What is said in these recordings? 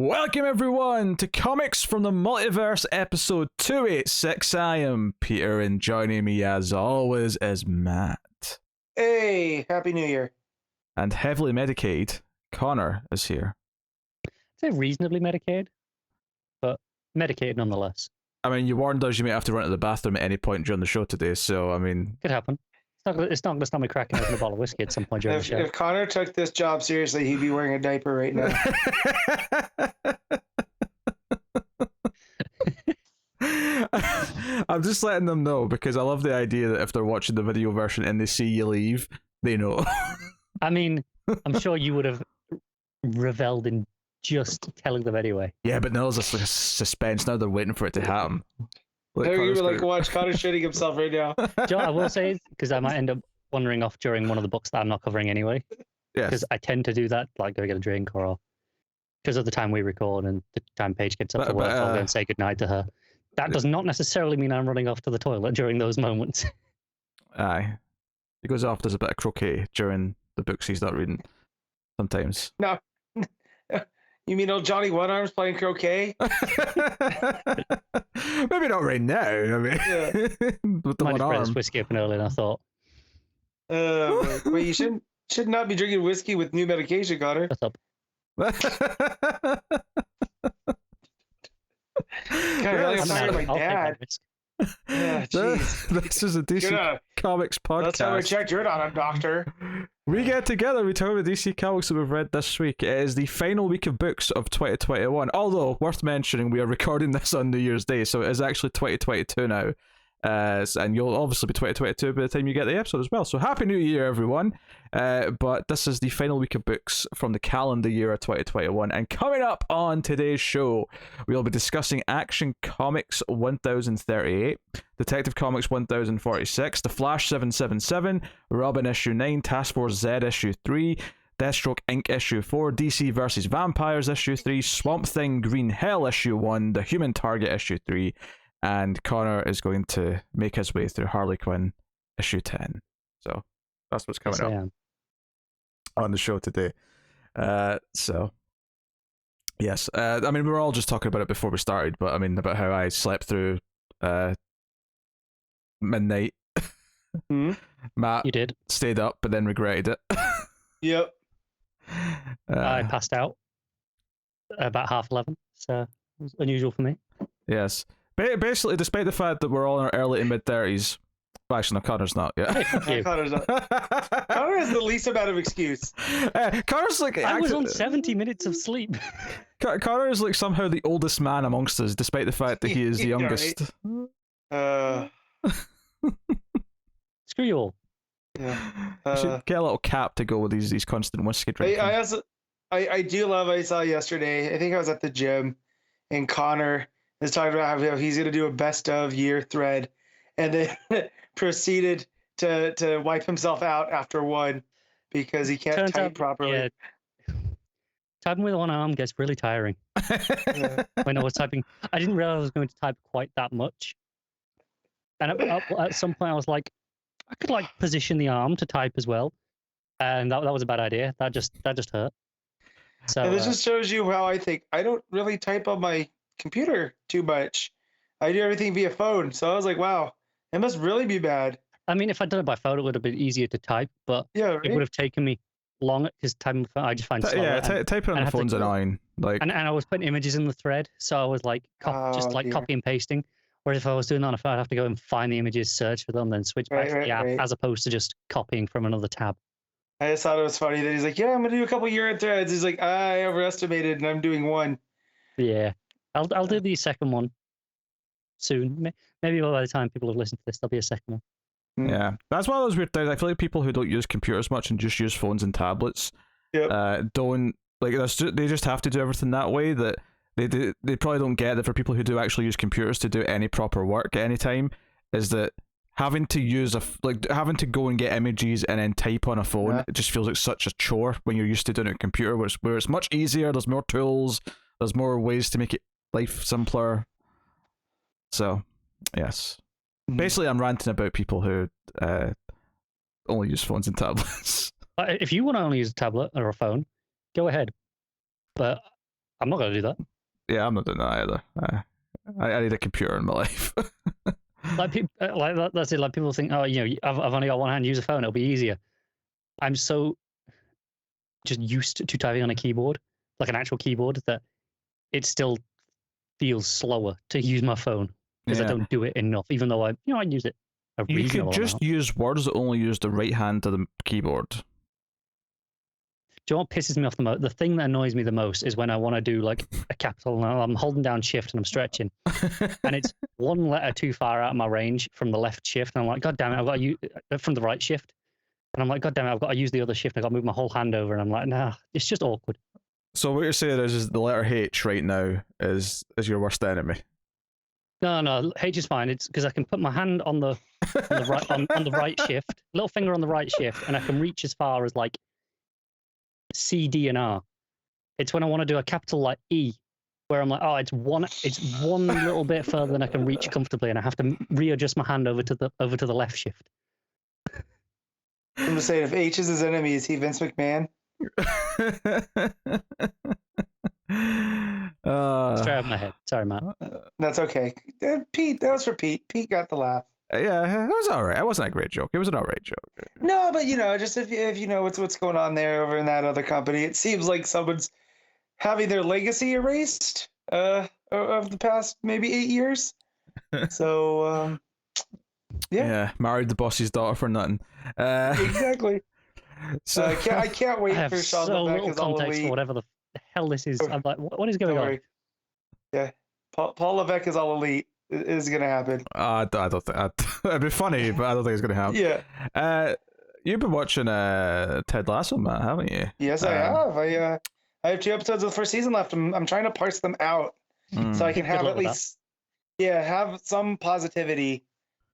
Welcome everyone to Comics from the Multiverse episode 286. I am Peter and joining me as always is Matt. Hey, Happy New Year. And heavily medicated, Connor is here. I'd say reasonably medicated, but medicated nonetheless. I mean, you warned us you may have to run to the bathroom at any point during the show today, so I mean... Could happen. It's not going to stop me cracking open a bottle of whiskey at some point during the show. If Connor took this job seriously, he'd be wearing a diaper right now. I'm just letting them know because I love the idea that if they're watching the video version and they see you leave, they know. I mean, I'm sure you would have reveled in just telling them anyway. Yeah, but now there's a suspense. Now they're waiting for it to happen. You would watch Connor shitting himself right now. Joe, I will say, because I might end up wandering off during one of the books that I'm not covering anyway. Yes. Because I tend to do that, like go get a drink or because of the time we record and the time Paige gets up for work, I'll go and say goodnight to her. That does not necessarily mean I'm running off to the toilet during those moments. Aye. He goes off, does a bit of croquet during the books he's not reading sometimes. No. You mean old Johnny One Arms playing croquet? Maybe not right now. I mean, Yeah. with the Might one have arm. this whiskey open early and I thought, Wait, you should not be drinking whiskey with new medication, Connor. shut up. God, I really I'm tired of my I'll take that dad. risk. Yeah, jeez. This is a DC Comics podcast. That's how I checked your on him, doctor. We get together, we talk about DC Comics that we've read this week. It is the final week of books of 2021. Although, worth mentioning, we are recording this on New Year's Day, so it is actually 2022 now. And you'll obviously be 2022 by the time you get the episode as well. So Happy New Year, everyone. But this is the final week of books from the calendar year of 2021. And coming up on today's show, we'll be discussing Action Comics 1038, Detective Comics 1046, The Flash 777, Robin issue 9, Task Force Z issue 3, Deathstroke Inc. issue 4, DC vs. Vampires issue 3, Swamp Thing Green Hell issue 1, The Human Target issue 3, and Connor is going to make his way through Harley Quinn issue 10. So that's what's coming up on the show today. So yes, I mean, we were all just talking about it before we started, but I mean about how I slept through midnight. Matt, You did. stayed up but then regretted it. Yep. I passed out about 11:30, so it was unusual for me. Yes. Basically, despite the fact that we're all in our early to mid-30s, well, actually, no, Connor's not yet. Hey, fuck you. Connor has the least amount of excuse. Connor's like... I was on 70 minutes of sleep. Connor is like somehow the oldest man amongst us, despite the fact that he is the Yeah, youngest. Screw you all. Yeah. You should get a little cap to go with these constant whiskey drinking. I do love. I saw yesterday. I think I was at the gym, and Connor is talking about how he's going to do a best of year thread, and then proceeded to wipe himself out after one because he can't Turns type out, properly. Yeah, typing with one arm gets really tiring. Yeah. When I was typing, I didn't realize I was going to type quite that much. And at some point, I was like, I could like position the arm to type as well, and that was a bad idea. That just hurt. So And this just shows you how I think. I don't really type on my computer too much. I do everything via phone. So I was like, wow, it must really be bad. I mean, if I'd done it by phone, it would have been easier to type, but Yeah, it right? would have taken me longer because typing, I just find it slower. Yeah, and, typing on and the have to phone's go- annoying. Like, and I was putting images in the thread, so I was like, Oh, dear. copy and pasting. Whereas if I was doing that on a phone, I'd have to go and find the images, search for them, then switch back to the app, Right. as opposed to just copying from another tab. I just thought it was funny that he's like, yeah, I'm gonna do a couple year threads. He's like, I overestimated, and I'm doing one. Yeah, I'll do the second one soon. Maybe by the time people have listened to this, there'll be a second one. yeah, that's one of those weird things. I feel like people who don't use computers much and just use phones and tablets, don't like. They just have to do everything that way. That they probably don't get that for people who do actually use computers to do any proper work at any time is that having to use having to go and get images and then type on a phone. Yeah. It just feels like such a chore when you're used to doing it on a computer, where it's much easier. There's more tools. There's more ways to make it life simpler. So, yes. Basically, I'm ranting about people who only use phones and tablets. If you want to only use a tablet or a phone, go ahead. But I'm not going to do that. Yeah, I'm not doing that either. I need a computer in my life. Like people, that's it. Like people think, oh, I've only got one hand. Use a phone. It'll be easier. I'm so just used to typing on a keyboard, like an actual keyboard, that it still feels slower to use my phone because I don't do it enough. Even though I use it a You reasonable could just amount. use words that only use the right hand of the keyboard. Do you know what pisses me off the most? The thing that annoys me the most is when I want to do like a capital and I'm holding down shift and I'm stretching, and it's one letter too far out of my range from the left shift, and I'm like, God damn it, I've got to use from the right shift, and I'm like, God damn it, I've got to use the other shift. I've got to move my whole hand over, and I'm like, nah, it's just awkward. So what you're saying is the letter H right now is your worst enemy. No, H is fine. It's because I can put my hand on the right on the right shift, little finger on the right shift, and I can reach as far as like C, D, and R. It's when I want to do a capital like E, where I'm like, oh, it's one little bit further than I can reach comfortably, and I have to readjust my hand over to the left shift. I'm just saying, if H is his enemy, is he Vince McMahon? Straight out of my head. Sorry, Matt. That's okay. Pete, that was for Pete. Pete got the laugh. Yeah, it was alright. It wasn't a great joke. It was an alright joke. No, but just if you know what's going on there over in that other company, it seems like someone's having their legacy erased of the past maybe 8 years. So yeah, married the boss's daughter for nothing. Exactly. So I can't wait I have for Sean so Levesque little as all context elite. for whatever the hell this is. I'm like, what is going on? Yeah, Paul Levesque is all elite is gonna happen. I don't think it'd be funny, but I don't think it's gonna happen. Yeah. You've been watching Ted Lasso, Matt, haven't you? Yes, I have. I have 2 episodes of the first season left. I'm trying to parse them out so I can have at least have some positivity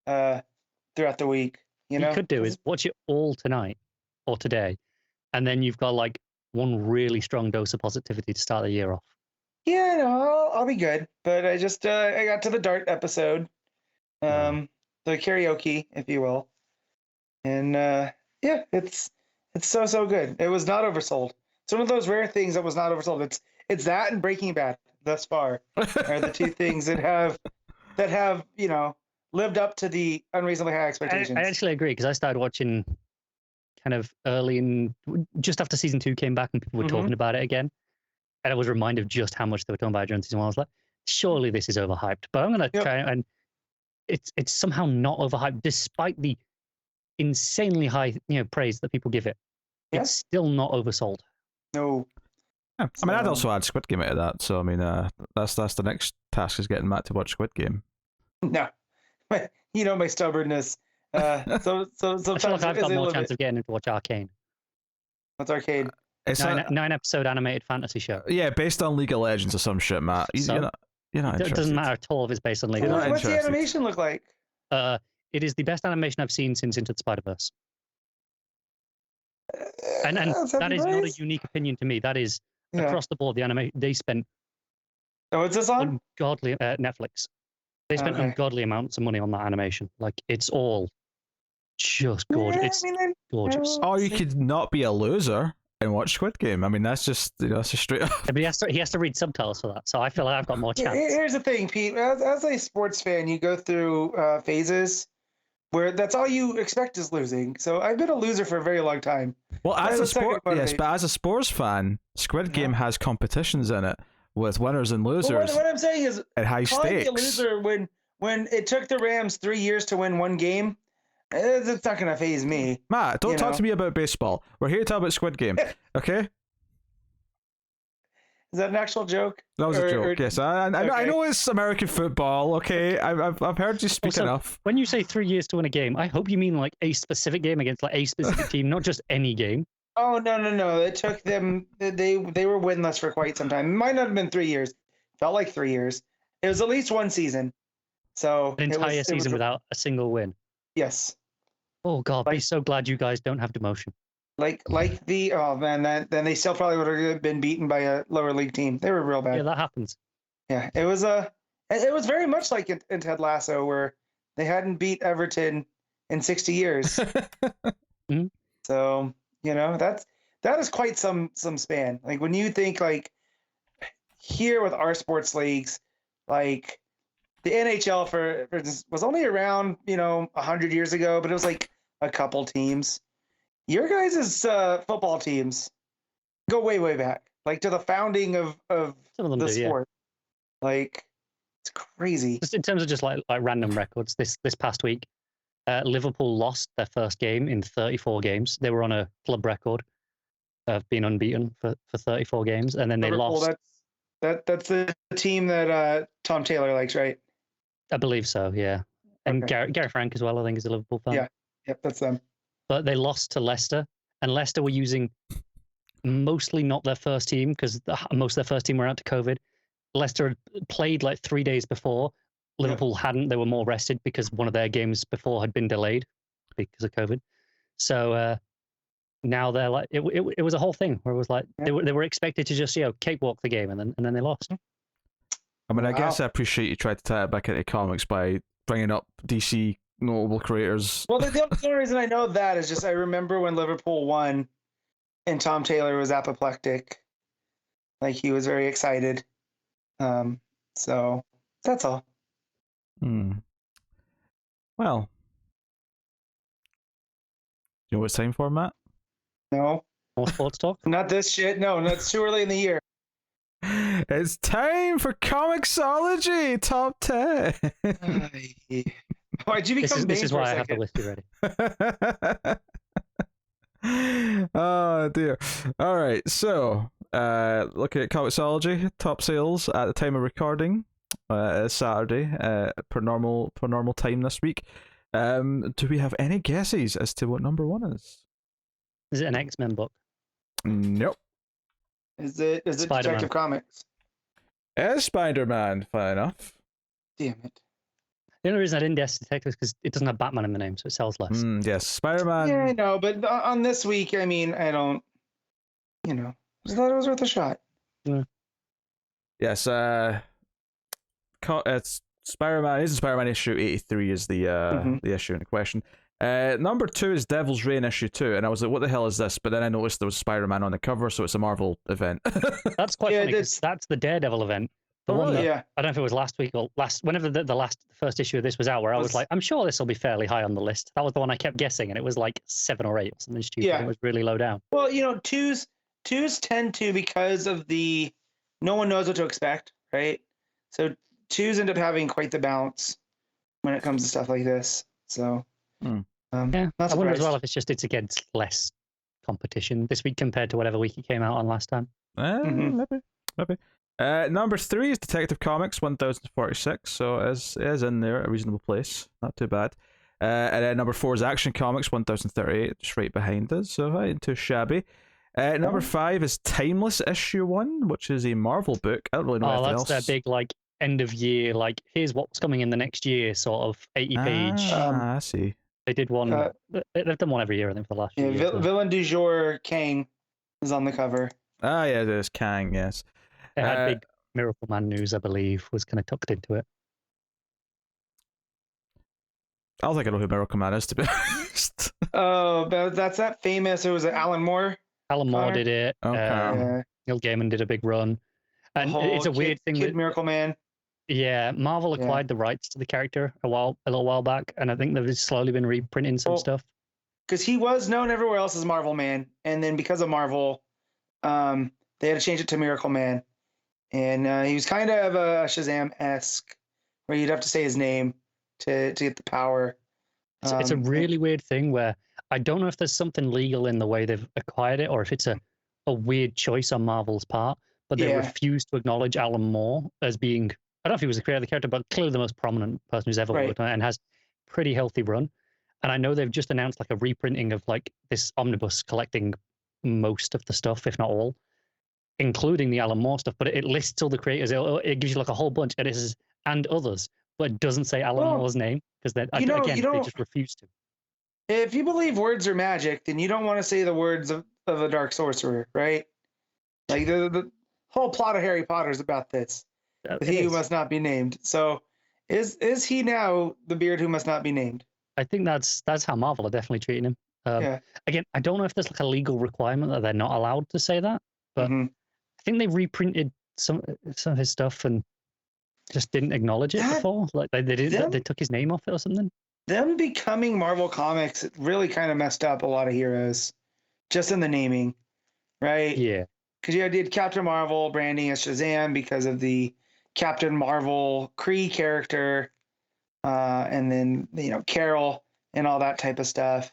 throughout the week. You know, could do is watch it all tonight or today, and then you've got like one really strong dose of positivity to start the year off. Yeah, no, I'll be good. But I just I got to the Dart episode, the karaoke, if you will, and yeah, it's so good. It was not oversold. It's one of those rare things that was not oversold. It's that and Breaking Bad thus far are the 2 things that have lived up to the unreasonably high expectations. I actually agree because I started watching kind of early just after season 2 came back and people were talking about it again. And I was reminded of just how much they were talking about during season 1. I was like, surely this is overhyped. But I'm going to try and it's somehow not overhyped despite the insanely high praise that people give it. Yeah. It's still not oversold. No. Yeah. I mean, I'd also add Squid Game out of that. So I mean, that's the next task is getting Matt to watch Squid Game. No, my stubbornness. So sometimes I feel like I've got more chance of getting into watch Arcane. What's Arcane? It's a 9-episode animated fantasy show. Yeah, based on League of Legends or some shit, Matt. You're not interested. It doesn't matter at all if it's based on League of Legends. What's the animation look like? It is the best animation I've seen since Into the Spider-Verse. And that is not a unique opinion to me. That is across the board. The animation they spent. Oh, what's this on? Ungodly Netflix. They spent ungodly amounts of money on that animation. Like it's all just gorgeous. Yeah, it's gorgeous. Or you could not be a loser and watch Squid Game. I mean, that's just that's just straight up. But he has to read subtitles for that. So I feel like I've got more chance. Here's the thing, Pete. As a sports fan, you go through phases where that's all you expect is losing. So I've been a loser for a very long time. Well, as a sports fan, Squid Game has competitions in it with winners and losers. What I'm saying is, at high stakes. A loser when it took the Rams 3 years to win one game, it's not gonna faze me. Matt, don't talk to me about baseball. We're here to talk about Squid Game, okay? Is that an actual joke? That was a joke. Yes, I know it's American football. Okay, I've heard you speak enough. When you say 3 years to win a game, I hope you mean like a specific game against like a specific team, not just any game. Oh no! It took them. They were winless for quite some time. It might not have been 3 years. Felt like 3 years. It was at least one season. So an entire season without a single win. Yes. Oh God! Be so glad you guys don't have demotion. Like the then they still probably would have been beaten by a lower league team. They were real bad. Yeah, that happens. Yeah, it was very much like in Ted Lasso where they hadn't beat Everton in 60 years. So that is quite some span. Like when you think like here with our sports leagues, like the NHL, for instance, was only around 100 years ago, but it was like a couple teams. Your guys' football teams go way back, like to the founding of Some of them the do, sport. Like, it's crazy. Just in terms of just like random records, this past week, Liverpool lost their first game in 34 games. They were on a club record of being unbeaten for 34 games, and then they Liverpool, lost. That's the team that Tom Taylor likes, right? I believe so, yeah. And Okay. Gary Frank as well, I think, is a Liverpool fan. Yeah, yep, that's them. But they lost to Leicester, and Leicester were using mostly not their first team because most of their first team were out to COVID. Leicester had played like 3 days before. Liverpool hadn't. They were more rested because one of their games before had been delayed because of COVID. So now they're like, it was a whole thing where it was like they were expected to just cakewalk the game, and then they lost. I mean, I guess I appreciate you tried to tie it back into comics by bringing up DC notable creators. Well, the only reason I know that is just I remember when Liverpool won and Tom Taylor was apoplectic. Like, he was very excited. So that's all. Well, you know what it's time for, Matt? No. More sports talk? Not this shit. No, it's too early in the year. It's time for ComiXology Top 10. Why'd you become This is for why a I have the second? list ready. Oh dear. All right, so looking at ComiXology top sales at the time of recording, it's Saturday, per normal time this week. Do we have any guesses as to what number one is? Is it an X-Men book? Nope. Is it Detective Comics? It's Spider-Man, fair enough. Damn it. The only reason I didn't guess Detective is because it doesn't have Batman in the name, so it sells less. Yes, Spider-Man. Yeah, I know, but on this week, I mean, I don't, just thought it was worth a shot. Yeah. Yes, it's Spider-Man. Isn't Spider-Man issue 83 is the issue in question. Number 2 is Devil's Reign issue 2, and I was like, what the hell is this? But then I noticed there was Spider-Man on the cover, so it's a Marvel event. That's quite funny, because that's the Daredevil event. The one that, I don't know if it was last week or whenever the first issue of this was out, where I was like, I'm sure this will be fairly high on the list. That was the one I kept guessing, and it was like 7 or 8 or something stupid. Yeah. It was really low down. Well, twos tend to, because of the no one knows what to expect, right? So twos end up having quite the bounce when it comes to stuff like this. So yeah, I wonder as well if it's against less competition this week compared to whatever week it came out on last time. Maybe. Number 3 is Detective Comics 1046, so it is in there, a reasonable place, not too bad. And then number 4 is Action Comics 1038, just right behind us, so not too shabby. Number 5 is Timeless issue 1, which is a Marvel book. I don't really know anything else. That's their big end of year, here's what's coming in the next year sort of 80-page. I see. They did one. They've done one every year, I think, for the last few years. Villain du jour Kang is on the cover. Yeah, there's Kang. Yes. It had big Miracle Man news, I believe, was kind of tucked into it. I don't think I know who Miracle Man is, to be honest. Oh, that's that famous. It was Alan Moore. Alan Moore did it. Okay. Neil Gaiman did a big run. And it's a weird thing with Miracle Man. Yeah, Marvel acquired the rights to the character a little while back, and I think they've slowly been reprinting some stuff. Because he was known everywhere else as Marvel Man, and then because of Marvel, they had to change it to Miracle Man. And he was kind of a Shazam-esque, where you'd have to say his name to get the power. It's a really weird thing where I don't know if there's something legal in the way they've acquired it, or if it's a weird choice on Marvel's part, but they refuse to acknowledge Alan Moore as being, I don't know if he was the creator of the character, but clearly the most prominent person who's ever worked on it, and has pretty healthy run. And I know they've just announced a reprinting of this omnibus collecting most of the stuff, if not all, including the Alan Moore stuff, but it lists all the creators. It gives you a whole bunch, and it says and others, but it doesn't say Alan Moore's name because they just refuse to. If you believe words are magic, then you don't want to say the words of a dark sorcerer, right? The whole plot of Harry Potter is about this. He who must not be named. So is he now the beard who must not be named? I think that's how Marvel are definitely treating him. Again, I don't know if there's a legal requirement that they're not allowed to say that, but I think they reprinted some of his stuff and just didn't acknowledge it before. Like they didn't. They took his name off it or something. Them becoming Marvel Comics really kind of messed up a lot of heroes, just in the naming, right? Yeah. Because you did Captain Marvel branding as Shazam because of the Captain Marvel Kree character, and then Carol and all that type of stuff.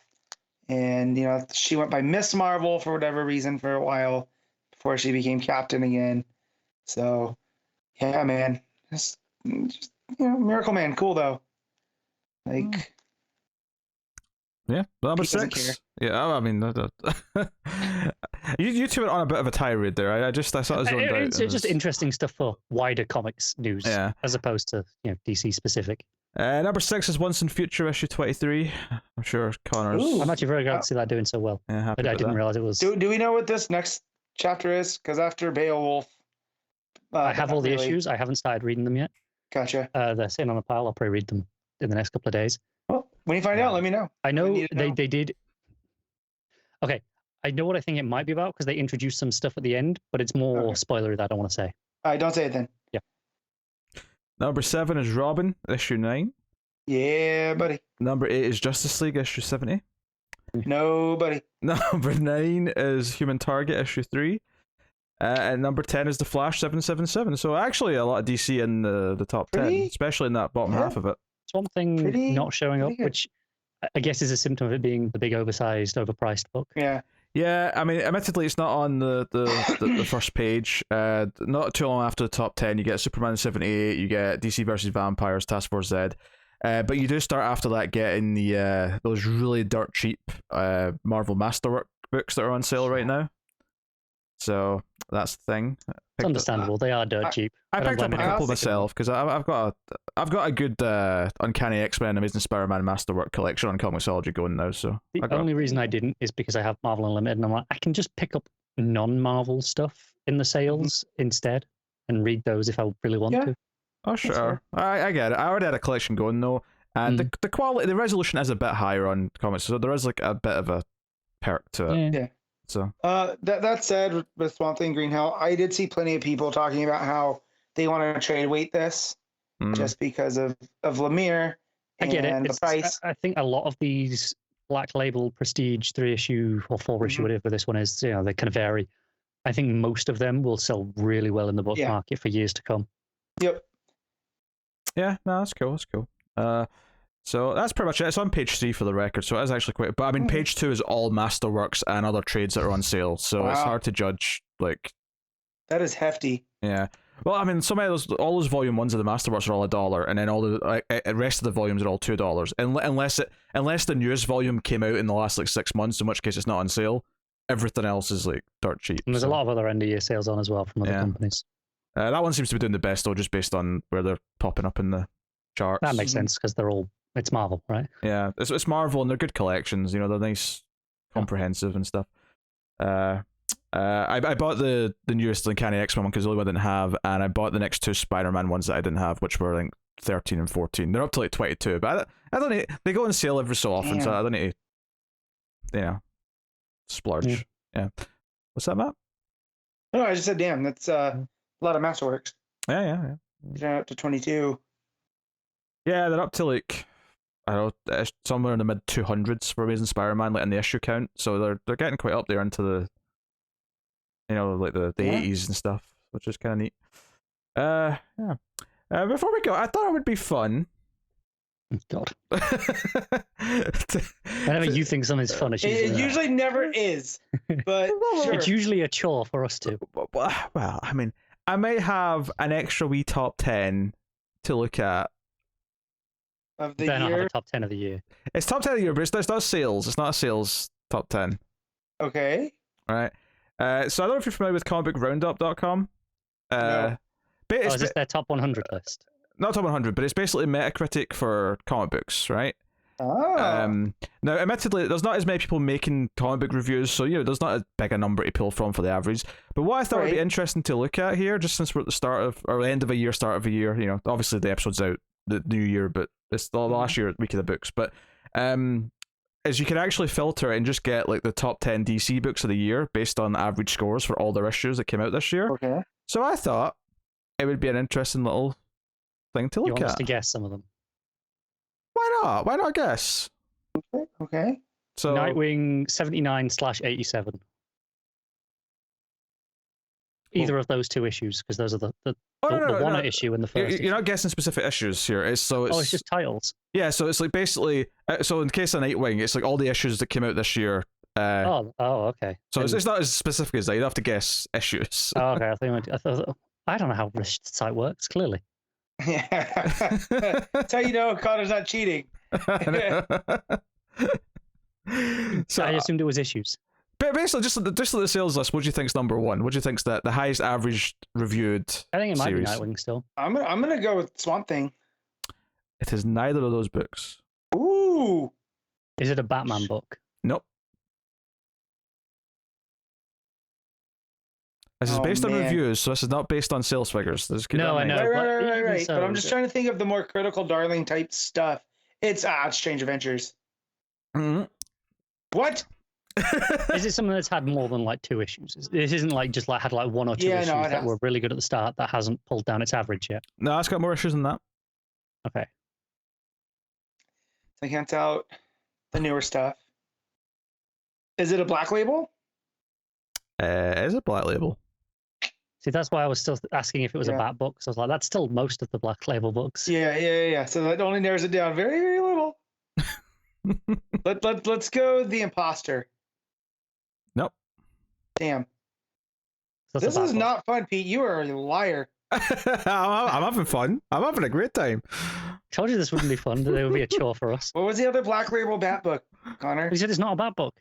And she went by Miss Marvel for whatever reason for a while before she became Captain again. So yeah, man, just Miracle Man, cool though. Like, yeah, number he doesn't 6. care. Yeah, I mean, you two went on a bit of a tirade there. I thought it was zoned out. It's just interesting stuff for wider comics news, Yeah. as opposed to DC specific. Number 6 is Once in Future issue 23. I'm sure Connor's. Ooh. I'm actually very glad to see that doing so well. Yeah, happy But I about didn't that. realize it was. Do we know what this next chapter is? Because after Beowulf, I have all the really- issues. I haven't started reading them yet. Gotcha. They're sitting on the pile. I'll probably read them in the next couple of days. Well, when you find out, let me know. I know need to know. they did. Okay, I know what I think it might be about because they introduced some stuff at the end, but it's more Okay. spoilery that I don't want to say. All right, don't say it then. Number 7 is Robin, issue 9. Yeah, buddy. Number 8 is Justice League, issue 70. No, buddy. Number 9 is Human Target, issue 3. And number 10 is The Flash 777. So actually a lot of DC in the top 10, Pretty- especially in that bottom yeah. half of it. Swamp Thing Pretty- not showing up, pretty good. which I guess is a symptom of it being the big, oversized, overpriced book. Yeah. Yeah, I mean, admittedly, it's not on the first page. Not too long after the top 10, you get Superman 78, you get DC versus Vampires, Task Force Z. But you do start after that getting the those really dirt cheap Marvel Masterwork books that are on sale right now. So that's the thing. It's understandable. They are dirt cheap. I don't picked up a blame anyone. couple myself because I've got a good Uncanny X-Men, Amazing Spider-Man Masterwork collection on ComiXology going now. So The I got only reason I didn't is because I have Marvel Unlimited, and I'm like, I can just pick up non-Marvel stuff in the sales instead and read those if I really want Yeah. to. Oh sure, I get it. I already had a collection going though, and the quality, the resolution is a bit higher on comics, so there is like a bit of a perk to it. Yeah. So That said, with Swamp Thing Green Hell, I did see plenty of people talking about how they want to trade weight this just because of Lemire I get it. and the It's- price. I think a lot of these black label prestige 3-issue or 4-issue, whatever this one is, they kind of vary. I think most of them will sell really well in the book Yeah. market for years to come. Yep. yeah, no, that's cool. That's cool. So that's pretty much it. It's on page 3 for the record, so it is actually quite. But I mean, page 2 is all Masterworks and other trades that are on sale, so it's Wow. hard to judge. Like, That is hefty. yeah. Well, I mean, some of those, all those volume ones of the Masterworks are all $1, and then all the rest of the volumes are all $2. Unless the newest volume came out in the last like 6 months, in which case it's not on sale. Everything else is like dirt cheap. And there's so. a lot of other end of year sales on as well from other Yeah. companies. That one seems to be doing the best though, just based on where they're popping up in the charts. That makes sense because it's Marvel, right? Yeah, it's Marvel and they're good collections. They're nice, comprehensive and stuff. I bought the newest Uncanny X-Men one because the only one I didn't have, and I bought the next 2 Spider-Man ones that I didn't have, which were I think 13 and 14. They're up to like 22, but I don't need. They go on sale every so often, so I don't need to, splurge. Yeah. What's that, Matt? No, I just said, damn, that's a lot of Masterworks. Yeah. They're up to 22. Yeah, they're up to like, I don't know, somewhere in the mid 200s for Amazing Spider-Man, like in the issue count. So they're getting quite up there into the, like the 80s and stuff, which is kind of neat. Yeah. Before we go, I thought it would be fun. God. Whenever you think something's fun, it's usually, It usually never is, but sure. it's usually a chore for us too. Well, I mean, I might have an extra wee top 10 to look at. Of the Better not have year. a top 10 of the year. It's top 10 of the year, but it's not sales. It's not a sales top 10. Okay. Right. So I don't know if you're familiar with comicbookroundup.com. No. But Oh, it's is this their top 100 list? not top 100, but it's basically Metacritic for comic books, right? Oh. Now, admittedly, there's not as many people making comic book reviews, so there's not as big a number to pull from for the average. But what I thought would be Right. interesting to look at here, just since we're at the start of or the end of a year, start of a year, obviously the episode's out the new year, but it's the last year week of the books. But is you can actually filter it and just get like the top 10 DC books of the year based on average scores for all their issues that came out this year. Okay. So I thought it would be an interesting little thing to You look want us at. to guess some of them? Why not? Why not guess? Okay. So Nightwing 79/87. Either of those two issues, because those are the one issue and the first. You're not guessing specific issues here. It's just titles. Yeah, so it's like basically. So in case of Nightwing, it's like all the issues that came out this year. Okay. So it's not as specific as that. You'd have to guess issues. Oh, okay. I don't know how this site works. Clearly. Yeah. That's how you know Connor's not cheating. So I assumed it was issues. But basically, just the sales list. What do you think's number one? What do you think's the highest average reviewed? I think it might series? be Nightwing still. I'm gonna go with Swamp Thing. It is neither of those books. Ooh. Is it a Batman book? Nope. This is based on reviews, so this is not based on sales figures. No, I know. Right. But I'm just trying to think of the more Critical Darling type stuff. It's Strange Adventures. Mm-hmm. What? Is it something that's had more than like 2 issues? This isn't like just like had like 1 or 2 issues that were really good at the start that hasn't pulled down its average yet. No, it's got more issues than that. Okay. So I can't out the newer stuff. Is it a Black Label? Is it Black Label? See, that's why I was still asking if it was a Bat book. So I was like, that's still most of the Black Label books. Yeah. So that only narrows it down very, very little. Let's go The Imposter. Nope. Damn. This is not fun, Pete. You are a liar. I'm having fun. I'm having a great time. Told you this wouldn't be fun. That it would be a chore for us. What was the other Black Label Bat book, Connor? You said it's not a Bat book.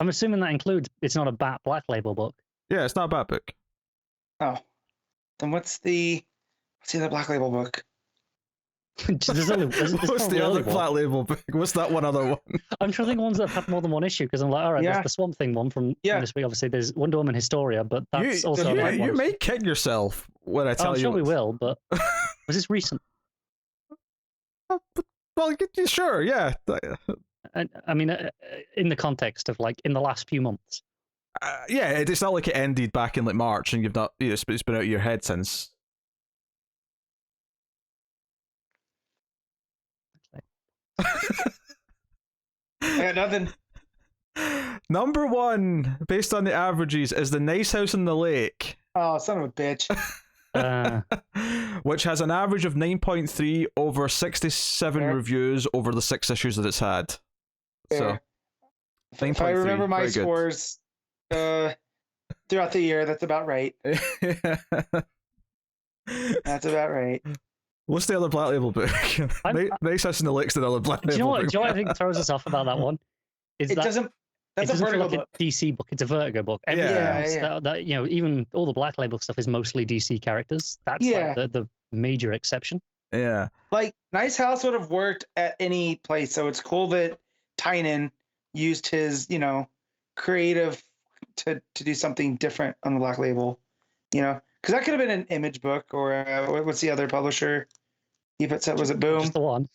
I'm assuming that includes it's not a Bat Black Label book. Yeah, it's not a Bat book. Oh, then what's the other Black Label book? What's the other Black Label book? What's that one other one? I'm trying to think of ones that have had more than one issue because I'm like, all right, there's the Swamp Thing one from this week. Obviously, there's Wonder Woman Historia, but that's you may kick yourself when I tell you. I'm sure we will, but was this recent? Well, sure, yeah. I mean, in the context of like in the last few months. Yeah, it's not like it ended back in like March and you've not. It's been out of your head since. I got nothing. Number one, based on the averages, is The Nice House on the Lake. Oh, son of a bitch. Which has an average of 9.3 over 67 reviews over the 6 issues that it's had. Fair. So, if I remember my scores throughout the year, that's about right. That's about right. What's the other Black Label book? Nice House in the Lake's another Black Label book. Do you know what I think throws us off about that one? That's a Vertigo book. A DC book. It's a Vertigo book. That, you know, even all the Black Label stuff is mostly DC characters. That's like the major exception. Yeah. Like, Nice House would have worked at any place, so it's cool that Tynion used his, creative to do something different on the Black Label, because that could have been an Image book or what's the other publisher he puts up? Was it Boom? Just the one.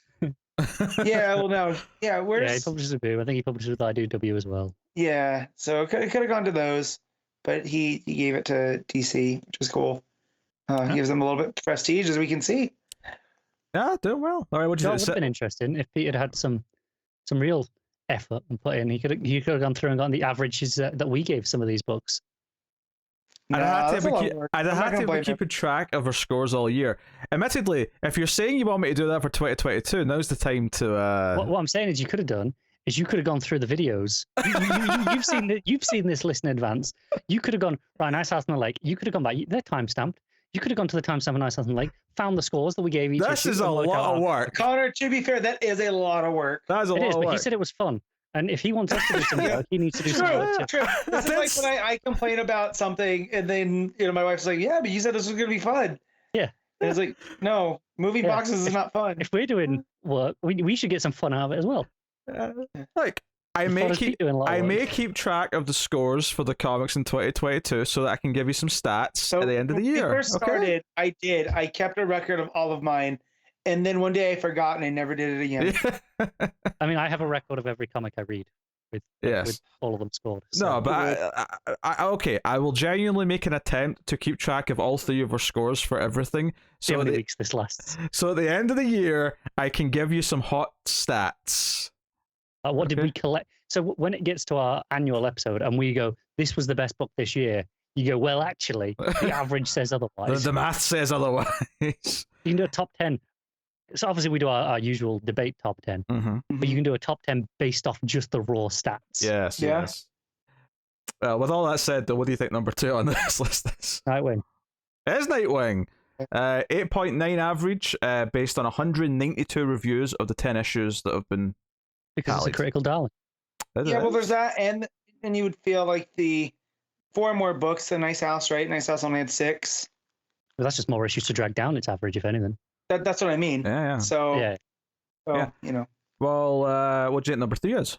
Yeah, well, no. Yeah, he publishes a Boom. I think he publishes with IDW as well. Yeah, so it could have gone to those, but he gave it to DC, which is cool. Gives them a little bit of prestige, as we can see. Yeah, doing well. All right, what do you think? It would have been interesting if Pete had some real effort and put in. He could have gone through and gotten the averages that we gave some of these books. I'd have to be keeping track of our scores all year. Admittedly, if you're saying you want me to do that for 2022, now's the time to. What I'm saying is, you could have gone through the videos. You've seen this list in advance. You could have gone right. Nice House on the Lake. You could have gone back. They're time stamped. You could have gone to the timestamp of Nice House on the Lake, found the scores that we gave each. This is a lot of work. Connor, to be fair, that is a lot of work. That is a lot of work. But he said it was fun. And if he wants us to do some work, he needs to do some work. True. This is like when I complain about something, and then my wife's like, "Yeah, but you said this was gonna be fun." Yeah. And it's like, no, moving boxes is not fun. If we're doing work, we should get some fun out of it as well. I may keep track of the scores for the comics in 2022 so that I can give you some stats at the end of the year. When we first started, I kept a record of all of mine, and then one day I forgot and I never did it again. I mean, I have a record of every comic I read with all of them scored. So. No, but okay, I will genuinely make an attempt to keep track of all 3 of our scores for everything. See how many weeks this lasts. So at the end of the year, I can give you some hot stats. What did we collect? So when it gets to our annual episode and we go, this was the best book this year, you go, well, actually, the average says otherwise. The math says otherwise. You can do a top 10. So obviously we do our usual debate top 10, but you can do a top 10 based off just the raw stats. Yes, yes. With all that said, though, what do you think number 2 on this list is? Nightwing. It is Nightwing. 8.9 average, based on 192 reviews of the 10 issues that have been because tallied. It's a critical darling. Yeah, well, there's that, and you would feel like the 4 more books than Nice House, right? Nice House only had 6. Well, that's just more issues to drag down its average, if anything. That's what I mean. Yeah. So, you know. Well, what do you think number 3 is?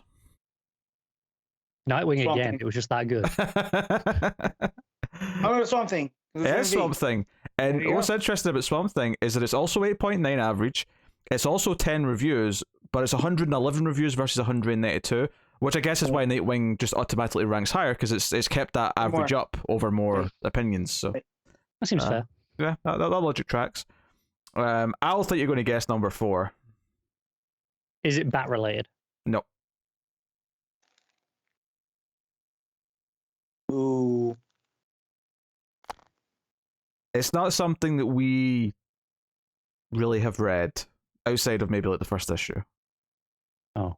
Nightwing again. It was just that good. I'm going to Swamp Thing. It is Swamp Thing. And what's interesting about Swamp Thing is that it's also 8.9 average. It's also 10 reviews, but it's 111 reviews versus 192, which I guess is why Nightwing just automatically ranks higher, because it's kept that average up over more opinions. So that seems fair. Yeah, that logic tracks. I'll think you're going to guess number 4. Is it bat related? No. Ooh. It's not something that we really have read outside of maybe like the first issue. Oh.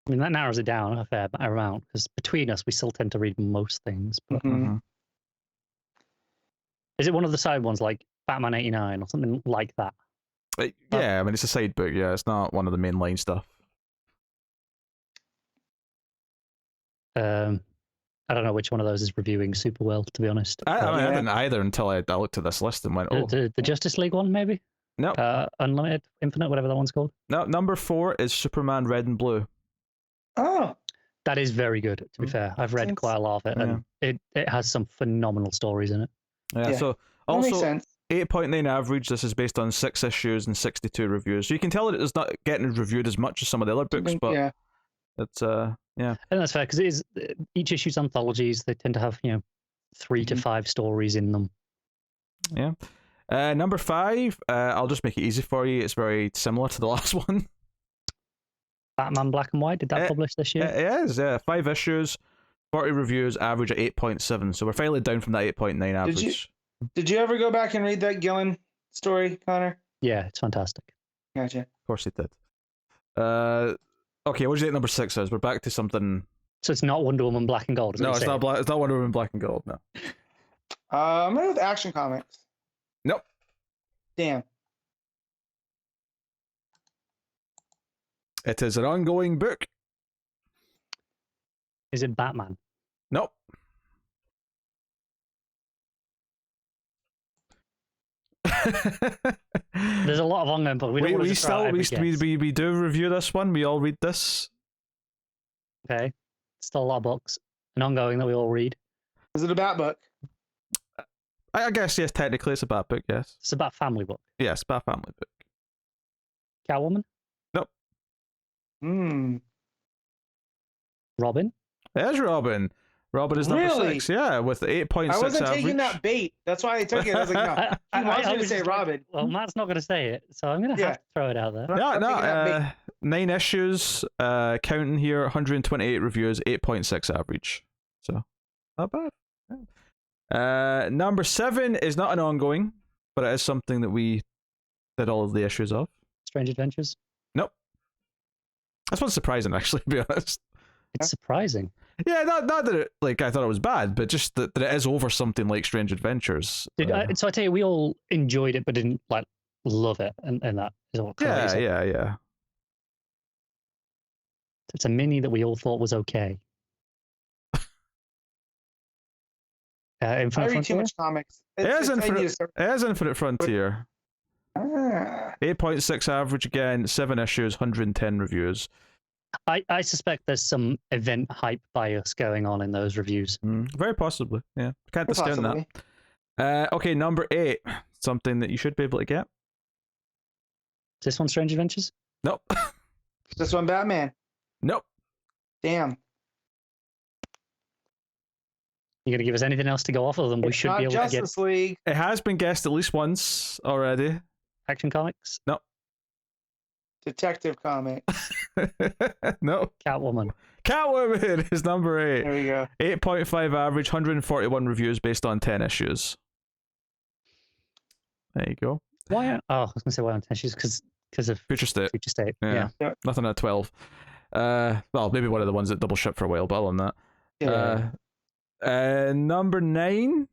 I mean, that narrows it down a fair amount, because between us, we still tend to read most things. But is it one of the side ones like Batman 89 or something like that? Yeah, I mean, it's a side book. Yeah, it's not one of the mainline stuff. I don't know which one of those is reviewing super well, to be honest. I didn't either until I looked at this list and went, oh. The Justice League one, maybe? No. Unlimited, Infinite, whatever that one's called. No, number 4 is Superman Red and Blue. Oh. That is very good, to be fair. I've read quite a lot of it, and it has some phenomenal stories in it. Yeah. So also 8.9 average. This is based on 6 issues and 62 reviews. So you can tell that it's not getting reviewed as much as some of the other books, but it's yeah. And that's fair, because it is each issue's anthologies. They tend to have 3 to 5 stories in them. Yeah. Number 5. I'll just make it easy for you. It's very similar to the last one. Batman Black and White, did that publish this year? It is, yeah. 5 issues, 40 reviews, average at 8.7. So we're finally down from that 8.9 average. Did you ever go back and read that Gillen story, Connor? Yeah, it's fantastic. Gotcha. Of course it did. Okay, what do you think number 6 is? We're back to something. So it's not Wonder Woman Black and Gold, is No, it's not It's not Wonder Woman Black and Gold, no. I'm going to go with Action Comics. Nope. Damn. It is an ongoing book. Is it Batman? Nope. There's a lot of ongoing books. We do review this one. We all read this. Okay. Still a lot of books. An ongoing that we all read. Is it a Bat book? I guess, yes, technically it's a Bat book, yes. It's a Bat family book. Yes, Bat family book. Catwoman? Nope. Robin? There's Robin. Robin is number 6, yeah, with 8.6 I wasn't average. Taking that bait. That's why I took it. I was like, no. I was going to say Robin. Well, Matt's not going to say it, so I'm going to have to throw it out there. Yeah, 9 issues, counting here, 128 reviews, 8.6 average. So, not bad. Yeah. Number 7 is not an ongoing, but it is something that we did all of the issues of. Strange Adventures? Nope. That's what's surprising, actually, to be honest. It's surprising. Yeah, not that it, like I thought it was bad, but just that it is over something like Strange Adventures. So I tell you, we all enjoyed it, but didn't like love it, and that is all. Yeah. It's a mini that we all thought was okay. I read too much comics. It is Infinite Frontier. 8.6 average again, 7 issues, 110 reviews. I suspect there's some event hype bias going on in those reviews. Very possibly, yeah. Can't discount that. Okay, number 8, something that you should be able to get. this one Strange Adventures? Nope. This one Batman. Nope. Damn. You gonna give us anything else to go off of them? We It's should not be able Justice to get League. It has been guessed at least once already. Action Comics, No. Detective Comics. No. Catwoman. Catwoman is number 8. There we go. 8.5 average, 141 reviews based on 10 issues. There you go. Why? Oh, I was gonna say why on 10 issues because of Future State. Future State. Yeah. Yeah. Nothing at 12. Well, maybe one of the ones that double shipped for a while, but other than that. Yeah. Number 9.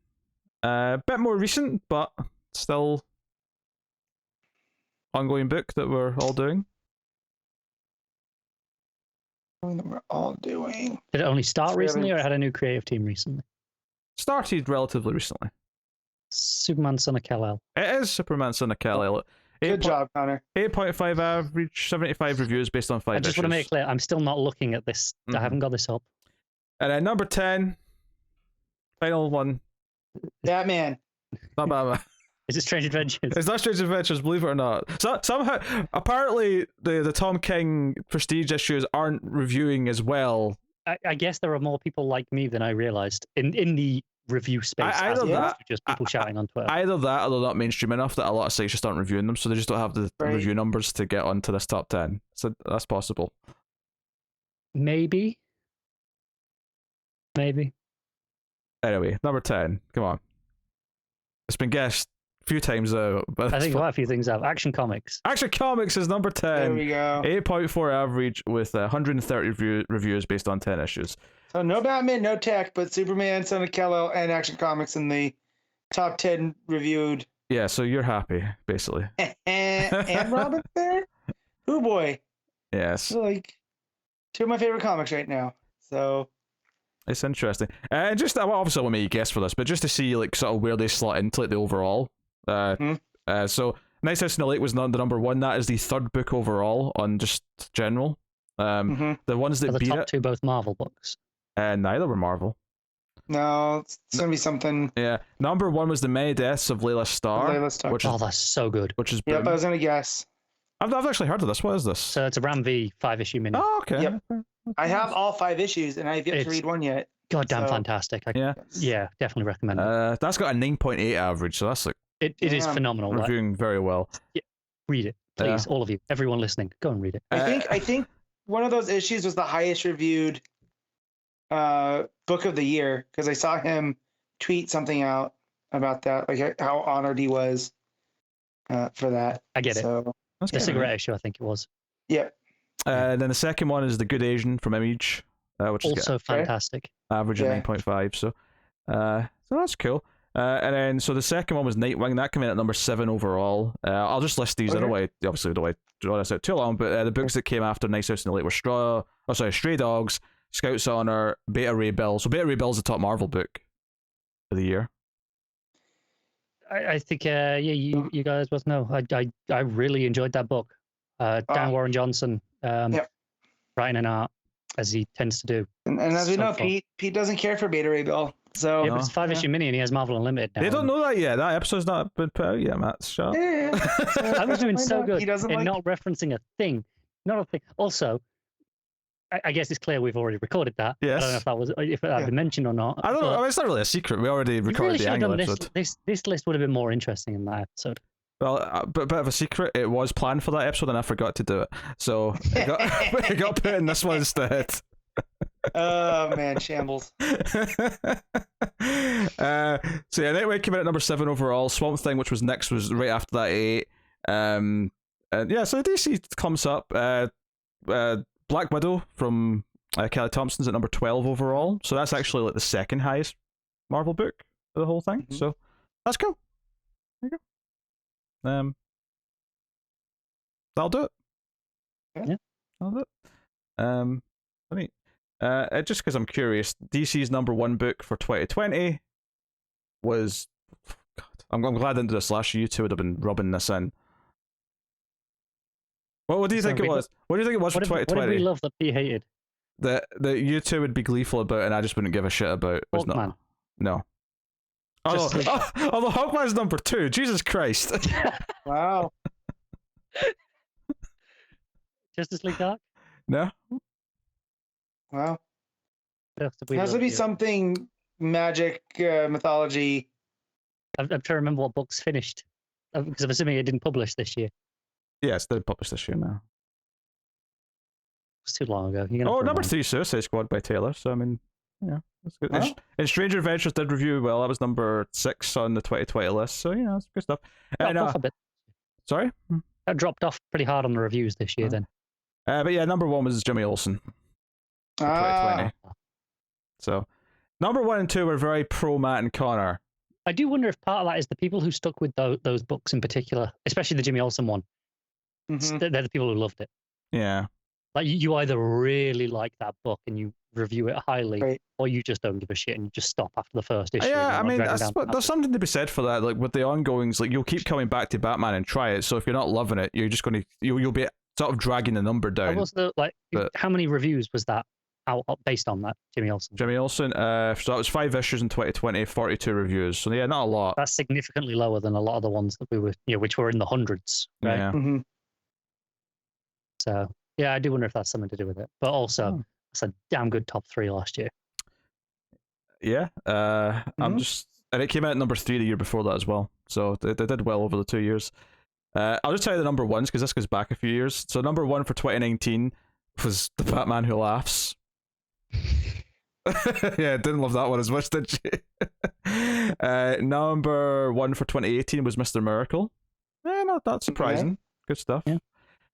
A bit more recent, but still ongoing book that we're all doing. That we're all doing. Did it only start Really? recently, or it had a new creative team recently? Started relatively recently. Superman, Son of Kal-El. It is Superman Son of Kal-El. Good job, Connor. 8.5 average, 75 reviews based on 5 I just want to make issues. clear, I'm still not looking at this. Mhm. I haven't got this up. And then number 10, final one. Batman. Not Batman. Is it Strange Adventures? It's not Strange Adventures, believe it or not. So somehow, apparently, the Tom King Prestige issues aren't reviewing as well. I guess there are more people like me than I realized in the review space. I as know opposed that. to just people shouting on Twitter. Either that, or they're not mainstream enough that a lot of sites just aren't reviewing them, so they just don't have the Right. review numbers to get onto this top 10. So that's possible. Maybe. Anyway, number 10. Come on. It's been guessed a few times out, but I it's think fun. quite a few things have. Action Comics. Action Comics is number There 10. we go. 8.4 average with 130 reviews based on 10 issues. So no Batman, no Tech, but Superman, Son of Kal-El, and Action Comics in the top 10 reviewed. Yeah, so you're happy, basically. and Robin there? Oh boy. Yes. They're like 2 of my favorite comics right now. So It's interesting. And just, well, obviously I won't make you guess for this, but just to see like sort of where they slot into like the overall. So Nice House in the Lake was the number 1. That is the 3rd book overall on just general. The ones Are that the beat top it, 2 both Marvel books? neither were Marvel. no, it's gonna be something. Yeah, number 1 was The Many Deaths of Layla Starr, Layla Starr. which is Oh, that's so good. Yep, boom. I was gonna guess. I've actually heard of this. What is this? So it's a Ram V 5-issue mini. Oh, okay. Yep. I have all 5 issues, and I have yet to It's- read one yet. Goddamn so- fantastic. Yeah. Yeah, definitely recommend it. That's got a 9.8 average, so that's like It is Damn. phenomenal. Like, reviewing very well. read it, please, all of you, everyone listening, go and read it. I think one of those issues was the highest reviewed book of the year, because I saw him tweet something out about that, like how honored he was for that. I get it. So, That's The good. cigarette issue, I think it was. yep. Then the second one is The Good Asian from Image, which is Also fantastic. average Yeah. at 9.5. So that's cool. And then so the second one was Nightwing. That came in at number 7 overall. I'll just list these. I don't want to, obviously don't want to draw this out too long, but the books that came after Nice House in the Lake were Stray Dogs, Scouts Honor, Beta Ray Bill. So Beta Ray Bill's the top Marvel book of the year. I think, you guys both know. I really enjoyed that book. Dan Warren Johnson, writing and art, as he tends to do. And as we So know, fun. Pete doesn't care for Beta Ray Bill. So Yeah, but it's a 5-issue mini, and he has Marvel Unlimited now. They don't know that yet. That episode's not been put out yet, Matt. Shut up. Yeah. I was doing Why so not? good He doesn't in like- not referencing a thing. Not a thing. Also, I guess it's clear we've already recorded that. Yes. I don't know if that had been mentioned or not. I don't know. but I mean, it's not really a secret. We already we recorded really the should have Angle done episode. this list would have been more interesting in that episode. Well, but bit of a secret. It was planned for that episode, and I forgot to do it. So it got, it got put in this one instead. Oh man, shambles. So yeah, Nightwing came in at number 7 overall. Swamp Thing, which was next, was right after that at 8. And yeah, so the DC comes up. Black Widow from Kelly Thompson's at number 12 overall. So that's actually like the second highest Marvel book of the whole thing. Mhm. So that's cool. There you go. That'll do it. Yeah. That'll do it. Let me. Just because I'm curious, DC's number 1 book for 2020 was. God, I'm glad I didn't do this last year. You two would have been rubbing this in. What do you think it was? What do you think it was for What did 2020? we love that P hated? That you two would be gleeful about, and I just wouldn't give a shit about. Was not. Hawkman. No. Oh, Just- the Hawkman's number 2. Jesus Christ. Wow. Justice League Dark? No. Wow. What else did we It has to look be at? something magic, mythology. I'm trying to remember what books finished. Because I'm assuming it didn't publish this year. Yeah, it's still published this year now. It's too long ago. You're gonna Oh, have to number remind 3, Suicide Squad by Taylor. So I mean, yeah, that's good. Wow. And Stranger Adventures did review well. That was number 6 on the 2020 list. So yeah, that's good stuff. Dropped off a bit. Sorry. That dropped off pretty hard on the reviews this year. Then. But yeah, number 1 was Jimmy Olsen. For 2020. So, number 1 and 2 were very pro Matt and Connor. I do wonder if part of that is the people who stuck with those books in particular, especially the Jimmy Olsen one. They're the people who loved it. Yeah. Like you either really like that book and you review it highly, Right. or you just don't give a shit and you just stop after the first issue. Yeah, I and mean, drag it down there's something to be said for that. Like with the ongoings, like you'll keep coming back to Batman and try it. So if you're not loving it, you're just going to you'll be sort of dragging the number down. How many reviews was that out based on that Jimmy Olsen? Jimmy Olsen, so that was 5 issues in 2020, 42 reviews. So yeah, not a lot. That's significantly lower than a lot of the ones that we were, which were in the hundreds, right? Yeah. Mm-hmm. So yeah, I do wonder if that's something to do with it. But also, it's a damn good top 3 last year. Yeah. I'm just, and it came out at number 3 the year before that as well. So they did well over the 2 years. I'll just tell you the number 1s because this goes back a few years. So number 1 for 2019 was The Batman Who Laughs. Yeah, didn't love that one as much, did you? Number 1 for 2018 was Mr. Miracle. Not that surprising. Good stuff. Yeah.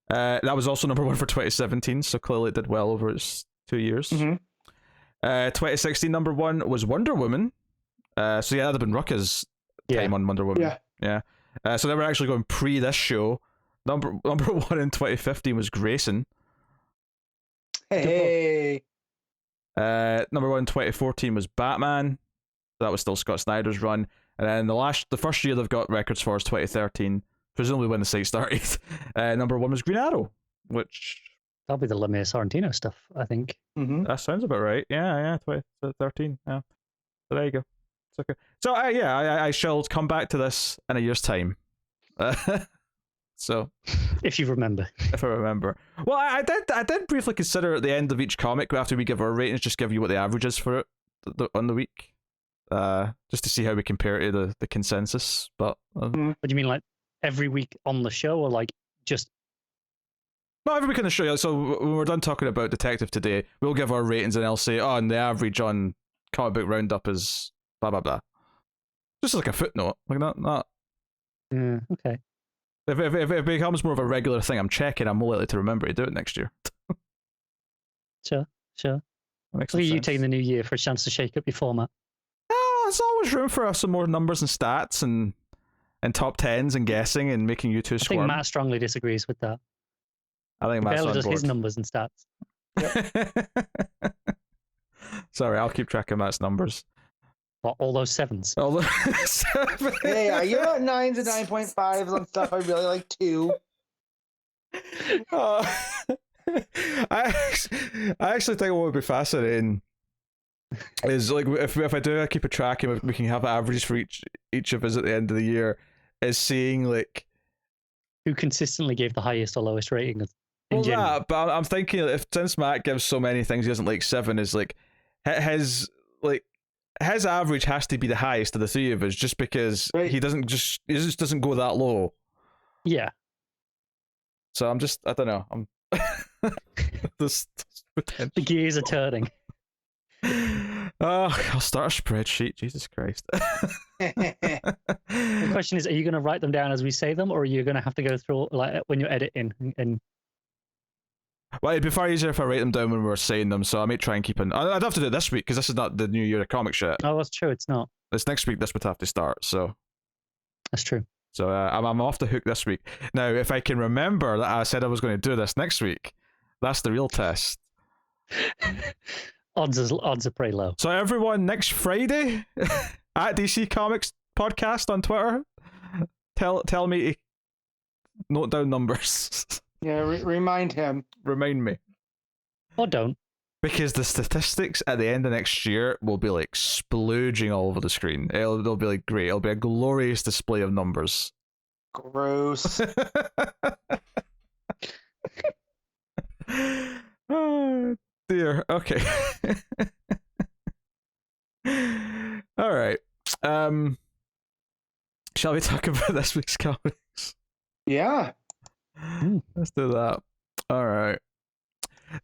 That was also number 1 for 2017, so clearly it did well over its 2 years. 2016 number 1 was Wonder Woman. So yeah, that'd have been Rucka's time on Wonder Woman. Yeah. So they were actually going pre this show. Number 1 in 2015 was Grayson. Hey. Number 1 in 2014 was Batman. That was still Scott Snyder's run. And then the first year they've got records for is 2013, presumably when the site started. Number 1 was Green Arrow, which That'll be the Lemire Sorrentino stuff, I think. that sounds about right. Yeah, 2013. Yeah, so there you go. It's okay. So I shall come back to this in a year's time. So If you remember. if I remember. Well, I did briefly consider at the end of each comic, after we give our ratings, just give you what the average is for it on the week, just to see how we compare it to the consensus. But What do you mean, like every week on the show, or like just? not every week on the show. So when we're done talking about Detective today, we'll give our ratings and I'll say, and the average on Comic Book Roundup is blah blah blah. Just like a footnote, like not. Yeah, okay. If it becomes more of a regular thing, I'm checking. I'm more likely to remember to do it next year. Sure. That makes Look at you sense. taking the new year for a chance to shake up your format. No, there's always room for some more numbers and stats and top tens and guessing and making you two I think squirm. Matt strongly disagrees with that. I think Matt's Barely on does board. his numbers and stats. Sorry, I'll keep track of Matt's numbers. What, all those 7s? Hey, are you at 9s and 9.5s on stuff I really like too? I actually think what would be fascinating is like if I do keep a track and we can have averages for each of us at the end of the year, is seeing like Who consistently gave the highest or lowest rating in general. that. But I'm thinking if since Matt gives so many things he doesn't like 7, is like his average has to be the highest of the 3 of us, just because Right. he just doesn't go that low. Yeah. So I don't know. I'm this potential. The gears are turning. Oh, I'll start a spreadsheet. Jesus Christ. The question is, are you going to write them down as we say them, or are you going to have to go through like when you're editing and Well, it'd be far easier if I write them down when we're saying them, so I may try and keep I'd have to do it this week, because this is not the new year of comic shit. Oh, that's true. It's not. It's next week this would have to start, so That's true. So I'm off the hook this week. Now, if I can remember that I said I was going to do this next week, that's the real test. Odds are pretty low. So everyone, next Friday at DC Comics Podcast on Twitter, tell me to note down numbers. Yeah, remind him. Remind me. Or don't. Because the statistics at the end of next year will be like splooging all over the screen. It'll be like great. It'll be a glorious display of numbers. Gross. dear. Okay. All right. Shall we talk about this week's comics? Yeah. Let's do that. All right.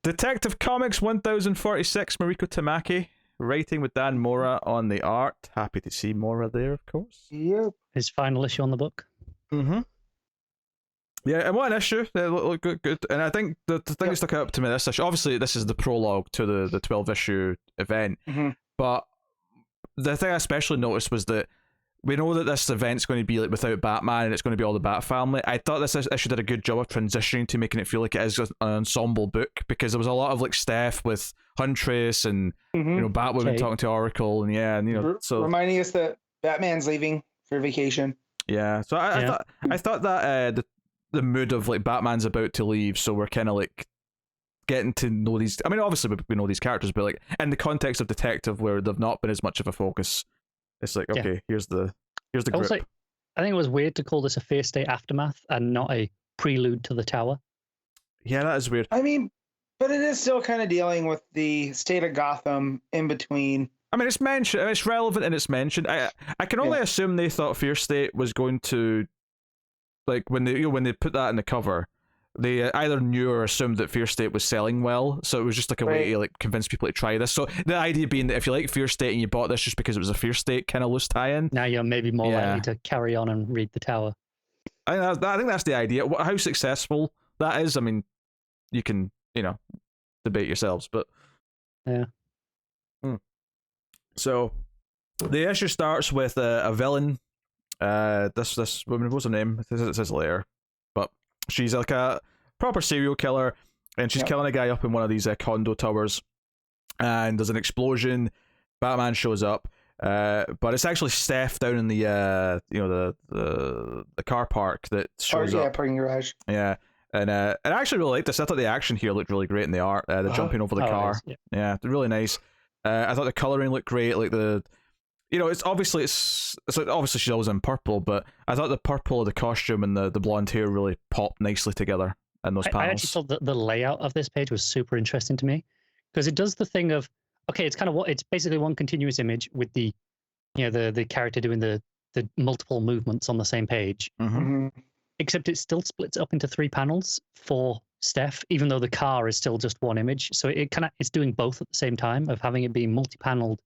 Detective Comics 1046, Mariko Tamaki, writing with Dan Mora on the art. Happy to see Mora there, of course. Yep. His final issue on the book. Mm-hmm. Yeah, and what an issue. They look good. And I think the thing that stuck out to me this issue, obviously this is the prologue to the 12-issue event, but the thing I especially noticed was that we know that this event's going to be like without Batman and it's going to be all the Bat family. I thought this issue did a good job of transitioning to making it feel like it is an ensemble book, because there was a lot of like Steph with Huntress and you know, Batwoman talking to Oracle and you know, so reminding us that Batman's leaving for vacation. Yeah, so I thought that the mood of like Batman's about to leave, so we're kind of like getting to know these. I mean, obviously we know these characters, but like in the context of Detective, where they've not been as much of a focus. It's like, okay, here's the group. Also, I think it was weird to call this a Fear State Aftermath and not a prelude to the Tower. Yeah, that is weird. I mean, but it is still kind of dealing with the state of Gotham in between. I mean, it's mentioned, it's relevant and it's mentioned. I can only assume they thought Fear State was going to, like, when they put that in the cover, they either knew or assumed that Fear State was selling well, so it was just like a way to like convince people to try this. So the idea being that if you like Fear State and you bought this just because it was a Fear State kind of loose tie-in, now you're maybe more likely to carry on and read the Tower. I think that's the idea. How successful that is, I mean, you can, you know, debate yourselves, but yeah. So the issue starts with a villain. This woman, what's her name? It says later, but she's like a proper serial killer, and she's killing a guy up in one of these condo towers. And there's an explosion. Batman shows up, but it's actually Steph down in the the car park that shows up. Parking garage. Yeah. And I actually really liked this. I thought the action here looked really great in the art. The jumping over the car. Yeah, really nice. I thought the coloring looked great. Like it's obviously she's always in purple, but I thought the purple of the costume and the blonde hair really popped nicely together in those panels. I actually thought that the layout of this page was super interesting to me, because it does the thing of, okay, it's basically one continuous image with the character doing the multiple movements on the same page. Except it still splits up into 3 panels for Steph, even though the car is still just one image. So it's doing both at the same time, of having it be multi-paneled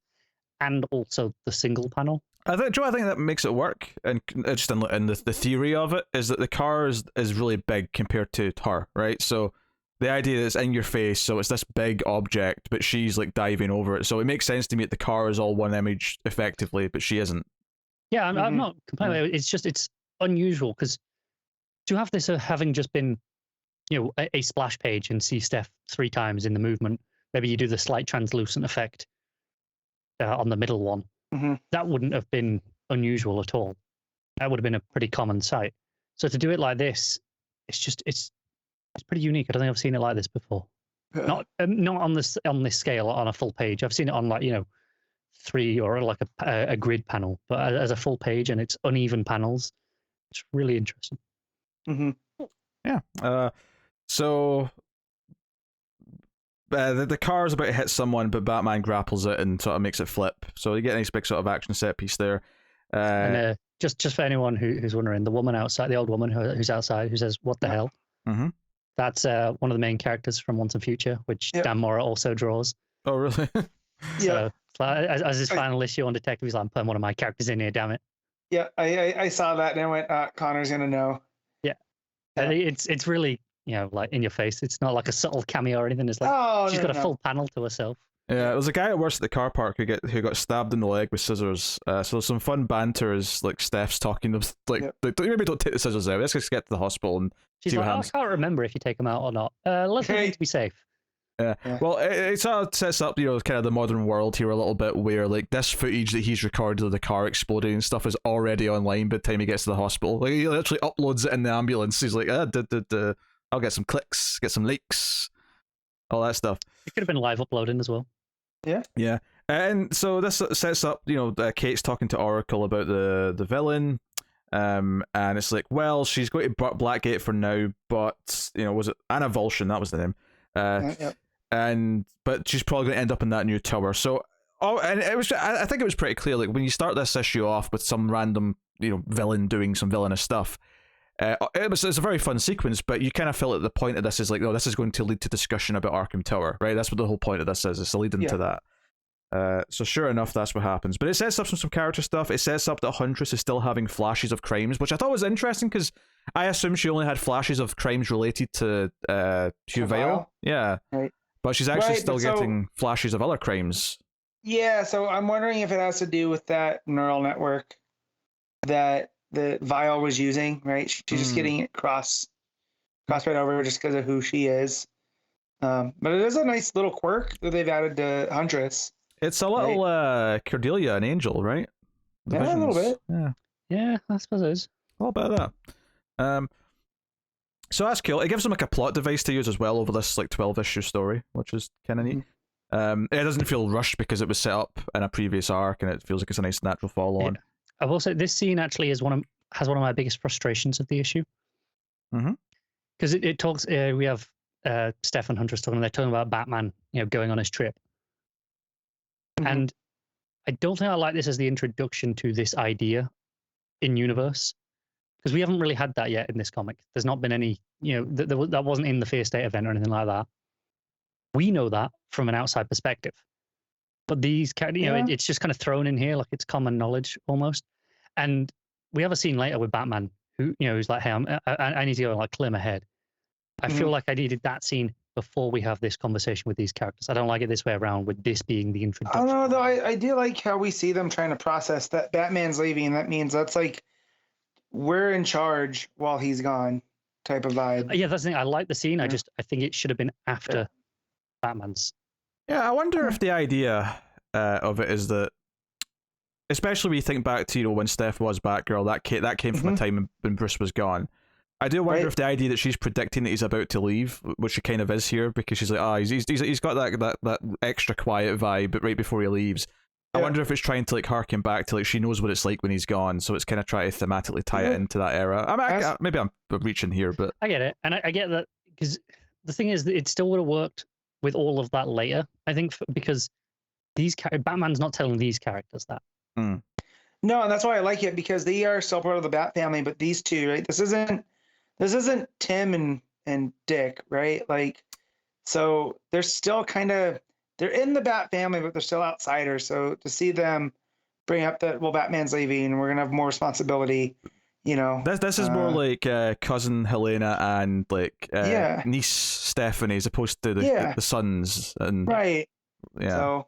and also the single panel. I think that makes it work, and just in the theory of it is that the car is really big compared to her, right? So the idea is in your face, so it's this big object, but she's like diving over it. So it makes sense to me that the car is all one image effectively, but she isn't. Yeah, I'm not complaining. It's unusual, because to have this having just been, a splash page and see Steph 3 times in the movement, maybe you do the slight translucent effect on the middle one. That wouldn't have been unusual at all. That would have been a pretty common sight. So to do it like this, it's pretty unique. I don't think I've seen it like this before. Not on this scale on a full page. I've seen it on 3 or like a grid panel, but as a full page and it's uneven panels, it's really interesting. Yeah. So the car is about to hit someone, but Batman grapples it and sort of makes it flip. So you get a nice big sort of action set piece there. And just for anyone who's wondering, the woman outside, the old woman who's outside, who says, "What the hell?" That's one of the main characters from Once and Future, which Dan Mora also draws. Oh, really? So as his final issue on Detective, he's like, "I'm putting one of my characters in here, damn it." Yeah, I saw that and I went, Connor's gonna know. Yeah. And it's really, like in your face. It's not like a subtle cameo or anything. It's like she's got a full panel to herself. Yeah, there was a guy that works at the car park who got stabbed in the leg with scissors. So there's some fun banter as like Steph's talking to maybe don't take the scissors out. Let's just get to the hospital and she's see like, what happens. I can't remember if you take them out or not. Let's need to be safe. Yeah. Well, it sort of sets up, kind of the modern world here a little bit, where like this footage that he's recorded of the car exploding and stuff is already online by the time he gets to the hospital. Like he literally uploads it in the ambulance. He's like, I'll get some clicks, get some likes, all that stuff. It could have been live uploading as well. Yeah. And so this sets up, Kate's talking to Oracle about the villain. And it's like, well, she's going to Blackgate for now, but was it Anna Volshin? That was the name. but she's probably going to end up in that new tower. So, and I think it was pretty clear. Like when you start this issue off with some random, villain doing some villainous stuff, it's a very fun sequence. But you kind of feel that the point of this is like, no, this is going to lead to discussion about Arkham Tower, right? That's what the whole point of this is. It's to lead into that. So sure enough, that's what happens. But it sets up some character stuff. It sets up that Huntress is still having flashes of crimes, which I thought was interesting because I assumed she only had flashes of crimes related to Hugh Vale. Yeah. Right. But she's actually still getting flashes of other crimes. Yeah, so I'm wondering if it has to do with that neural network that the Vile was using, right? She's just getting it cross right over just because of who she is. But it is a nice little quirk that they've added to Huntress. It's a little Cordelia, an angel, right? A little bit. Yeah, I suppose it is. A little bit of that. So that's cool. It gives them like a plot device to use as well over this like 12-issue story, which is kind of neat. It doesn't feel rushed because it was set up in a previous arc, and it feels like it's a nice natural follow-on. Yeah. I will say this scene actually has one of my biggest frustrations of the issue. Because it talks. We have Steph and Huntress talking. They're talking about Batman, going on his trip. And I don't think I like this as the introduction to this idea in universe, because we haven't really had that yet in this comic. There's not been any, that wasn't in the Fear State event or anything like that. We know that from an outside perspective, but these, it's just kind of thrown in here like it's common knowledge almost. And we have a scene later with Batman who, who's like, hey, I need to go and like clear my head. I feel like I needed that scene before we have this conversation with these characters. I don't like it this way around with this being the introduction. I don't know, though. I do like how we see them trying to process that Batman's leaving. That means that's like we're in charge while he's gone type of vibe. Yeah, that's the thing. I like the scene. I think it should have been after Batman's. Yeah, I wonder if the idea of it is that, especially when you think back to when Steph was Batgirl, that came from a time when Bruce was gone. I do wonder if the idea that she's predicting that he's about to leave, which she kind of is here, because she's like, he's got that extra quiet vibe right before he leaves. I wonder if it's trying to like harken back to like she knows what it's like when he's gone, so it's kind of trying to thematically tie it into that era. I mean, maybe I'm reaching here, but I get it, and I get that because the thing is that it still would have worked with all of that later. I think because Batman's not telling these characters that. No, and that's why I like it, because they are still part of the Bat family, but these two, right? This isn't Tim and Dick, right? Like, so they're still they're in the Bat family, but they're still outsiders. So to see them bring up that, well, Batman's leaving and we're going to have more responsibility, This is more like cousin Helena and like niece Stephanie as opposed to the sons. And, right. Yeah. So,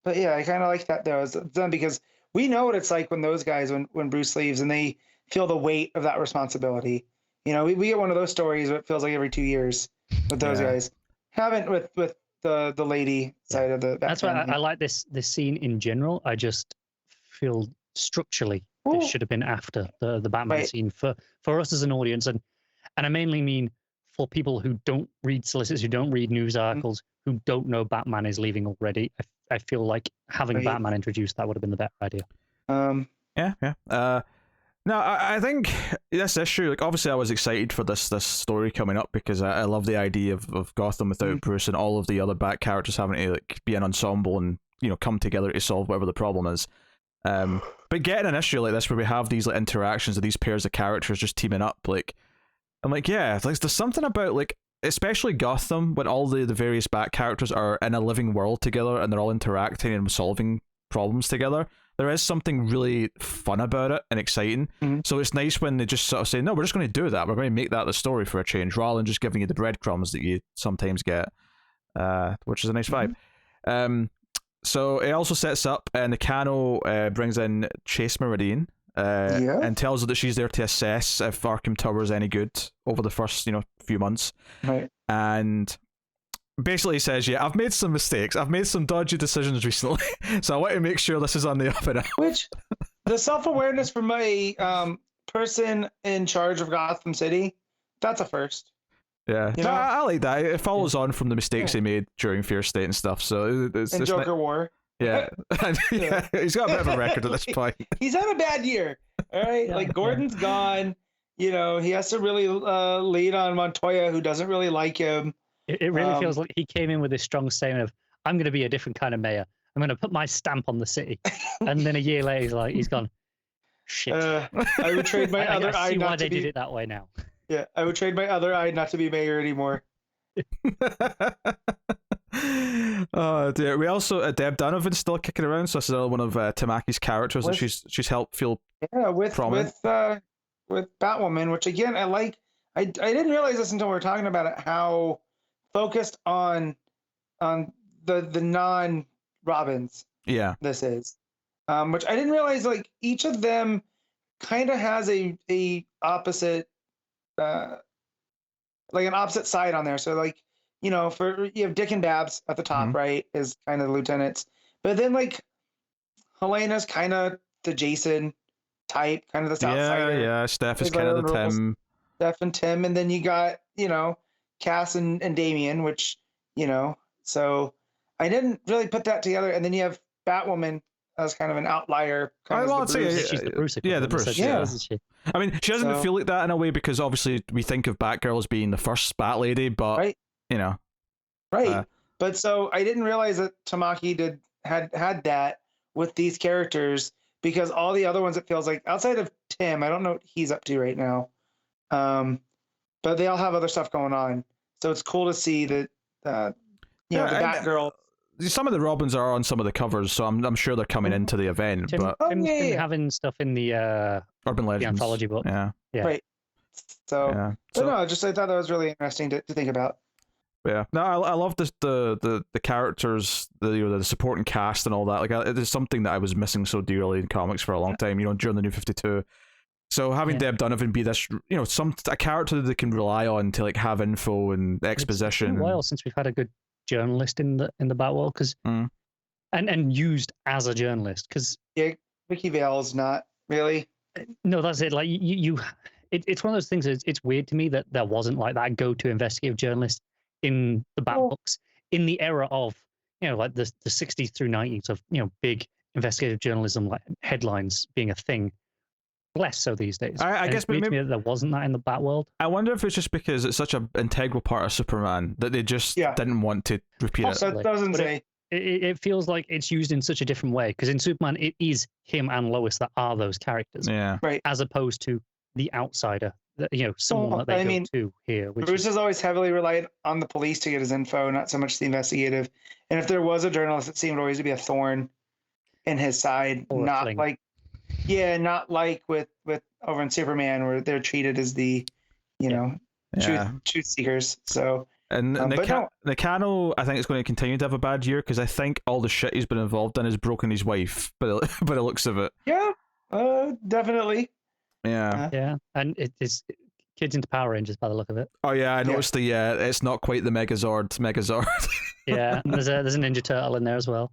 but yeah, I kind of like that though. It's done because we know what it's like when those guys, when Bruce leaves and they feel the weight of that responsibility. We get one of those stories that feels like every 2 years with those guys. Haven't with the lady side of the. That's why I like this scene in general. I just feel structurally it should have been after the Batman scene for us as an audience, and I mainly mean for people who don't read solicits, who don't read news articles, who don't know Batman is leaving already. I feel like having Batman introduced, that would have been the better idea. No, I think this issue, like obviously I was excited for this story coming up because I love the idea of Gotham without Bruce and all of the other Bat characters having to like be an ensemble and come together to solve whatever the problem is. But getting an issue like this where we have these like interactions of these pairs of characters just teaming up, like I'm like, yeah, like there's something about like especially Gotham when all the various Bat characters are in a living world together and they're all interacting and solving problems together. There is something really fun about it and exciting. So it's nice when they just sort of say, no, we're just going to do that. We're going to make that the story for a change rather than just giving you the breadcrumbs that you sometimes get, which is a nice vibe. So it also sets up, and Nakano brings in Chase Meridian and tells her that she's there to assess if Arkham Tower is any good over the first few months. Right. And basically says, yeah, I've made some mistakes. I've made some dodgy decisions recently. So I want to make sure this is on the up and up. Which, the self-awareness from a person in charge of Gotham City, that's a first. Yeah. No, I like that. It follows on from the mistakes he made during Fear State and stuff. So it's and Joker War. Yeah. He's got a bit of a record at this point. He's had a bad year. All right. Like Gordon's gone. He has to really lean on Montoya, who doesn't really like him. It really feels like he came in with this strong statement of, I'm going to be a different kind of mayor. I'm going to put my stamp on the city. And then a year later, he's gone, shit. I would trade my other eye. I see why not they to be, did it that way now. Yeah, I would trade my other eye not to be mayor anymore. Oh dear. We also Deb Donovan's still kicking around, so this is another one of Tamaki's characters that she's helped feel prominent. with Batwoman, which again I like. I didn't realize this until we were talking about it, how focused on the non Robins this is, which I didn't realize. Like each of them kind of has a opposite, like an opposite side on there. So like, you know, you have Dick and Babs at the top, right, is kind of the lieutenants, but then like Helena's kind of the Jason type, kind of the South Sider. Yeah, Steph is kind of the Tim. Steph and Tim, and then you got, you know, Cass and Damien, which, you know, so I didn't really put that together. And then you have Batwoman as kind of an outlier. She's the Bruce. Yeah, the Bruce. Yeah. I mean, she doesn't feel like that in a way because obviously we think of Batgirl as being the first Bat Lady, but you know, but so I didn't realize that Tamaki had that with these characters, because all the other ones, it feels like outside of Tim, I don't know what he's up to right now, but they all have other stuff going on. So it's cool to see that you know, the Batgirl. Some of the Robins are on some of the covers, so I'm sure they're coming into the event. Tim's been having stuff in the Urban Legends, the anthology book. Yeah. Right. So, but no, just I thought that was really interesting to think about. Yeah, no, I love the characters, the supporting cast and all that. Like, it is something that I was missing so dearly in comics for a long time. You know, during the New 52. So having Deb Donovan be this, you know, a character that they can rely on to like have info and exposition. It's been a while since we've had a good journalist in the Batworld, because and used as a journalist, because Vicky Vale's not really. No, that's it. Like it's one of those things. It's weird to me that there wasn't like that go-to investigative journalist in the Bat books in the era of, you know, like the 60s through 90s of, you know, big investigative journalism, like headlines being a thing. Less so these days. I guess maybe there wasn't that in the Batworld. I wonder if it's just because it's such an integral part of Superman that they just didn't want to repeat it. That doesn't say. It feels like it's used in such a different way, because in Superman it is him and Lois that are those characters, right? As opposed to the outsider, you know, someone that they go to here. Bruce has always heavily relied on the police to get his info, not so much the investigative. And if there was a journalist, it seemed always to be a thorn in his side, not like with over in Superman, where they're treated as the, you know, truth seekers. So. And Nakano, I think, is going to continue to have a bad year, because I think all the shit he's been involved in has broken his wife, but it looks of it. Yeah, definitely. Yeah. And it is kids into Power Rangers by the look of it. Oh yeah, I noticed it's not quite the Megazord. Yeah, and there's a Ninja Turtle in there as well.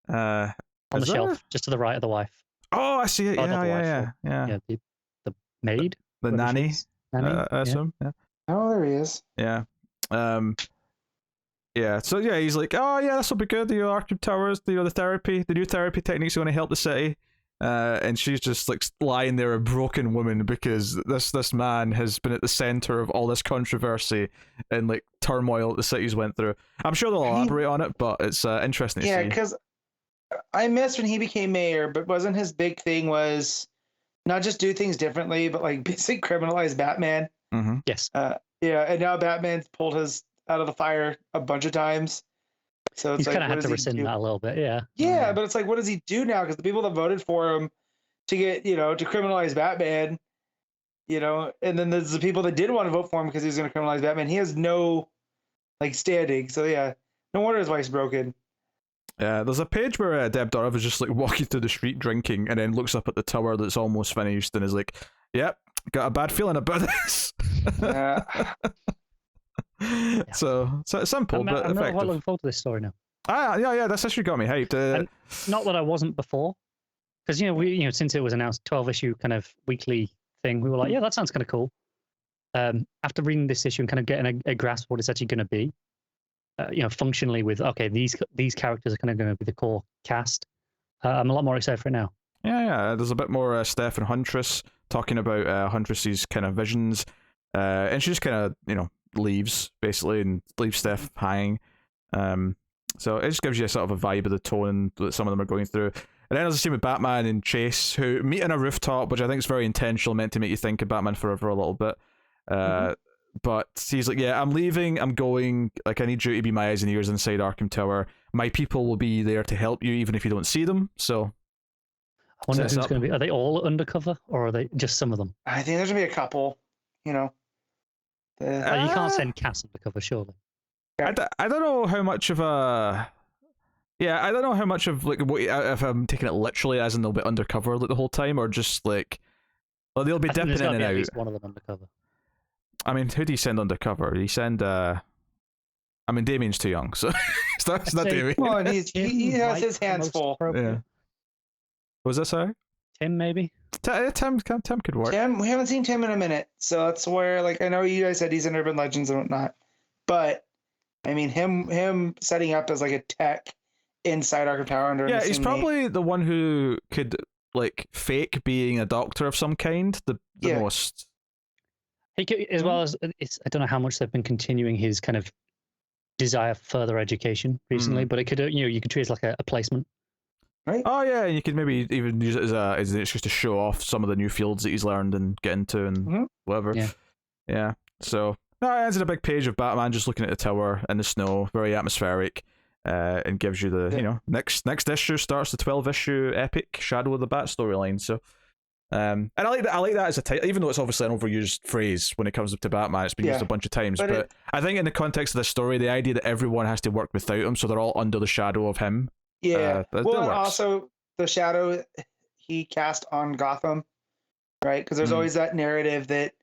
On the shelf, just to the right of the wife. Oh, I see it. Yeah. The maid, the nanny. I assume. Yeah. Oh, there he is. Yeah. Yeah. So yeah, he's like, oh yeah, this will be good. The Arkham Towers, the new therapy techniques are going to help the city. And she's just like lying there, a broken woman, because this man has been at the center of all this controversy and like turmoil that the cities went through. I'm sure they'll elaborate on it, but it's interesting to see. Yeah, because I missed when he became mayor, but wasn't his big thing was not just do things differently, but like basically criminalize Batman? Mm-hmm. Yes. Yeah, and now Batman's pulled his out of the fire a bunch of times. So it's he's kind of had to rescind that a little bit, yeah. Yeah, but it's like, what does he do now? Because the people that voted for him to get, you know, to criminalize Batman, you know, and then there's the people that didn't want to vote for him because he was going to criminalize Batman. He has no like standing. So yeah, no wonder his wife's broken. Yeah, there's a page where Deb Donovan is just like walking through the street drinking, and then looks up at the tower that's almost finished and is like, "Yep, got a bad feeling about this." Yeah. So simple but effective. I'm looking forward to this story now. Yeah, that's actually got me hyped. Not that I wasn't before, because since it was announced 12-issue kind of weekly thing, we were like, yeah, that sounds kind of cool. After reading this issue and kind of getting a grasp of what it's actually going to be, functionally with these characters are kind of going to be the core cast. I'm a lot more excited for it now. Yeah. There's a bit more Steph and Huntress talking about Huntress's kind of visions, and she just kind of leaves basically and leaves Steph hanging. So it just gives you a sort of a vibe of the tone that some of them are going through. And then there's a scene with Batman and Chase who meet on a rooftop, which I think is very intentional, meant to make you think of Batman Forever a little bit. But he's like, yeah, I'm leaving, I'm going, like, I need you to be my eyes and ears inside Arkham Tower. My people will be there to help you even if you don't see them. So I wonder who's going to be. Are they all undercover, or are they just some of them? I think there's going to be a couple, you know. You can't send Cass undercover, surely. I don't know how much of a... Yeah, I don't know how much of, like, what, if I'm taking it literally as in they'll be undercover like the whole time, or just, like... Well, they'll be dipping in and out. At least one of them undercover. I mean, who do you send undercover? You send, I mean, Damien's too young, so it's not Damien. Well, and he has his hands full. Yeah. Was that sorry? Tim, maybe? Tim could work. Tim, we haven't seen Tim in a minute, so that's where, like, I know you guys said he's in Urban Legends and whatnot, but, I mean, him setting up as, like, a tech inside Arkham Tower under... Yeah, he's probably the one who could, like, fake being a doctor of some kind the most... He could, as well as, I don't know how much they've been continuing his kind of desire for further education recently, but it could, you could treat it as like a placement. Right. Oh yeah, and you could maybe even use it as an excuse to show off some of the new fields that he's learned and get into and whatever. Yeah. So it ends in a big page of Batman just looking at the tower in the snow, very atmospheric, and gives you the next issue starts the 12-issue epic Shadow of the Bat storyline. So. And I like that as a title, even though it's obviously an overused phrase when it comes up to Batman. It's been used a bunch of times, but I think in the context of the story, the idea that everyone has to work without him, so they're all under the shadow of him. Yeah. Well, and also the shadow he cast on Gotham, right? Because there's always that narrative that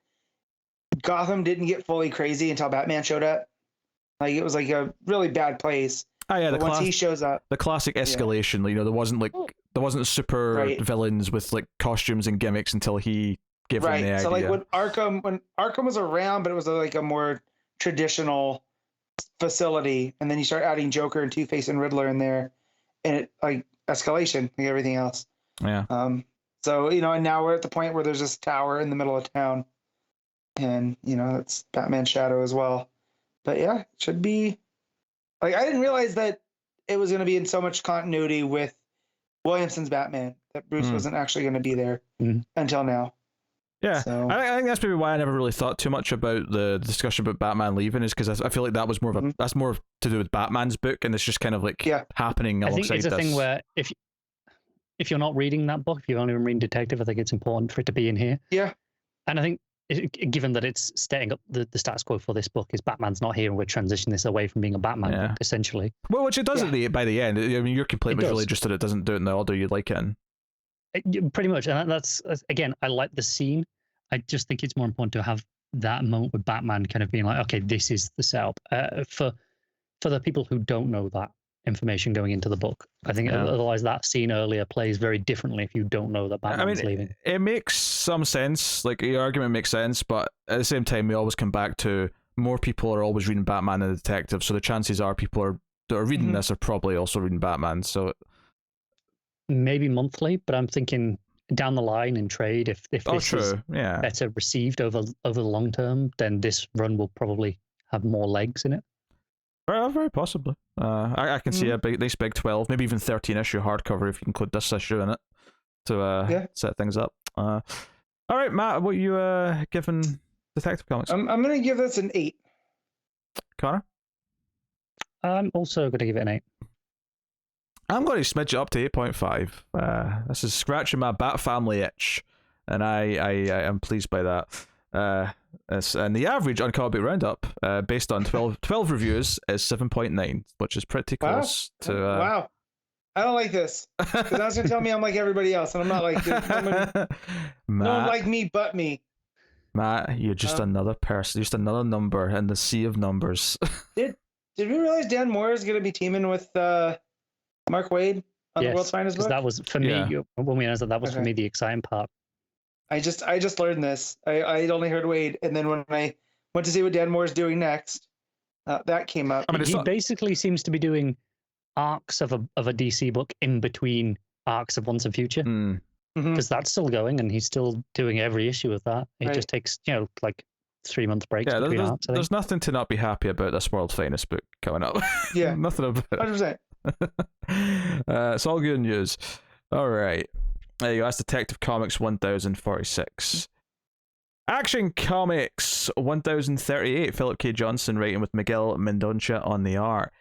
Gotham didn't get fully crazy until Batman showed up. Like, it was like a really bad place. Oh yeah, once he shows up, the classic escalation. There wasn't super villains with like costumes and gimmicks until he gave them the idea. So like when Arkham was around, but it was like a more traditional facility, and then you start adding Joker and Two-Face and Riddler in there, and it like escalation like everything else. Yeah. So and now we're at the point where there's this tower in the middle of town, and it's Batman's shadow as well. But yeah, it should be. Like, I didn't realize that it was going to be in so much continuity with Williamson's Batman, that Bruce wasn't actually going to be there until now. Yeah, so. I think that's maybe why I never really thought too much about the discussion about Batman leaving, is because I feel like that was more of that's more to do with Batman's book, and it's just kind of like happening alongside this. I think it's a thing where if you're not reading that book, if you've only been reading Detective, I think it's important for it to be in here. Yeah. And I think, given that it's setting up the status quo for this book, is Batman's not here and we're transitioning this away from being a Batman book, essentially. Well, which it does by the end. I mean, your complaint was really just that it doesn't do it in the order you'd like it in. Pretty much. And that's, again, I like the scene. I just think it's more important to have that moment with Batman kind of being like, okay, this is the setup. For the people who don't know that information going into the book, I think otherwise that scene earlier plays very differently if you don't know that Batman's leaving. It makes some sense, like your argument makes sense, but at the same time we always come back to more people are always reading Batman than the Detective, so the chances are people that are reading this are probably also reading Batman. So maybe monthly, but I'm thinking down the line in trade, if this is better received over the long term, then this run will probably have more legs in it. Very possibly. I can see a nice big 12, maybe even 13-issue hardcover if you include this issue in it to set things up. All right, Matt, what are you giving Detective Comics? I'm going to give this an 8. Connor? I'm also going to give it an 8. I'm going to smidge it up to 8.5. This is scratching my Bat Family itch, and I am pleased by that. And the average on Comic Book Roundup, based on 12 reviews, is 7.9, which is pretty close to. Wow, I don't like this. Because that's gonna tell me I'm like everybody else, and I'm not like this. No one like me but me. Matt, you're just another person, just another number in the sea of numbers. Did we realize Dan Mora is gonna be teaming with Mark Waid on the World's Finest book? That was for me. When we announced that was for me the exciting part. I just learned this. I'd only heard Wade, and then when I went to see what Dan Moore's doing next, that came up. I mean, he basically seems to be doing arcs of a DC book in between arcs of Once and Future, because that's still going, and he's still doing every issue of that. It just takes like 3-month breaks Yeah, between arcs. there's nothing to not be happy about this World's Finest book coming up. Yeah. Nothing about it. 100%. It's all good news. All right. There you go. That's Detective Comics 1046. Action Comics 1038. Philip K. Johnson writing with Miguel Mendonca on the art.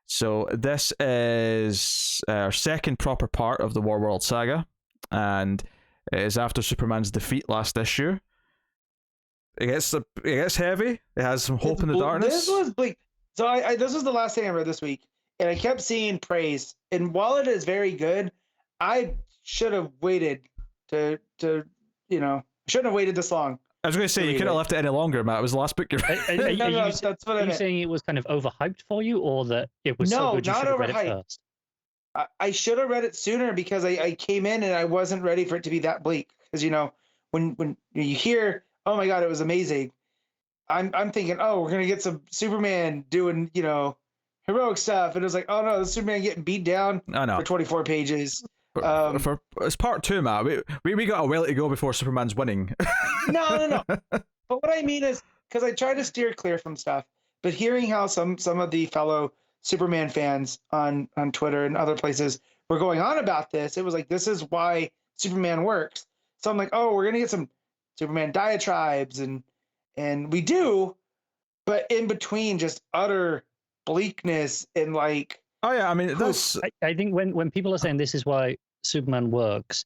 So this is our second proper part of the Warworld saga, and it is after Superman's defeat last issue. It gets heavy. It has some hope in the darkness. This was bleak. So I this was the last thing I read this week, and I kept seeing praise. And while it is very good, I should have waited to shouldn't have waited this long. I was going to say, you couldn't have left it any longer, Matt. It was the last book you read. Are you saying it was kind of overhyped for you, or that it was so good you should have read it first? I should have read it sooner because I came in and I wasn't ready for it to be that bleak. Because when you hear, oh my god, it was amazing, I'm thinking, oh, we're gonna get some Superman doing heroic stuff, and it was like, oh no, the Superman getting beat down for 24 pages. For it's part 2, Matt. We got a while to go before Superman's winning. No. But what I mean is, because I try to steer clear from stuff, but hearing how some of the fellow Superman fans on Twitter and other places were going on about this, it was like, this is why Superman works. So I'm like, oh, we're gonna get some Superman diatribes, and we do, but in between just utter bleakness and like. Oh yeah, I mean that's. I think when people are saying this is why Superman works,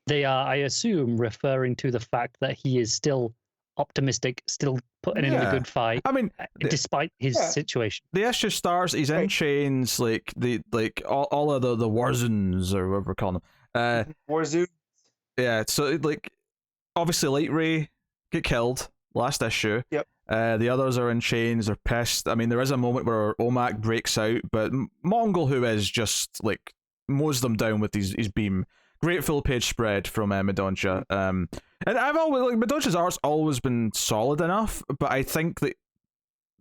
they are, I assume, referring to the fact that he is still optimistic, still putting in a good fight. I mean, despite his situation. The issue starts. He's in chains, like all of the Warzoons, or whatever we're calling them. Warzoons. Yeah. So like, obviously, Light Ray get killed last issue. Yep. The others are in chains. They're pissed. I mean, there is a moment where Omak breaks out, but Mongol, who is just like mows them down with his beam. Great full page spread from Mendonca. And I've always Mendonca's art's always been solid enough, but I think that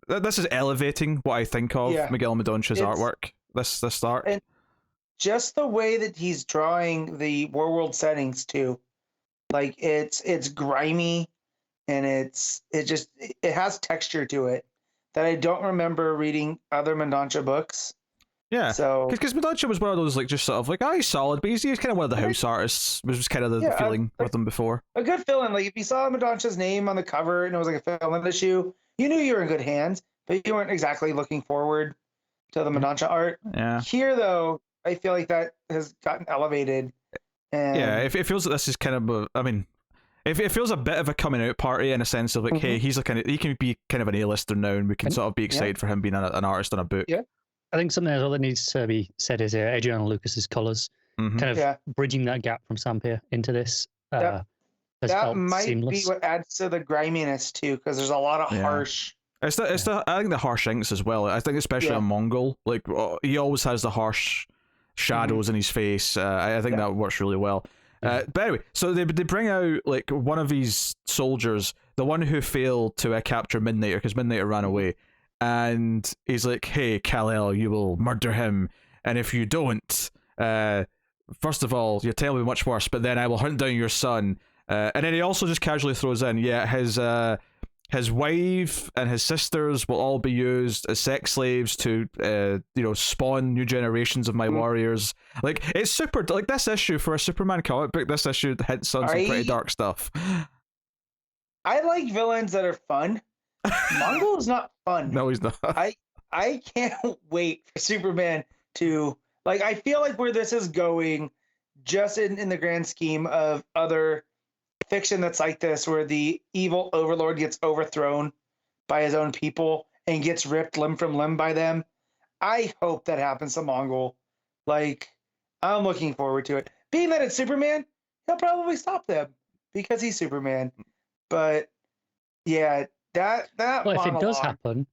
this is elevating what I think of Miguel Mendonca's artwork. This start, and just the way that he's drawing the Warworld settings too, like it's grimy, and it has texture to it that I don't remember reading other Mendonca books. Yeah, so because Mendonca was one of those like just sort of like, he's solid, but he's kind of one of the house artists, which was kind of the feeling with him before. A good fill-in, like if you saw Mendonca's name on the cover and it was like a fill-in issue, you knew you were in good hands, but you weren't exactly looking forward to the Mendonca art. Yeah. Here though, I feel like that has gotten elevated. And it feels that this is kind of it feels a bit of a coming out party in a sense of like, hey, he can be kind of an A-lister now, and we can sort of be excited for him being an artist on a book. Yeah. I think something else that needs to be said is Adriana Lucas's colors, kind of bridging that gap from Sampere into this. That might seamless. be what adds to the griminess too, because there's a lot of harsh. I think the harsh inks as well. I think especially on Mongol, like he always has the harsh shadows in his face. I think that works really well. But anyway, so they bring out like one of these soldiers, the one who failed to capture Midnighter because Midnighter ran away. And he's like, hey, Kal-El, you will murder him. And if you don't, first of all, you'll tell me much worse, but then I will hunt down your son. And then he also just casually throws in, his wife and his sisters will all be used as sex slaves to, spawn new generations of my warriors. Like, it's super, like this issue for a Superman comic book, this issue hints on some pretty dark stuff. I like villains that are fun. Mongol is not fun. No, he's not. I can't wait for Superman to, like, I feel like where this is going, just in the grand scheme of other fiction that's like this, where the evil overlord gets overthrown by his own people and gets ripped limb from limb by them. I hope that happens to Mongol. Like, I'm looking forward to it. Being that it's Superman, he'll probably stop them because he's Superman. But yeah, that well, if it does happen,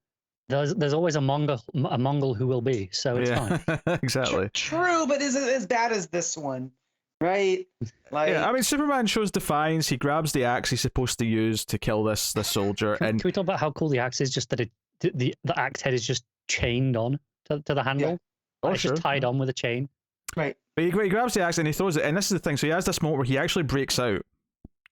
there's always a Mongol who will be, so it's fine. Exactly. True, but is it as bad as this one? Right? Like, I mean, Superman shows defiance. He grabs the axe he's supposed to use to kill this soldier. Can we talk about how cool the axe is? Just that the axe head is just chained on to the handle. Yeah. It's just tied on with a chain. Right. But he grabs the axe and he throws it. And this is the thing. So he has this moment where he actually breaks out.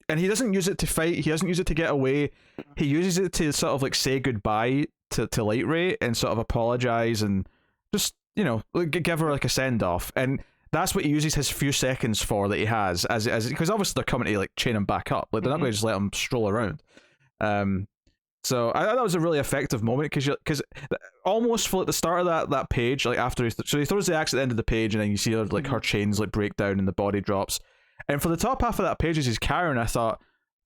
and he doesn't use it to fight. He doesn't use it to get away. He uses it to sort of like say goodbye to Light Ray and sort of apologize and just give her like a send off. And that's what he uses his few seconds for that he has as because obviously they're coming to like chain him back up. Like they're not going to just let him stroll around. So I thought that was a really effective moment because almost for at the start of that page, like after he throws the axe at the end of the page, and then you see her like her chains like break down and the body drops. And for the top half of that page as he's carrying, I thought,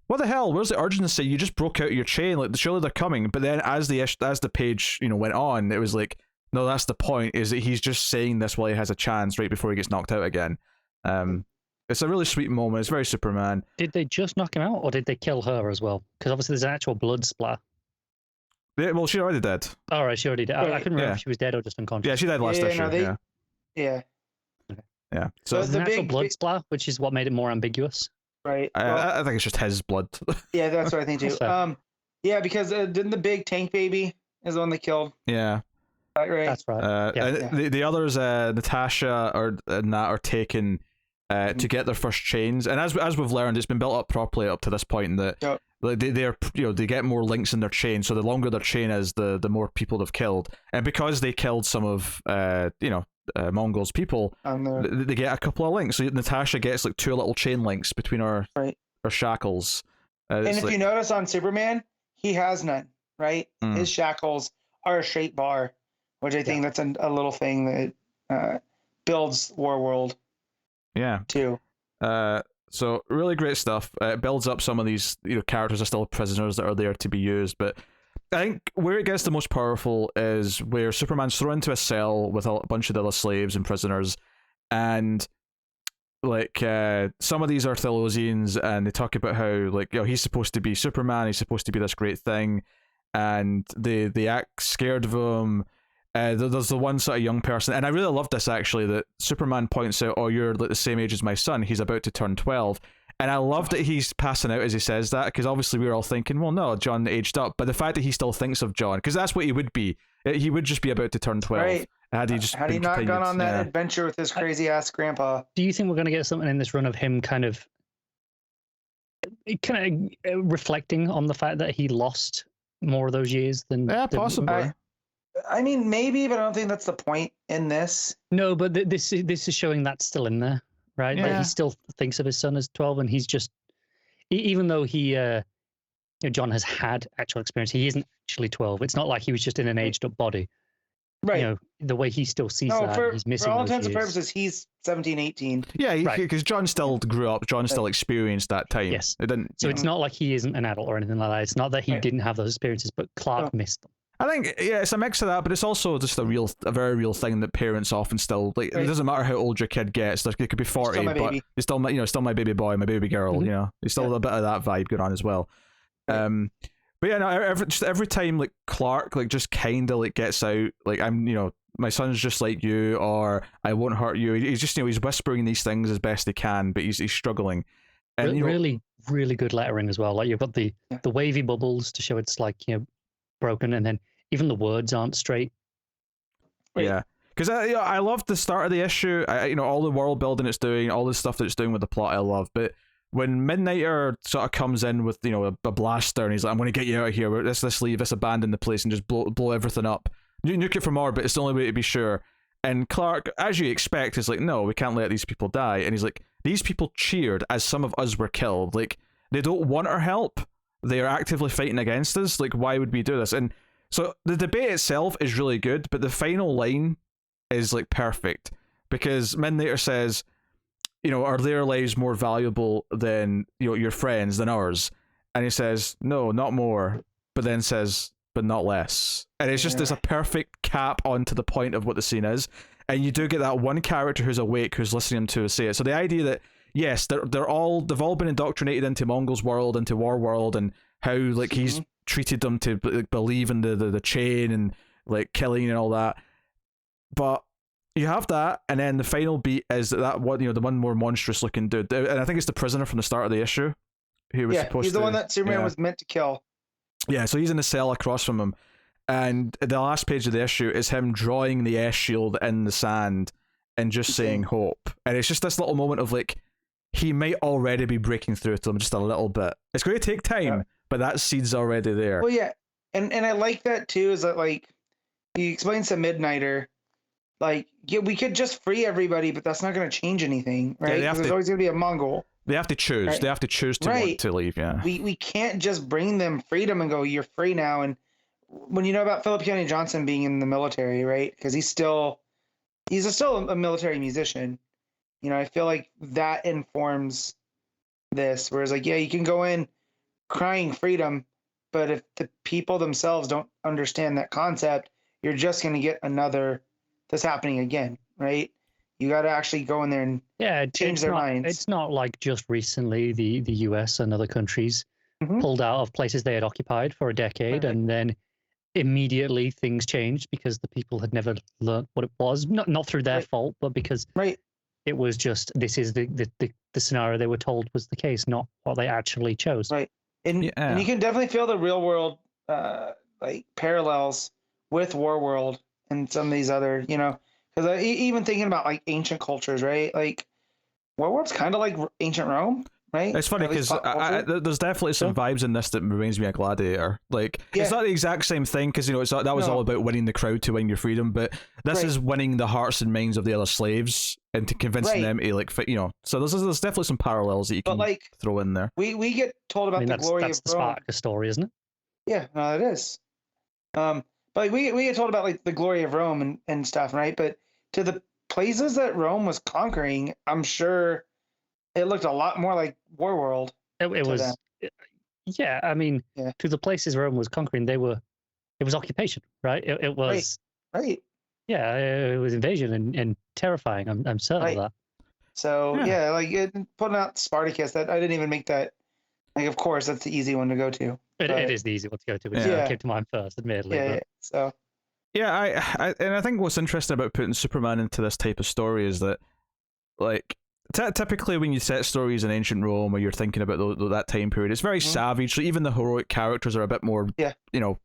what the hell? Where's the urgency? You just broke out your chain. Like surely they're coming. But then as the page went on, it was like, no, that's the point. Is that he's just saying this while he has a chance right before he gets knocked out again. It's a really sweet moment. It's very Superman. Did they just knock him out, or did they kill her as well? Because obviously there's an actual blood splat. Yeah, well, she's already dead. All right, she already did. I couldn't remember if she was dead or just unconscious. Yeah, she died last issue. Yeah. Yeah. So there's an actual blood splat, which is what made it more ambiguous. Right. I think it's just his blood. Yeah, that's what I think too. Yeah, because didn't the big tank baby is the one they killed? Yeah. Right. That's right. The others, Natasha or Nat, are taken to get their first chains, and as we've learned, it's been built up properly up to this point that they get more links in their chain. So the longer their chain is, the more people they've killed, and because they killed some of Mongol's people, they get a couple of links. So Natasha gets like 2 little chain links between her shackles. And if you notice on Superman, he has none. Right, his shackles are a shape bar, which I think that's a little thing that builds War World. Yeah. Too. So really great stuff. It builds up some of these characters are still prisoners that are there to be used, but I think where it gets the most powerful is where Superman's thrown into a cell with a bunch of the other slaves and prisoners, and like some of these are Thelosians, and they talk about how he's supposed to be Superman, he's supposed to be this great thing, and they act scared of him. There's the one sort of young person, and I really love this actually, that Superman points out, oh, you're like the same age as my son, he's about to turn 12. And I love that he's passing out as he says that, because obviously we were all thinking, well, no, John aged up, but the fact that he still thinks of John, because that's what he would be. He would just be about to turn 12. Right. Had he not gone on that adventure with his crazy ass grandpa. Do you think we're going to get something in this run of him kind of reflecting on the fact that he lost more of those years than... Yeah, possibly. I mean, maybe, but I don't think that's the point in this. No, but this is showing that's still in there, right? Yeah. Like he still thinks of his son as 12, and he's just, even though he, John has had actual experience, he isn't actually 12. It's not like he was just in an aged up body. Right. The way he still sees he's missing. For all those intents and years. purposes, he's 17, 18. Yeah, because John still grew up. John still experienced that time. Yes. It didn't. So it's not like he isn't an adult or anything like that. It's not that he didn't have those experiences, but Clark missed them. I think it's a mix of that, but it's also just a very real thing that parents often still like. It doesn't matter how old your kid gets; like, it could be 40, but he's still my baby boy, my baby girl. Mm-hmm. There's still a bit of that vibe going on as well. But yeah, no, every time like Clark just kind of gets out, like, I'm my son's just like you, or I won't hurt you. He's just he's whispering these things as best he can, but he's struggling. And really good lettering as well. Like you've got the wavy bubbles to show it's like broken, and then even the words aren't straight. Yeah, because I love the start of the issue. All the world building it's doing, all the stuff that it's doing with the plot, I love. But when Midnighter sort of comes in with a blaster, and he's like, "I'm going to get you out of here. Let's leave. Let's abandon the place and just blow everything up. Nuke it from orbit. It's the only way to be sure." And Clark, as you expect, is like, "No, we can't let these people die." And he's like, "These people cheered as some of us were killed. Like, they don't want our help. They are actively fighting against us. Like, why would we do this?" And so the debate itself is really good, but the final line is like perfect, because Midnighter says, "Are their lives more valuable than your friends, than ours?" And he says, "No, not more," but then says, "But not less." And it's just there's a perfect cap onto the point of what the scene is, and you do get that one character who's awake, who's listening to say it. So the idea that yes, they've all been indoctrinated into Mongol's world, into War World, and how he's treated them to believe in the chain and killing and all that. But you have that, and then the final beat is that one the one more monstrous looking dude, and I think it's the prisoner from the start of the issue. Who was supposed he's the one that Superman was meant to kill. Yeah, so he's in the cell across from him, and the last page of the issue is him drawing the S shield in the sand and just saying hope, and it's just this little moment of he might already be breaking through to them just a little bit. It's going to take time, but that seed's already there. Well, yeah, and I like that too. Is that like he explains to Midnighter, like, yeah, we could just free everybody, but that's not going to change anything, right? Because there's always going to be a Mongol. They have to choose. Right? They have to choose to want to leave. Yeah. We can't just bring them freedom and go, you're free now. And when you know about Philip Kennedy Johnson being in the military, right? Because he's still a military musician. You know, I feel like that informs this. Whereas, like, yeah, you can go in crying freedom, but if the people themselves don't understand that concept, you're just going to get another that's happening again, right? You got to actually go in there and change their minds. It's not like just recently the US and other countries pulled out of places they had occupied for a decade, and then immediately things changed because the people had never learned what it was. Not through their fault, but because it was just, this is the scenario they were told was the case, not what they actually chose. Right. And you can definitely feel the real world like parallels with Warworld and some of these other, you know, because even thinking about like ancient cultures, right? Like Warworld's kind of like ancient Rome, right? It's funny because there's definitely some vibes in this that reminds me of Gladiator. Like it's not the exact same thing because, you know, that was all about winning the crowd to win your freedom, but this is winning the hearts and minds of the other slaves and to convincing them to, like, you know. So there's definitely some parallels that you can throw in there. We get told about the glory of Rome. That's the Spartacus story, isn't it? Yeah, no, it is. But we get told about like the glory of Rome and stuff, right? But to the places that Rome was conquering, I'm sure it looked a lot more like Warworld. It was, yeah. I mean, to the places Rome was conquering, it was occupation, right? It was right. Yeah, it was invasion and terrifying. I'm certain of that. So like putting out Spartacus, that I didn't even make that. Like, of course, that's the easy one to go to. It is the easy one to go to, but it came to mind first, admittedly. I think what's interesting about putting Superman into this type of story is that, like, typically when you set stories in ancient Rome or you're thinking about that time period, it's very savage. So even the heroic characters are a bit more, you know,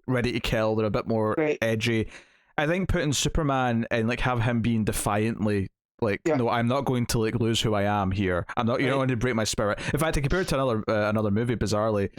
ready to kill. They're a bit more edgy. I think putting Superman and like have him being defiantly like, no, I'm not going to like lose who I am here. I'm not. You're not going to break my spirit. In fact, I compared it to another movie, bizarrely.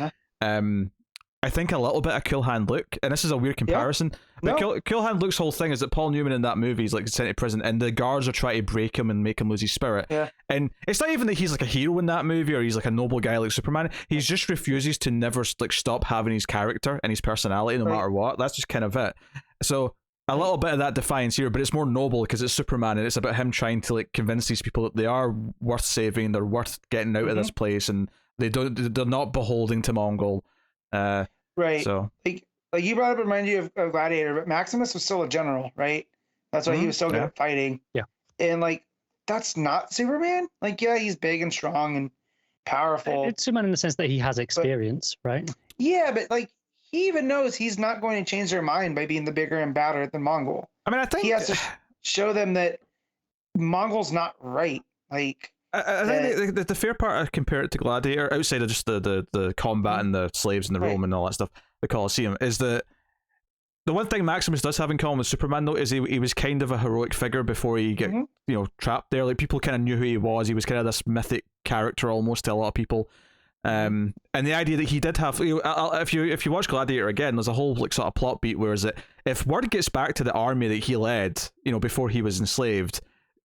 I think a little bit of Cool Hand Luke, and this is a weird comparison, but Cool Hand Luke's whole thing is that Paul Newman in that movie is like sent to prison, and the guards are trying to break him and make him lose his spirit. And it's not even that he's like a hero in that movie or he's like a noble guy like Superman. He just refuses to never like stop having his character and his personality no matter what. That's just kind of it. So a little bit of that defiance here, but it's more noble because it's Superman and it's about him trying to like convince these people that they are worth saving, they're worth getting out of this place, and they're not beholden to Mongol. So like you brought up, it reminded you of Gladiator, but Maximus was still a general, right? That's why he was so good at fighting. And like that's not Superman. Like he's big and strong and powerful. It's Superman in the sense that he has experience, right? Yeah, but like he even knows he's not going to change their mind by being the bigger and badder than Mongol. I mean, I think he has to show them that Mongol's not right. Like I think the fair part, I compare it to Gladiator, outside of just the combat and the slaves and the Rome and all that stuff, the Colosseum, is that the one thing Maximus does have in common with Superman, though, is he was kind of a heroic figure before he get trapped there. Like, people kind of knew who he was. He was kind of this mythic character almost to a lot of people. And the idea that he did have, if you watch Gladiator again, there's a whole like sort of plot beat where is it, if word gets back to the army that he led, before he was enslaved,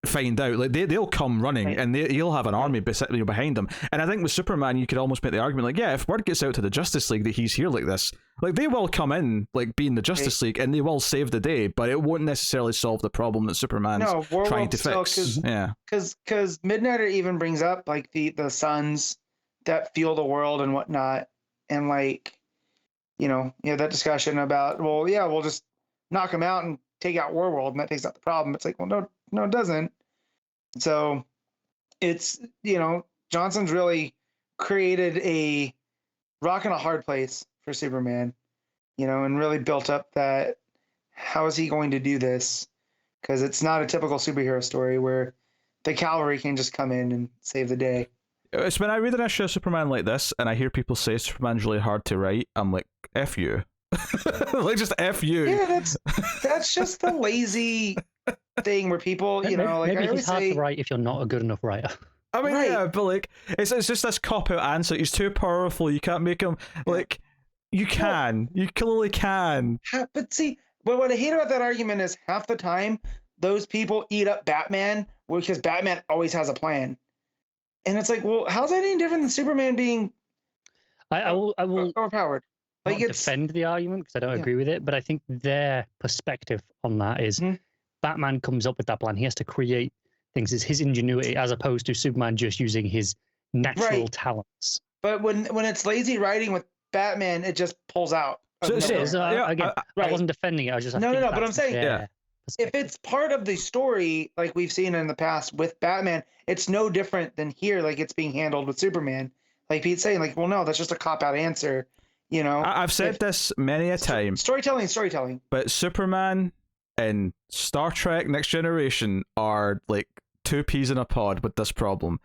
find out, like they'll come running and he'll have an army behind them. And I think with Superman, you could almost make the argument like, if word gets out to the Justice League that he's here like this, like they will come in like being the Justice League and they will save the day, but it won't necessarily solve the problem that Superman's trying to fix. Because Midnighter even brings up like the suns that fuel the world and whatnot, and like that discussion about, we'll just knock him out and take out Warworld and that takes out the problem. It's like, well, no, it doesn't. So it's, Johnson's really created a rock and a hard place for Superman, and really built up that, how is he going to do this? Because it's not a typical superhero story where the cavalry can just come in and save the day. It's when I read an issue of Superman like this and I hear people say Superman's really hard to write, I'm like, F you. Like, just F you. Yeah, that's just the lazy thing where people, maybe he's hard to write if you're not a good enough writer. I mean, Right. yeah, but like, it's just this cop out answer. He's too powerful. You can't make him like. You can. You clearly can. But see, but what I hate about that argument is half the time those people eat up Batman because Batman always has a plan, and it's like, well, how's that any different than Superman being I will overpowered? Like, not it's defend the argument because I don't agree with it, but I think their perspective on that is Batman comes up with that plan. He has to create things. It's his ingenuity as opposed to Superman just using his natural talents. But when it's lazy writing with Batman, it just pulls out. So of it nowhere. is, Again, right. I wasn't defending it. I was just No, but I'm saying, their if it's part of the story, like we've seen in the past with Batman, it's no different than here, like it's being handled with Superman. Like Pete's saying, like, well, no, that's just a cop-out answer, you know? I've said this many a time. Storytelling. But Superman and Star Trek Next Generation are like two peas in a pod with this problem,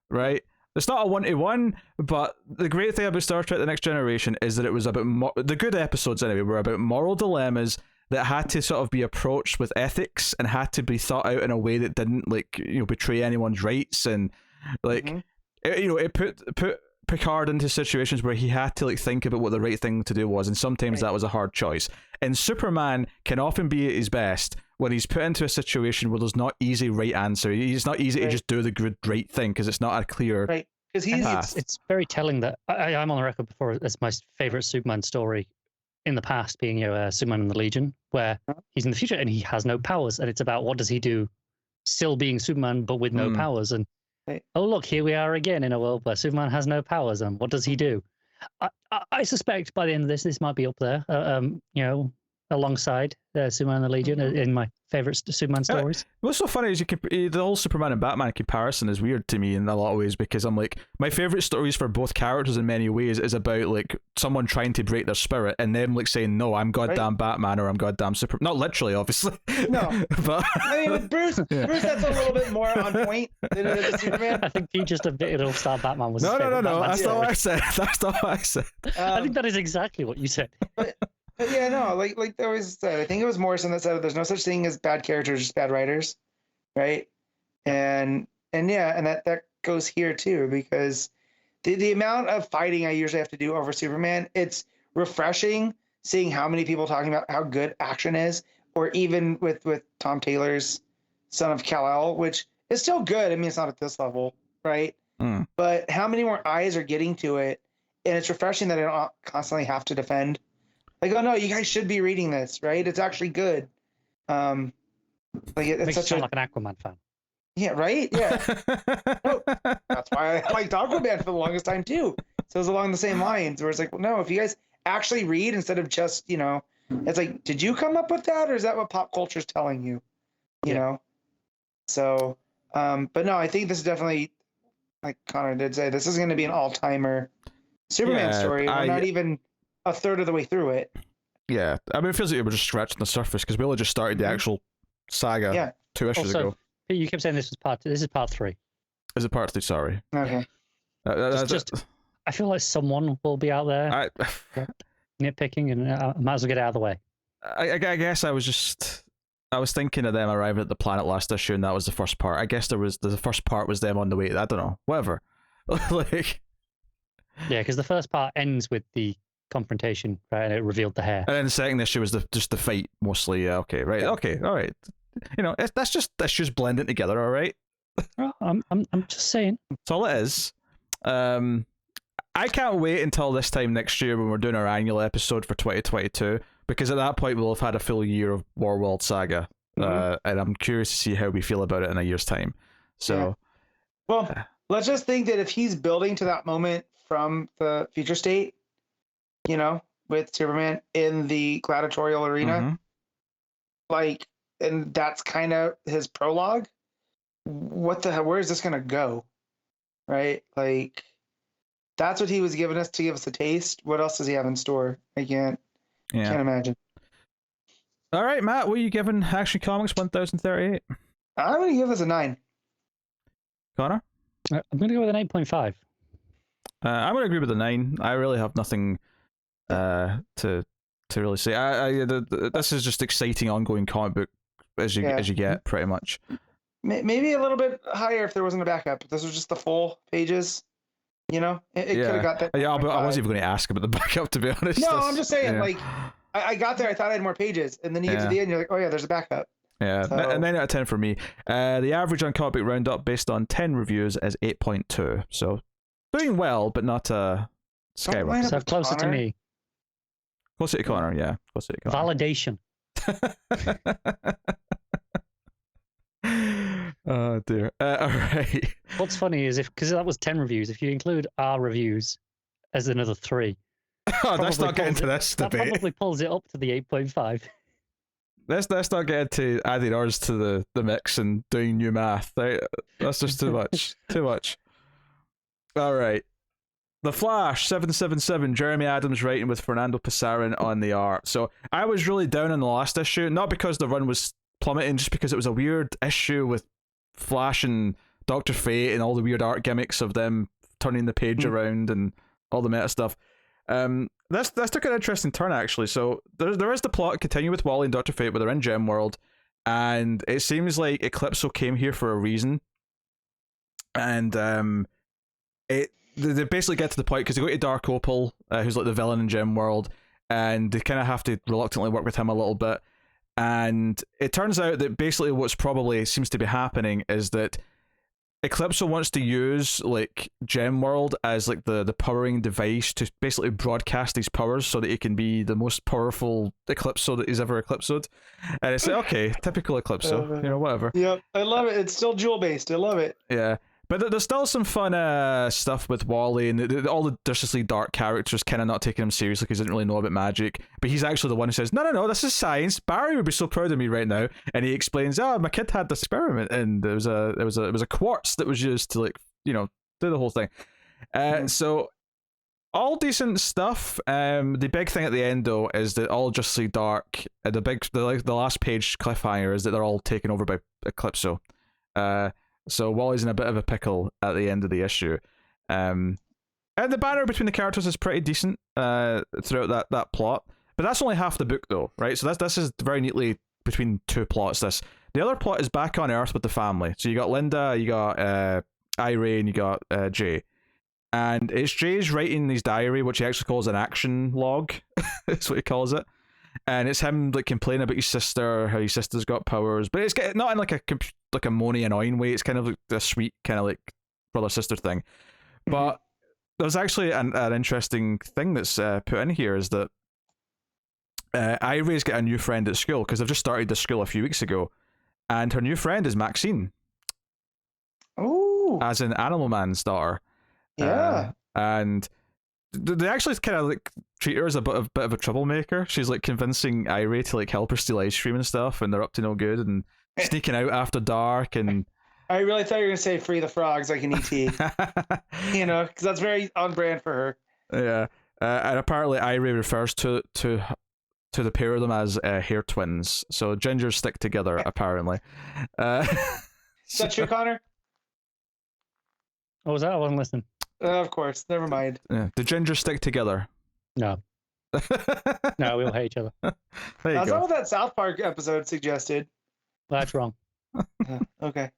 right? It's not a one-to-one, but the great thing about Star Trek The Next Generation is that it was about, the good episodes anyway, were about moral dilemmas that had to sort of be approached with ethics and had to be thought out in a way that didn't, like, you know, betray anyone's rights, and like, it put Picard into situations where he had to like think about what the right thing to do was, and sometimes that was a hard choice. And Superman can often be at his best when he's put into a situation where there's not easy right answer. It's not easy to just do the good right thing because it's not a clear because it's very telling that I'm on the record before as my favorite Superman story in the past being Superman and the Legion, where he's in the future and he has no powers, and it's about what does he do still being Superman but with no powers. And oh look, here we are again in a world where Superman has no powers, and what does he do? I suspect by the end of this might be up there, alongside Superman and the Legion in my favorite Superman stories. What's so funny is the whole Superman and Batman comparison is weird to me in a lot of ways, because I'm like, my favorite stories for both characters in many ways is about like someone trying to break their spirit and them like saying, no, I'm goddamn Batman, or I'm goddamn Superman. Not literally, obviously. No. But I mean, with Bruce, that's a little bit more on point than it is with Superman. I think he just admitted All-Star Batman was No. Batman That's not story. what I said. That's not what I said. I think that is exactly what you said. But yeah, no, like there was, I think it was Morrison that said there's no such thing as bad characters, just bad writers, right? And that goes here too, because the amount of fighting I usually have to do over Superman, it's refreshing seeing how many people talking about how good action is, or even with Tom Taylor's Son of Kal-El, which is still good. I mean, it's not at this level, right? But how many more eyes are getting to it, and it's refreshing that I don't constantly have to defend. Like, oh no, you guys should be reading this, right? It's actually good. Like it's Makes you such sound like an Aquaman fan. Yeah, right? Yeah. No, that's why I liked Aquaman for the longest time too. So it's along the same lines where it's like, well, no, if you guys actually read instead of just, it's like, did you come up with that, or is that what pop culture is telling you? You know? So, but no, I think this is definitely, like Connor did say, this is going to be an all-timer Superman story. We're not even a third of the way through it. Yeah, I mean, it feels like we're just scratching the surface because we only just started the actual saga 2 issues ago. You kept saying this is part 3. Is it part 3? Sorry. Okay. I feel like someone will be out there nitpicking, and I might as well get it out of the way. I guess I was thinking of them arriving at the planet last issue, and that was the first part. I guess the first part was them on the way. I don't know. Whatever. Like. Yeah, because the first part ends with the confrontation, right? And it revealed the hair. And then the second issue was just the fight mostly. Yeah. Okay. Right. Yeah. Okay. All right. That's just blending together. All right. I'm just saying. That's all it is. I can't wait until this time next year when we're doing our annual episode for 2022, because at that point we'll have had a full year of Warworld Saga, and I'm curious to see how we feel about it in a year's time. So, well, let's just think that if he's building to that moment from the future state, with Superman in the gladiatorial arena, and that's kind of his prologue. What the hell? Where is this gonna go? Right? Like, that's what he was giving us to give us a taste. What else does he have in store? I can't imagine. All right, Matt, what are you giving Action Comics 1038? I'm gonna give this a 9. Connor? I'm gonna go with an 8.5. I'm gonna agree with the 9. I really have nothing to really say. This is just exciting ongoing comic book as you get, pretty much. Maybe a little bit higher if there wasn't a backup. If this was just the full pages, you know, it could have got that. Yeah, but I 9.5. wasn't even going to ask about the backup, to be honest. No, I'm just saying, yeah. like, I got there, I thought I had more pages, and then you get to the end, you're like, oh yeah, there's a backup. Yeah, So- a 9 out of 10 for me. The average on Comic Book Roundup based on 10 reviews is 8.2. So doing well, but not skyrocket. line up So with closer to Connor. me. Closer to Connor, yeah. Closer to Connor. Validation. Oh dear. All right. What's funny is because that was 10 reviews, if you include our reviews as another 3, Oh, let's probably not get pulls into it- this that debate. probably pulls it up to the 8.5. Let's not get into adding ours to the mix and doing new math. Right? That's just too much. Too much. All right. The Flash 777. Jeremy Adams writing with Fernando Passarin on the art. So I was really down on the last issue, not because the run was plummeting, just because it was a weird issue with Flash and Dr. Fate and all the weird art gimmicks of them turning the page around and all the meta stuff. This took an interesting turn, actually. So there is the plot continue with Wally and Dr. Fate, where they're in Gem World, and it seems like Eclipso came here for a reason. And they basically get to the point because they go to Dark Opal, who's like the villain in Gem World, and they kind of have to reluctantly work with him a little bit. And it turns out that basically what's probably seems to be happening is that Eclipso wants to use like Gem World as like the powering device to basically broadcast these powers so that he can be the most powerful Eclipso that he's ever Eclipsoed. And it's like, okay, typical Eclipso, whatever. Yep, I love it. It's still jewel based. I love it. Yeah. But there's still some fun stuff with Wally and all the Justice League Dark characters kind of not taking him seriously because he didn't really know about magic. But he's actually the one who says, no, this is science. Barry would be so proud of me right now. And he explains, my kid had this experiment and it was a quartz that was used to do the whole thing. So all decent stuff. The big thing at the end though is that all Justice League Dark, the last page cliffhanger is that they're all taken over by Eclipso. So Wally's in a bit of a pickle at the end of the issue. And the banter between the characters is pretty decent throughout that plot. But that's only half the book though, right? So this is very neatly between two plots. The other plot is back on Earth with the family. So you got Linda, you got Irene, and you got Jay. And it's Jay's writing his diary, which he actually calls an action log. That's what he calls it. And it's him like complaining about his sister, how his sister's got powers, but it's not in like a moany annoying way. It's kind of like a sweet kind of like brother sister thing. But there's actually an interesting thing that's put in here is that Ivory's got a new friend at school because they've just started the school a few weeks ago, and her new friend is Maxine. Oh, as in Animal Man's daughter. yeah. And they actually kind of like treat her as a bit of a troublemaker. She's like convincing Irie to like help her steal ice cream and stuff, and they're up to no good and sneaking out after dark. And I really thought you were gonna say "free the frogs" like an ET, because that's very on brand for her. Yeah, and apparently Irie refers to the pair of them as hair twins. So gingers stick together apparently. Is that true, Connor? What was that? I wasn't listening. Of course. Never mind. Yeah, the gingers stick together. No. No, we all hate each other. There you That's go. not what that South Park episode suggested. That's wrong. Okay.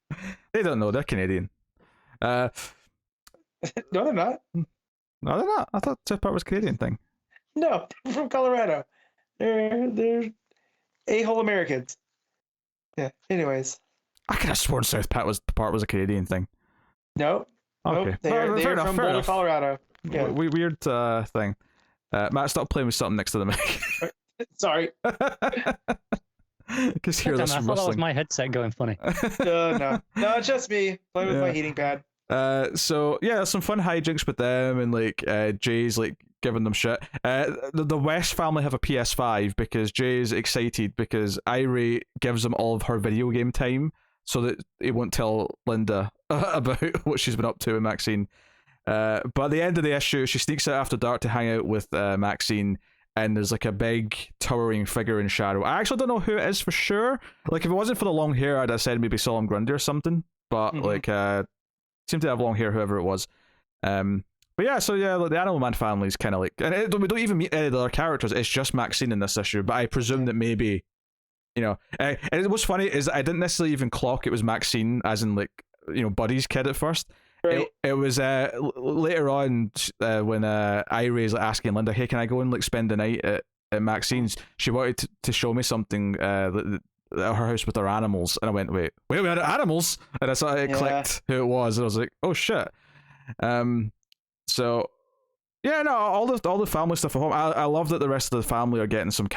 They don't know, they're Canadian. No, they're not. No, they're not. I thought South Park was a Canadian thing. No, they're from Colorado. They're a-hole Americans. Yeah. Anyways. I could have sworn South Park was a Canadian thing. No. Okay. Nope. They're fair enough, from fair Boulder, enough. Colorado. Yeah. Weird thing. Matt, stop playing with something next to the mic. Sorry. Because hear Damn, this I from thought that was wrestling. my headset going funny. No, it's just me playing with my Yeah. heating pad. So yeah, some fun hijinks with them, and like Jay's like giving them shit. The West family have a PS5 because Jay's excited because Irie gives them all of her video game time so that he won't tell Linda about what she's been up to with Maxine. But at the end of the issue, she sneaks out after dark to hang out with Maxine, and there's like a big towering figure in shadow. I actually don't know who it is for sure. Like if it wasn't for the long hair, I'd have said maybe Solemn Grundy or something. But like seemed to have long hair, whoever it was. But yeah, so yeah, like, the Animal Man family is kind of like, and we don't even meet any of the other characters. It's just Maxine in this issue. But I presume that maybe you know. And what's funny is I didn't necessarily even clock it was Maxine, as in like, you know, Buddy's kid at first. Right. It was later on when Irie's like asking Linda, hey, can I go and like spend the night at Maxine's? She wanted to show me something at her house with her animals, and I went, wait a minute, animals? And I saw it clicked who it was, and I was like, oh shit. So yeah, no, all the family stuff at home. I love that the rest of the family are getting some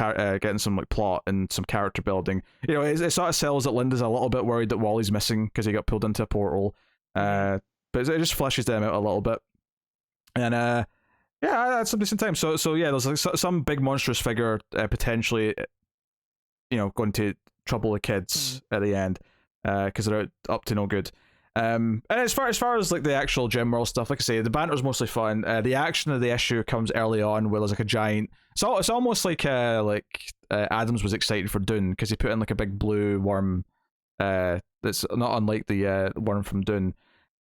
like plot and some character building. You know, it sort of sells that Linda's a little bit worried that Wally's missing because he got pulled into a portal. But it just fleshes them out a little bit, and yeah, that's some decent time. So yeah, there's like some big monstrous figure potentially, you know, going to trouble the kids at the end, because they're up to no good. And as far as like the actual gem world stuff, like I say, the banter's mostly fun. The action of the issue comes early on, where there's like a giant. So it's almost like Adams was excited for Dune because he put in like a big blue worm. That's not unlike the worm from Dune.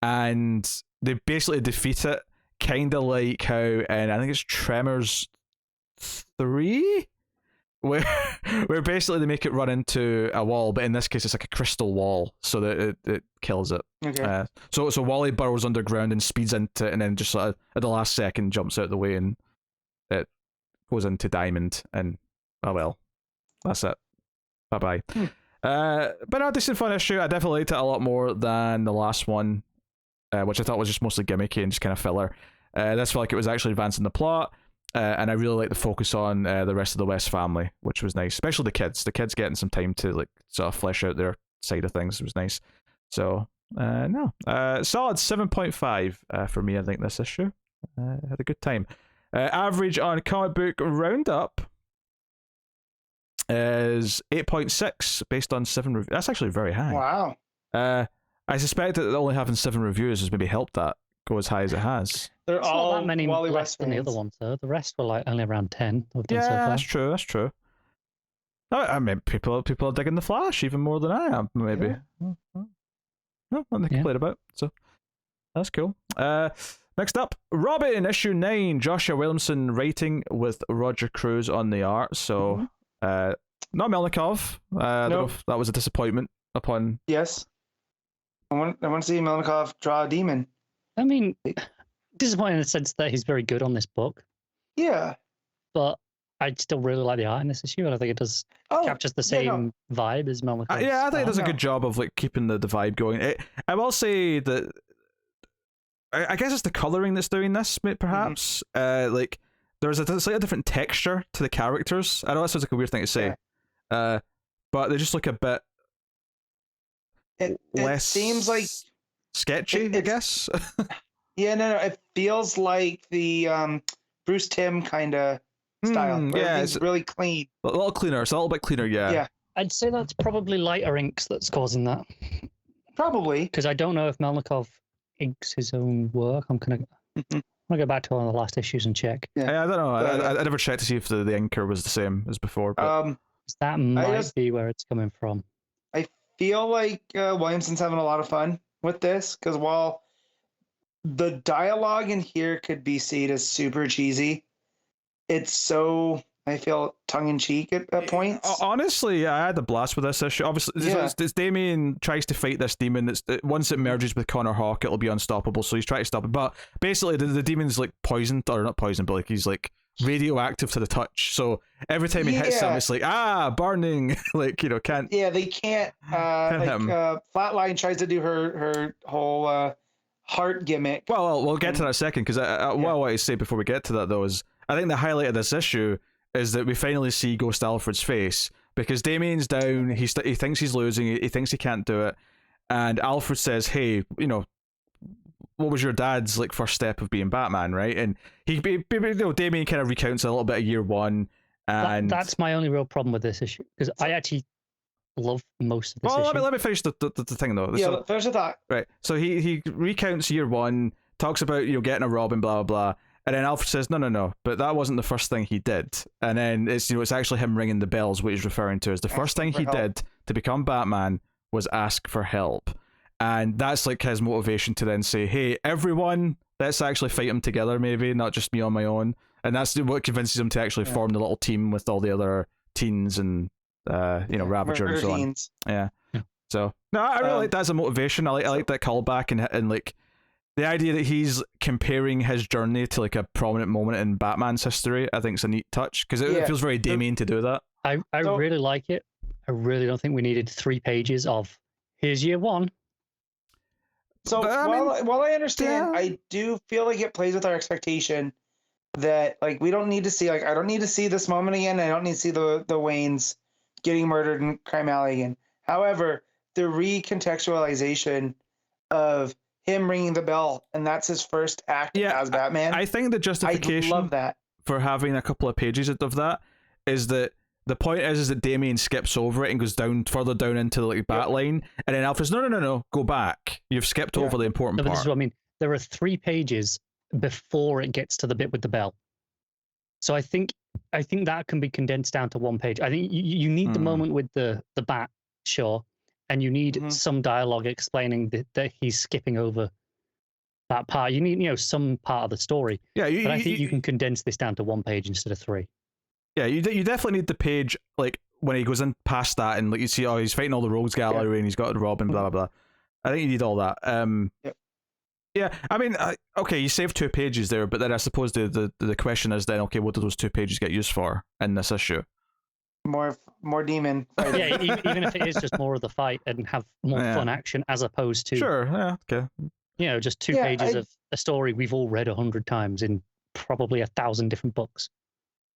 And they basically defeat it, kind of like how, and I think it's Tremors 3, where basically they make it run into a wall, but in this case it's like a crystal wall, so that it kills it. Okay. So Wally burrows underground and speeds into it, and then just sort of at the last second jumps out of the way, and it goes into Diamond, and oh well, that's it. Bye bye. But no, decent fun issue. I definitely liked it a lot more than the last one. Which I thought was just mostly gimmicky and just kind of filler. This felt like it was actually advancing the plot, and I really like the focus on the rest of the West family, which was nice, especially the kids. The kids getting some time to like sort of flesh out their side of things was nice. So no, solid 7.5 for me. I think this issue had a good time. Average on Comic Book Roundup is 8.6 based on 7 reviews. That's actually very high. Wow. I suspect that only having 7 reviews has maybe helped that go as high as it has. They're It's all not that many Wally less West than the fans. other ones, though. The rest were like only around 10. We've done Yeah, so far. that's true. I mean, people are digging the Flash even more than I am, maybe. Yeah. No, nothing to complain about. So that's cool. Next up, Robin, issue 9. Joshua Williamson writing with Roger Cruz on the art. So, not Melnikov. I don't know if that was a disappointment upon. Yes. I want to see Melnikov draw a demon. I mean, disappointing in the sense that he's very good on this book, Yeah. but I still really like the art in this issue, and I think it does captures the same vibe as Melnikov's. Yeah, I think it does a no. good job of like keeping the vibe going. I will say that I guess it's the coloring that's doing this, perhaps. Like there's a slightly different texture to the characters. I know that sounds like a weird thing to say, but they just look a bit less. Seems like sketchy, I guess. Yeah, no, it feels like the Bruce Timm kind of style. Yeah, it's really clean. A little cleaner. It's a little bit cleaner, yeah. I'd say that's probably lighter inks that's causing that. Probably. Because I don't know if Melnikov inks his own work. I'm gonna go back to one of the last issues and check. Yeah. I don't know. I never checked to see if the inker was the same as before. But that might be where it's coming from. I feel like Williamson's having a lot of fun with this, because while the dialogue in here could be seen as super cheesy, it's so, I feel, tongue-in-cheek at points. Honestly, I had a blast with this issue. Obviously, it's Damien tries to fight this demon. Once it merges with Connor Hawke, it'll be unstoppable, so he's trying to stop it. But basically, the demon's like poisoned, or not poisoned, but like he's like radioactive to the touch. So every time he hits him, it's like, burning. Like, you know, can't. Yeah, they can't. Flatline tries to do her whole heart gimmick. Well, we'll get to that in a second, because what I want to say before we get to that, though, is I think the highlight of this issue is that we finally see Ghost Alfred's face, because Damien's down, he thinks he's losing, he thinks he can't do it, and Alfred says, hey, you know, what was your dad's like first step of being Batman, right? And Damien kind of recounts a little bit of year one, and that's my only real problem with this issue, because I actually love most of this issue. Let me finish the thing though. Yeah, finish the thought. Right, so he recounts year one, talks about, you know, getting a Robin, blah blah blah. And then Alfred says, no, but that wasn't the first thing he did. And then it's actually him ringing the bells, what he's referring to as the first thing he did to become Batman was ask for help. And that's like his motivation to then say, hey, everyone, let's actually fight him together, maybe, not just me on my own. And that's what convinces him to actually form the little team with all the other teens and Ravager and so on. Teens. Yeah. Yeah. So no, I really like that as a motivation. I like that callback and like the idea that he's comparing his journey to like a prominent moment in Batman's history. I think it's a neat touch because it feels very Damien to do that. I really like it. I really don't think we needed 3 pages of here's year 1. So while I understand, I do feel like it plays with our expectation that like we don't need to see I don't need to see this moment again. I don't need to see the Waynes getting murdered in Crime Alley again. However, the recontextualization of him ringing the bell and that's his first act as Batman. I think the justification I love that. For having a couple of pages of that is that the point is that Damien skips over it and goes further down into like Batline, and then Alfred's no, go back. You've skipped over the important part. This is what I mean. There are 3 pages before it gets to the bit with the bell. So I think that can be condensed down to 1 page. I think you need the moment with the bat, sure, and you need some dialogue explaining that he's skipping over that part. You need some part of the story. Yeah, but I think you can condense this down to 1 page instead of 3. Yeah, you definitely need the page like when he goes in past that and like you see he's fighting all the rogues gallery and he's got Robin blah blah blah. I think you need all that. Yeah, I mean, okay, you saved 2 pages there, but then I suppose the question is then, okay, what do those 2 pages get used for in this issue? More demon. Yeah, even if it is just more of the fight and have more fun action as opposed to okay. Just 2 pages of a story we've all read 100 times in probably 1,000 different books.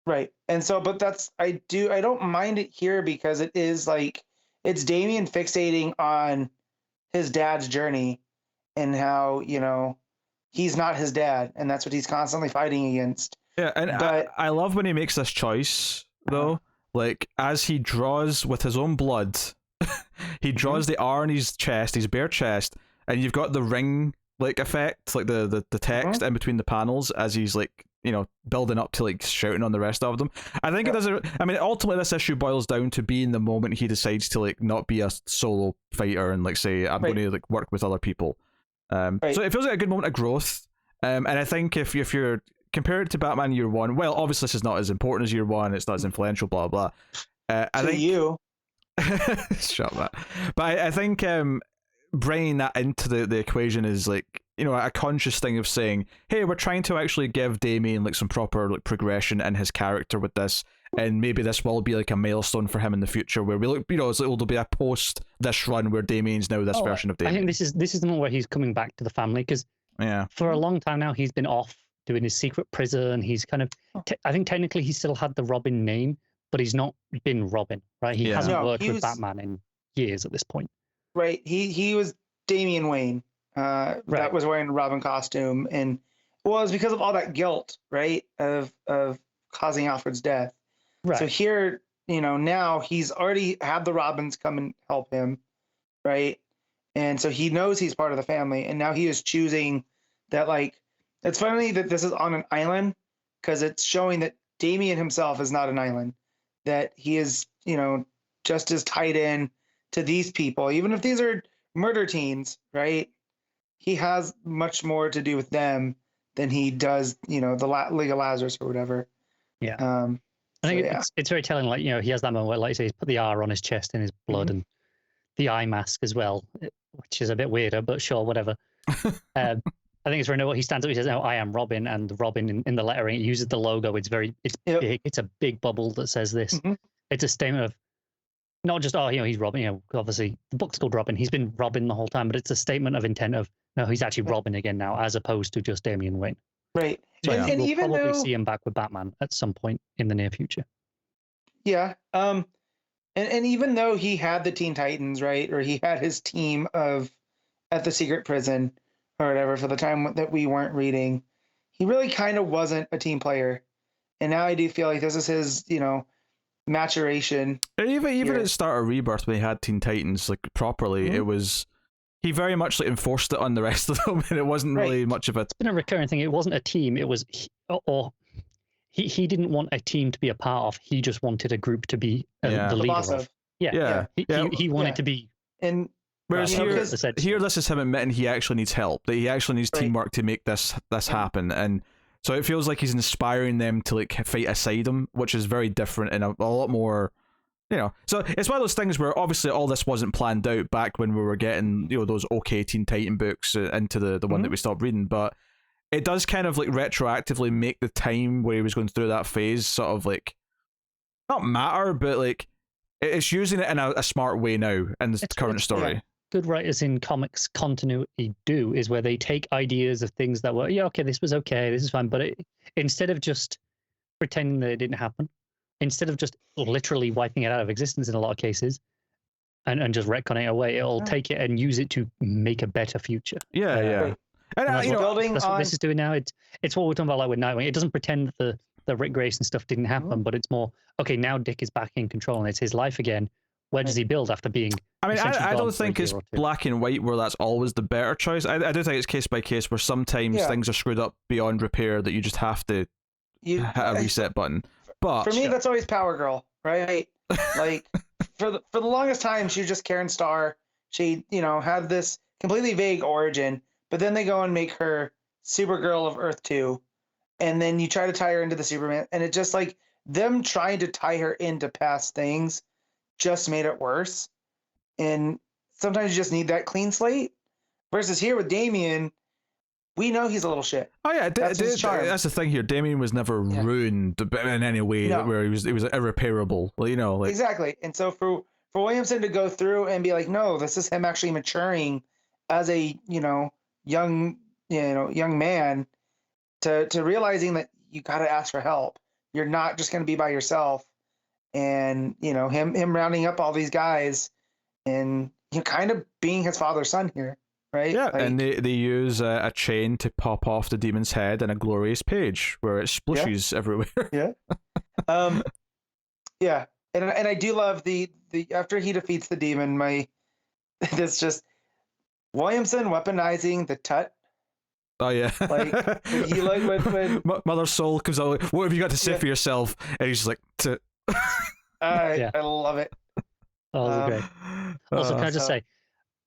Right. And so, but I don't mind it here because it is like, it's Damien fixating on his dad's journey and how, he's not his dad. And that's what he's constantly fighting against. Yeah. And I love when he makes this choice though, like as he draws with his own blood, he draws the R on his chest, his bare chest, and you've got the ring like effect, like the text in between the panels as he's like, building up to like shouting on the rest of them. I think it does. Ultimately, this issue boils down to being the moment he decides to like not be a solo fighter and like say I'm going to like work with other people. So it feels like a good moment of growth. And I think if you're compare it to Batman Year One, well, obviously this is not as important as Year One. It's not as influential. Blah blah. I think you. Shut that. But I think bringing that into the equation is like a conscious thing of saying, hey, we're trying to actually give Damien like some proper like progression in his character with this, and maybe this will be like a milestone for him in the future where we look, it'll be a post this run where Damien's now this version of Damien. I think this is the one where he's coming back to the family because for a long time now he's been off doing his secret prison. He's kind of I think technically he still had the Robin name, but he's not been Robin, right? He hasn't worked with Batman in years at this point. Right. He was Damian Wayne. That was wearing a Robin costume, and it was because of all that guilt, right, of causing Alfred's death. Right. So here, now he's already had the Robins come and help him, right, and so he knows he's part of the family, and now he is choosing that. Like, it's funny that this is on an island because it's showing that Damien himself is not an island, that he is, just as tied in to these people, even if these are murder teens, right? He has much more to do with them than he does, the League of Lazarus or whatever. Yeah. I think it's very telling. Like, he has that moment where, like you say, he's put the R on his chest in his blood and the eye mask as well, which is a bit weirder, but sure, whatever. I think it's very what he stands up. He says, "No, I am Robin," and the Robin in the lettering, it uses the logo. It's big. It's a big bubble that says this. It's a statement of not just he's Robin. Obviously the book's called Robin. He's been Robin the whole time, but it's a statement of intent of no, he's actually Robin again now, as opposed to just Damian Wayne. Right. So and we'll even probably though see him back with Batman at some point in the near future. Yeah. And even though he had the Teen Titans, right, or he had his team at the secret prison or whatever for the time that we weren't reading, he really kind of wasn't a team player. And now I do feel like this is his, maturation. And even at the start of Rebirth, when he had Teen Titans like properly, it was he very much like enforced it on the rest of them, and it wasn't really much of a. It's been a recurring thing. It wasn't a team. It was he didn't want a team to be a part of. He just wanted a group to be the leader of. He wanted to be. And whereas here, this is him admitting he actually needs help. That he actually needs teamwork to make this happen, and so it feels like he's inspiring them to like fight aside him, which is very different and a lot more. So it's one of those things where obviously all this wasn't planned out back when we were getting those OK Teen Titan books into the one that we stopped reading, but it does kind of like retroactively make the time where he was going through that phase sort of like not matter, but like it's using it in a smart way now in the current story. Yeah. Good writers in comics continuity do is where they take ideas of things that were this was okay, this is fine, but instead of just pretending that it didn't happen, instead of just literally wiping it out of existence in a lot of cases and just retconning it away, it'll take it and use it to make a better future. And that's what this is doing now. It's what we're talking about, like with Nightwing. It doesn't pretend that the Rick Grayson stuff didn't happen, but it's more now Dick is back in control and it's his life again. Where does he build after being? I don't think it's black and white where that's always the better choice. I do think it's case by case where sometimes things are screwed up beyond repair that you just have to hit a reset button. But for me, that's always Power Girl, right? Like for the longest time, she was just Karen Starr. She had this completely vague origin, but then they go and make her Supergirl of Earth 2, and then you try to tie her into the Superman, and it just like them trying to tie her into past things just made it worse. And sometimes you just need that clean slate. Versus here with Damian, we know he's a little shit. Oh yeah, that's the thing here. Damian was never ruined in any way where he was irreparable. Exactly. And so for Williamson to go through and be like, no, this is him actually maturing as a young man to realizing that you got to ask for help. You're not just going to be by yourself. And him rounding up all these guys and kind of being his father's son here, right? Yeah, and they use a chain to pop off the demon's head in a glorious page where it splishes everywhere. Yeah, and I do love the after he defeats the demon, that's just Williamson weaponizing the tut. Oh yeah, when Mother Soul comes out, like, what have you got to say for yourself? And he's just like, I love it. Oh, great. Also, can I just say,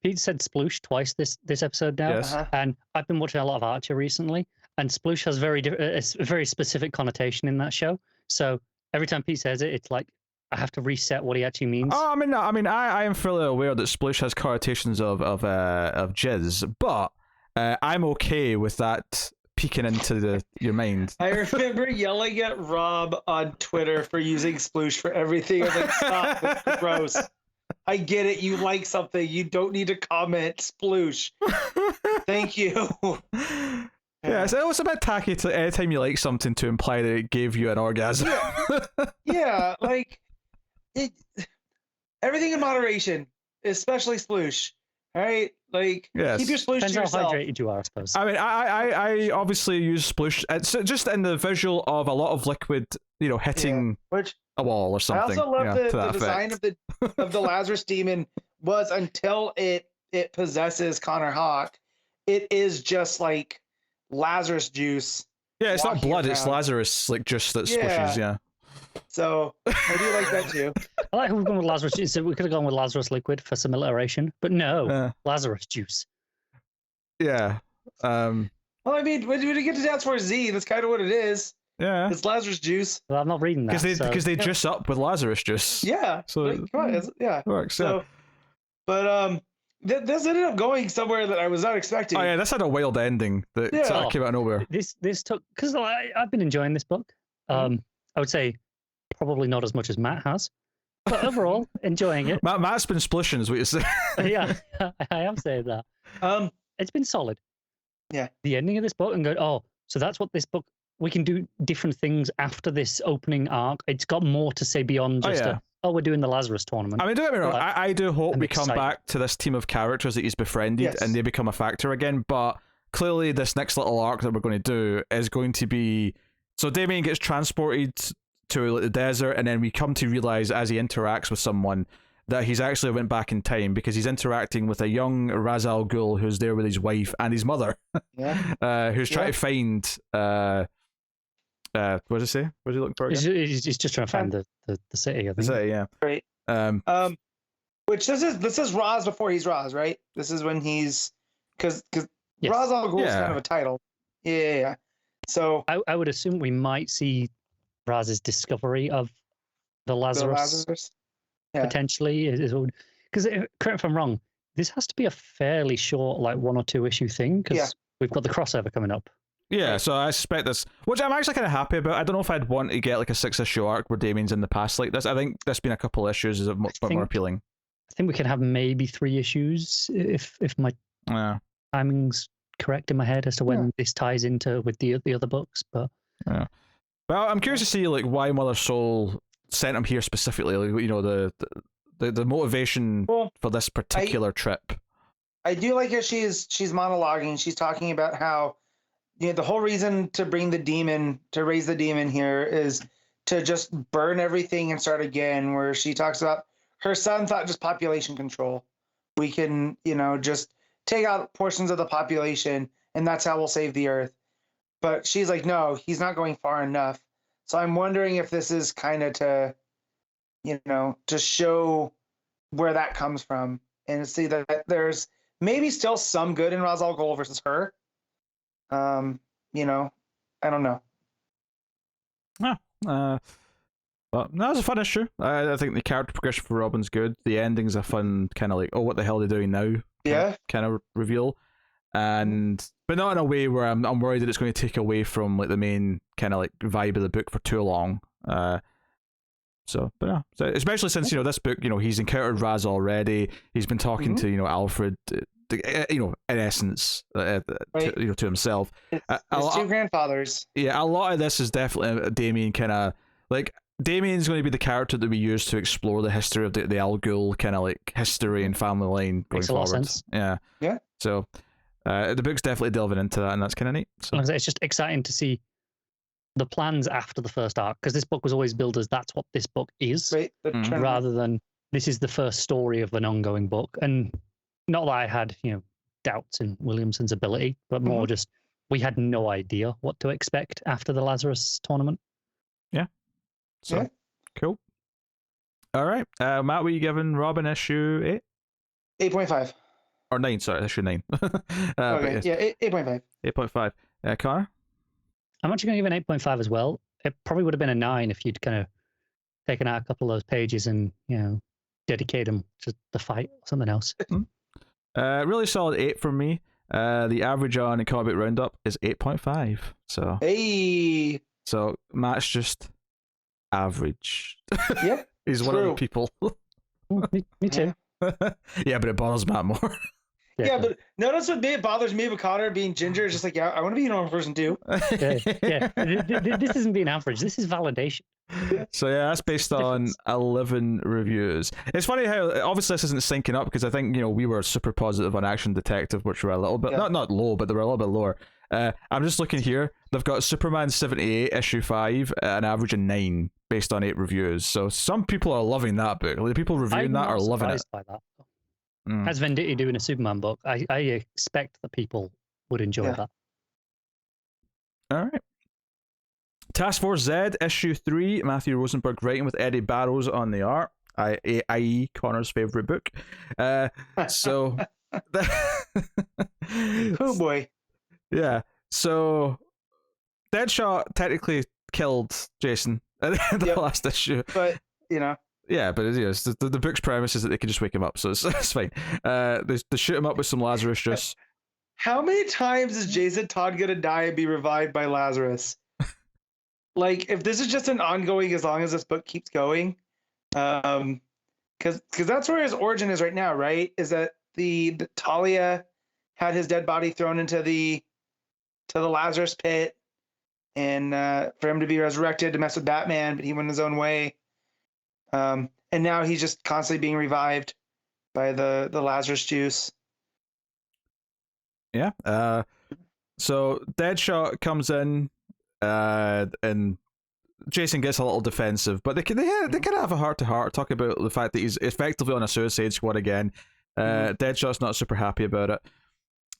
Pete said sploosh twice this episode now, and I've been watching a lot of Archer recently, and sploosh has a very specific connotation in that show. So every time Pete says it, it's like I have to reset what he actually means. Oh, I am fully aware that sploosh has connotations of jizz, but I'm okay with that peeking into your mind. I remember yelling at Rob on Twitter for using sploosh for everything. I was like, stop, it's gross. I get it, you like something, you don't need to comment sploosh. Thank you. Yeah, it's a bit tacky to anytime you like something to imply that it gave you an orgasm. Yeah, like everything in moderation, especially sploosh. All right, like keep your sploosh to yourself. Depends how hydrated you are, I suppose. I obviously use sploosh. It's just in the visual of a lot of liquid, hitting a wall or something. I also love the design of the Lazarus demon was until it possesses Connor Hawk. It is just like Lazarus juice. Yeah, it's not blood. It's Lazarus like juice that splishes. Yeah. So I do like that too. I like how we've gone with Lazarus juice. We could have gone with Lazarus liquid for some alliteration, but no, Lazarus juice. Yeah. Well, I mean, when you get to Dance for Z, that's kind of what it is. Yeah. It's Lazarus juice. Well, I'm not reading that. Because they juice up with Lazarus juice. Yeah. So like, come on, it works. So, but this ended up going somewhere that I was not expecting. Oh yeah, this had a wild ending that came out of nowhere. This took because I've been enjoying this book. I would say probably not as much as Matt has, but overall enjoying it. Matt's been splishing, is what you say. Yeah, I am saying that. It's been solid. Yeah. The ending of this book and going, so that's what this book. We can do different things after this opening arc. It's got more to say beyond just we're doing the Lazarus tournament. I mean, don't get me wrong. I do hope we come back to this team of characters that he's befriended and they become a factor again. But clearly, this next little arc that we're going to do is going to be so Damien gets transported to the desert, and then we come to realize as he interacts with someone that he's actually went back in time because he's interacting with a young Ra's al Ghul who's there with his wife and his mother, who's trying to find. What does it say? What did he look for again? He's just trying to find the city, I think. The city, yeah. Right. Which this is Ra's before he's Ra's, right? This is when he's because Ra's al Ghul is kind of a title. Yeah. So I would assume we might see Raz's discovery of the Lazarus Yeah. potentially is because correct me if I'm wrong. This has to be a fairly short, like 1 or 2 issue thing because Yeah. we've got the crossover coming up. Yeah, Right. so I suspect this, which I'm actually kind of happy about. I don't know if I'd want to get like a 6-issue arc where Damien's in the past like this. I think this being a couple issues is a bit more appealing. I think we can have maybe 3 issues if my Yeah. timing's correct in my head as to when this ties into with the other books. But yeah. Well, I'm curious to see like why Mother Soul sent him here specifically. Like, you know, the motivation for this particular trip. I do like how she's monologuing. She's talking about how the whole reason to bring the demon, to raise the demon here, is to just burn everything and start again. Where she talks about her son thought just population control. We can, just take out portions of the population, and that's how we'll save the earth. But she's like, no, he's not going far enough. So I'm wondering if this is kind of to, to show where that comes from and see that there's maybe still some good in Ra's al Ghul versus her. I don't know. But that was a fun issue. I think the character progression for Robin's good. The ending's a fun kind of like, oh, what the hell are they doing now? Kind of reveal, but not in a way where I'm worried that it's going to take away from like the main kind of like vibe of the book for too long. So especially since this book, he's encountered Raz already. He's been talking to Alfred. In essence, to himself. His 2 grandfathers. Yeah, a lot of this is definitely Damien kind of like. Damien's going to be the character that we use to explore the history of the Al Ghul kind of like history and family line going Makes a lot forward. of sense. Yeah. So the book's definitely delving into that, and that's kind of neat. So it's just exciting to see the plans after the first arc, because this book was always billed as that's what this book is, right? Rather than this is the first story of an ongoing book. And not that I had doubts in Williamson's ability, but more just we had no idea what to expect after the Lazarus tournament. So cool. All right, Matt, were you giving Robin issue 8? 8.5 or 9? Sorry, issue 9. Okay, yeah, 8.5. 8.5. Connor? I'm actually going to give an 8.5 as well. It probably would have been a 9 if you'd kind of taken out a couple of those pages and dedicate them to the fight or something else. Really solid 8 from me. The average on a comic book roundup is 8.5. So hey, so Matt's just average. Yeah, he's one of the people. Me too. Yeah, but it bothers Matt more. Yeah, but notice what bothers me with Connor being ginger is just like, I want to be a normal person too. Yeah. This isn't being average. This is validation. So yeah, that's based on 11 reviews. It's funny how obviously this isn't syncing up because I think we were super positive on Action Detective, which were a little bit not low, but they were a little bit lower. I'm just looking here. They've got Superman 78 issue 5 at an average of 9 based on 8 reviews. So some people are loving that book. Like, the people reviewing that are loving it. By that. As Venditti doing a Superman book, I expect that people would enjoy that. All right. Task Force Z issue 3, Matthew Rosenberg writing with Eddy Barrows on the art, i.e. Connor's favorite book. So oh boy. Yeah. So Deadshot technically killed Jason at the end of the last issue. But yeah, but the book's premise is that they can just wake him up, so it's fine. They shoot him up with some Lazarus juice. How many times is Jason Todd gonna die and be revived by Lazarus? Like, if this is just an ongoing, as long as this book keeps going, because that's where his origin is right now, right? Is that the Talia had his dead body thrown into the Lazarus pit, and for him to be resurrected to mess with Batman, but he went his own way. And now he's just constantly being revived by the Lazarus juice. Yeah. So Deadshot comes in, and Jason gets a little defensive, but they kind of have a heart-to-heart, talk about the fact that he's effectively on a Suicide Squad again. Deadshot's not super happy about it,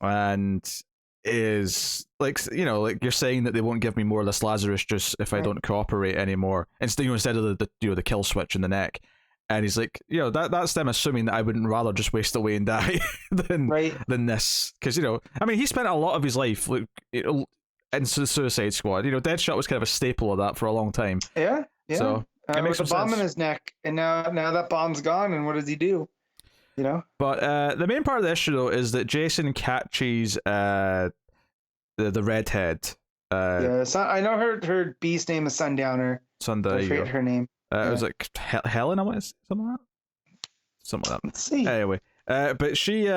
and is like you're saying that they won't give me more of this Lazarus juice if I don't cooperate anymore. Instead of the kill switch in the neck. And he's like, that's them assuming that I wouldn't rather just waste away and die than this, because he spent a lot of his life in Suicide Squad. Deadshot was kind of a staple of that for a long time. Yeah. So It makes with a some bomb sense. in his neck, and now that bomb's gone, and what does he do? You know. But the main part of the issue though is that Jason catches the redhead. Yeah, I know her beast name is Sundowner. Sunday. I forget her name. It was like Helen, I want to say, something like that. Something like that. Let's see. Anyway, but she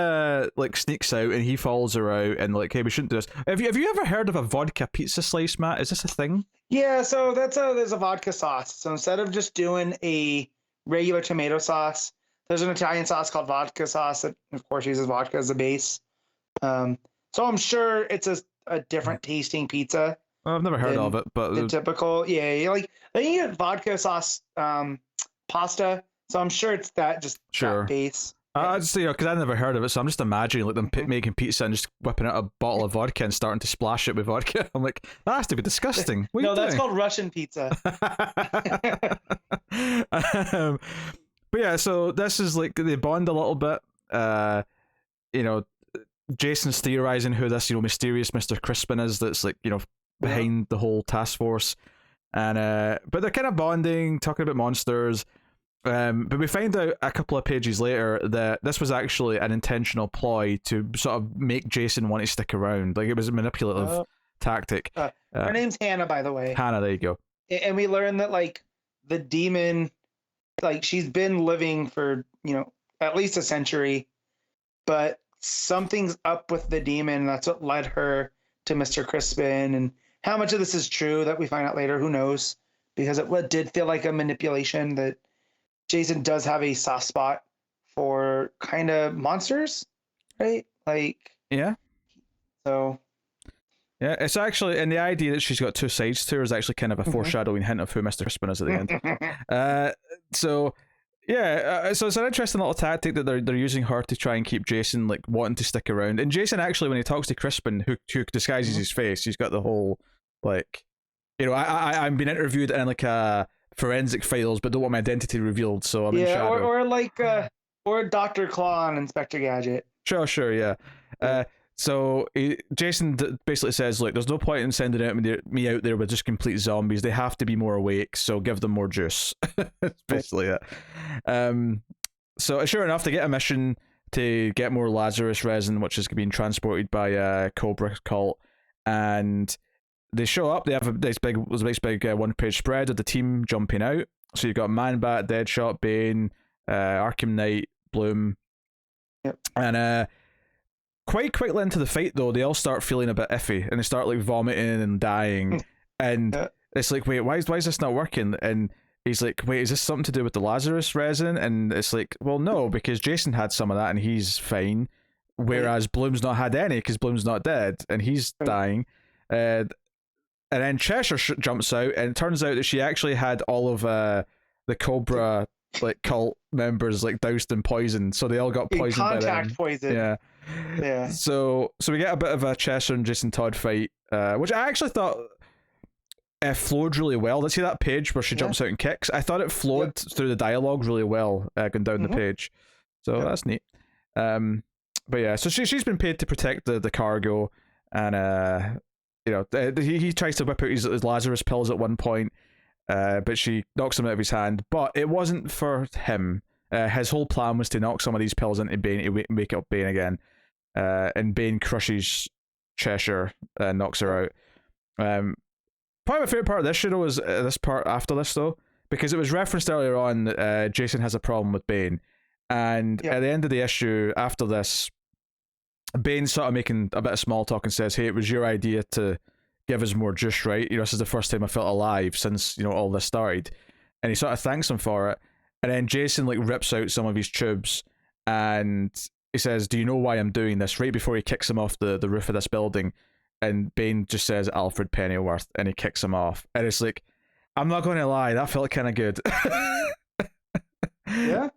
like sneaks out and he follows her out and like, hey, we shouldn't do this. Have you ever heard of a vodka pizza slice, Matt? Is this a thing? Yeah, so there's a vodka sauce. So instead of just doing a regular tomato sauce, there's an Italian sauce called vodka sauce that, of course, uses vodka as a base. So I'm sure it's a different tasting pizza. Well, I've never heard of it, but the typical, like they get vodka sauce pasta. So I'm sure it's that that base. I just because I never heard of it, so I'm just imagining like them making pizza and just whipping out a bottle of vodka and starting to splash it with vodka. I'm like, that has to be disgusting. What no, are you that's doing? called Russian pizza. But yeah, so this is like they bond a little bit. You know, Jason's theorizing who this mysterious Mr. Crispin is. That's like behind the whole task force, and but they're kind of bonding, talking about monsters. But we find out a couple of pages later that this was actually an intentional ploy to sort of make Jason want to stick around. Like it was a manipulative tactic. Her name's Hannah, by the way. Hannah, there you go. And we learn that like the demon, like she's been living for at least a century, but something's up with the demon. That's what led her to Mr. Crispin. And how much of this is true that we find out later, who knows? Because it did feel like a manipulation that Jason does have a soft spot for kind of monsters, right? Like, yeah. So, yeah, it's actually, and the idea that she's got two sides to her is actually kind of a foreshadowing hint of who Mr. Crispin is at the end. So it's an interesting little tactic that they're using her to try and keep Jason like wanting to stick around. And Jason actually, when he talks to Crispin, who disguises his face, he's got the whole like, I'm being interviewed in like a forensic files, but don't want my identity revealed, so I'm in shadow. or Dr. Claw and Inspector Gadget. Sure, yeah. So Jason basically says, like, there's no point in sending me out there with just complete zombies. They have to be more awake, so give them more juice. That's basically it. So sure enough, they get a mission to get more Lazarus resin, which is being transported by a Cobra cult, and they show up. They have a nice big one-page spread of the team jumping out. So you've got Man-Bat, Deadshot, Bane, Arkham Knight, Bloom. Yep. And quite quickly into the fight, though, they all start feeling a bit iffy, and they start like vomiting and dying. And it's like, wait, why is this not working? And he's like, wait, is this something to do with the Lazarus resin? And it's like, well, no, because Jason had some of that and he's fine, whereas Bloom's not had any because Bloom's not dead and he's dying. And then Cheshire jumps out, and it turns out that she actually had all of the Cobra like cult members like doused in poison, so they all got poisoned by them. Contact poison. Yeah. So we get a bit of a Cheshire and Jason Todd fight, which I actually thought flowed really well. Let's see that page where she jumps out and kicks. I thought it flowed through the dialogue really well, going down the page. So that's neat. But yeah, so she's been paid to protect the cargo, and he tries to whip out his Lazarus pills at one point, but she knocks them out of his hand. But it wasn't for him. His whole plan was to knock some of these pills into Bane to wake up Bane again. And Bane crushes Cheshire and knocks her out. Probably my favorite part of this show was this part after this, though, because it was referenced earlier on that Jason has a problem with Bane. And at the end of the issue, after this, Bane's sort of making a bit of small talk and says, hey, it was your idea to give us more juice, right? This is the first time I felt alive since, all this started. And he sort of thanks him for it. And then Jason, like, rips out some of his tubes and he says, do you know why I'm doing this? Right before he kicks him off the roof of this building. And Bane just says, Alfred Pennyworth, and he kicks him off. And it's like, I'm not going to lie, that felt kind of good. Yeah.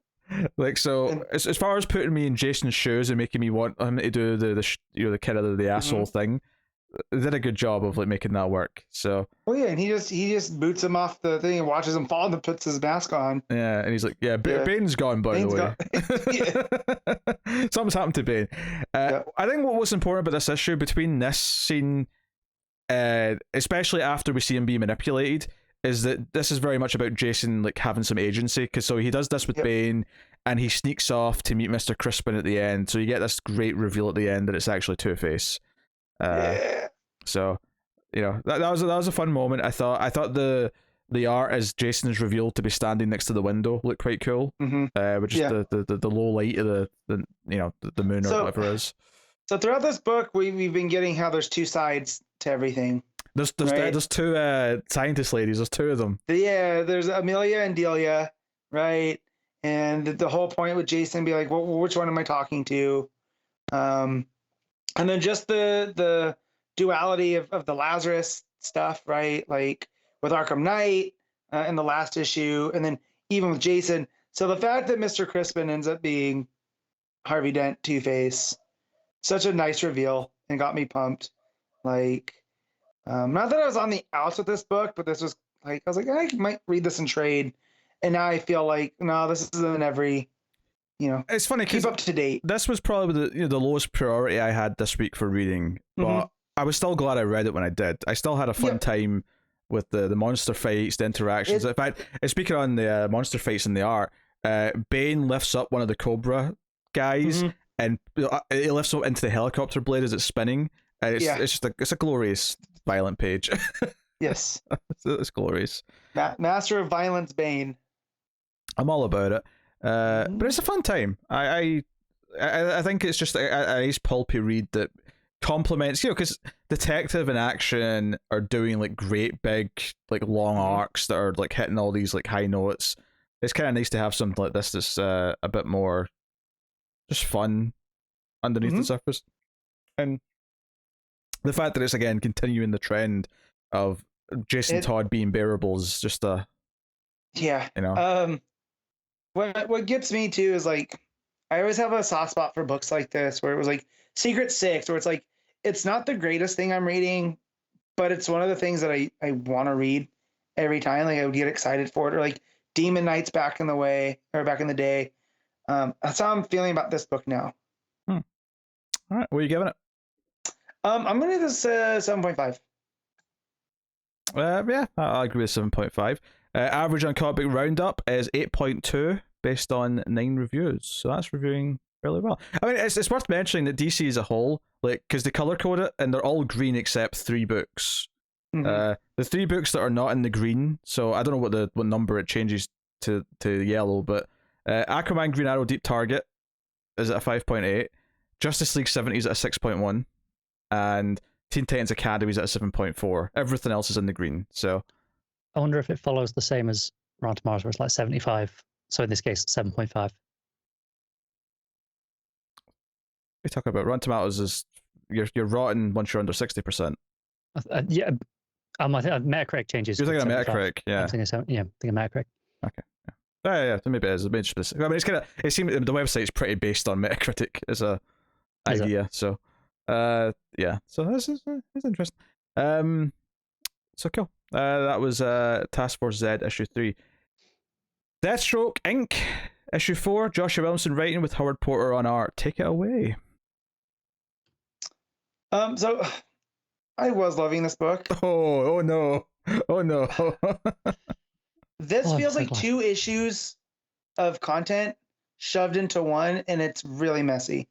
Like, so as far as putting me in Jason's shoes and making me want him to do the kind of the asshole thing, they did a good job of like making that work. So and he just boots him off the thing and watches him fall and puts his mask on. Yeah, and he's like, Bane's gone, by the way. Something's happened to Bane. I think what's important about this issue, between this scene, especially after we see him be manipulated, is that this is very much about Jason like having some agency, because so he does this with Bane, and he sneaks off to meet Mr. Crispin at the end. So you get this great reveal at the end that it's actually Two-Face. So that was a fun moment. I thought the art as Jason is revealed to be standing next to the window looked quite cool. Which is the low light of the moon or whatever it is. So throughout this book, we've been getting how there's two sides to everything. There's two scientist ladies. There's two of them. There's Amelia and Delia, right? And the whole point with Jason be like, well, which one am I talking to? And then just the duality of the Lazarus stuff, right? Like with Arkham Knight in the last issue, and then even with Jason. So the fact that Mr. Crispin ends up being Harvey Dent, Two-Face, such a nice reveal and got me pumped. Like, not that I was on the outs with this book, but this was like, I was like, I might read this in trade. And now I feel like, no, this isn't every, it's funny because keep up to date. This was probably the lowest priority I had this week for reading, but I was still glad I read it when I did. I still had a fun time with the monster fights, the interactions. In fact, speaking on the monster fights and the art, Bane lifts up one of the Cobra guys, and it lifts up into the helicopter blade as it's spinning. And it's just a glorious violent page. Yes, it's glorious. Master of Violence, Bane. I'm all about it. But it's a fun time. I think it's just a nice pulpy read that complements, because detective and action are doing like great big like long arcs that are like hitting all these like high notes. It's kind of nice to have something like this that's a bit more just fun underneath the surface. And the fact that it's again continuing the trend of Jason Todd being bearable is just a what gets me too is like I always have a soft spot for books like this where it was like Secret Six, where it's like it's not the greatest thing I'm reading, but it's one of the things that I want to read every time. Like I would get excited for it, or like Demon Knights back in the day. That's how I'm feeling about this book now. All right, what are you giving it? I'm gonna give this 7.5. I'll agree with 7.5. Average on Comic Book Roundup is 8.2 based on 9 reviews, so that's reviewing fairly well. I mean, it's worth mentioning that DC as a whole, like, because they color code it and they're all green except 3 books. The 3 books that are not in the green, so I don't know what number it changes to yellow, but Aquaman Green Arrow Deep Target is at a 5.8, Justice League 70s at a 6.1, and Teen Titans Academy is at a 7.4. Everything else is in the green, so I wonder if it follows the same as Rotten Tomatoes, where it's like 75. So in this case, 7.5. We talk about Rotten Tomatoes is you're rotten once you're under 60%. Yeah, I think Metacritic changes. You're thinking of Metacritic, yeah. I'm thinking Metacritic. Okay. Yeah, so maybe it is. Maybe specific. I mean, it's kind of. It seems the website's pretty based on Metacritic as a idea. So, yeah. So this is interesting. So cool. That was Task Force Z issue 3. Deathstroke Inc. issue 4. Joshua Williamson writing with Howard Porter on art. Take it away. So I was loving this book. Oh no. This feels like 2 issues of content shoved into one, and it's really messy.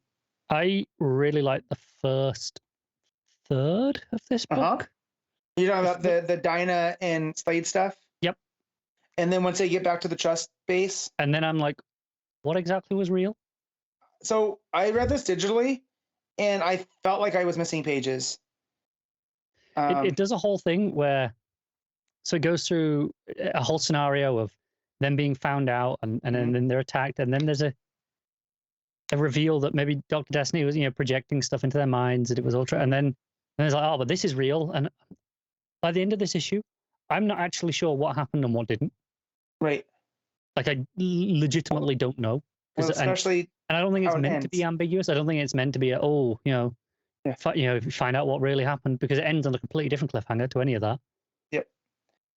I really like the first third of this book. You know about the Dinah and Slade stuff? Yep. And then once they get back to the trust base. And then I'm like, what exactly was real? So I read this digitally, and I felt like I was missing pages. It does a whole thing where, so it goes through a whole scenario of them being found out, and then they're attacked, and then there's a reveal that maybe Dr. Destiny was projecting stuff into their minds, that it was ultra, and then it's like, oh, but this is real. And by the end of this issue, I'm not actually sure what happened and what didn't. Right. Like I legitimately don't know. Well, especially, and I don't think it's meant to be ambiguous. I don't think it's meant to be find out what really happened, because it ends on a completely different cliffhanger to any of that. Yep.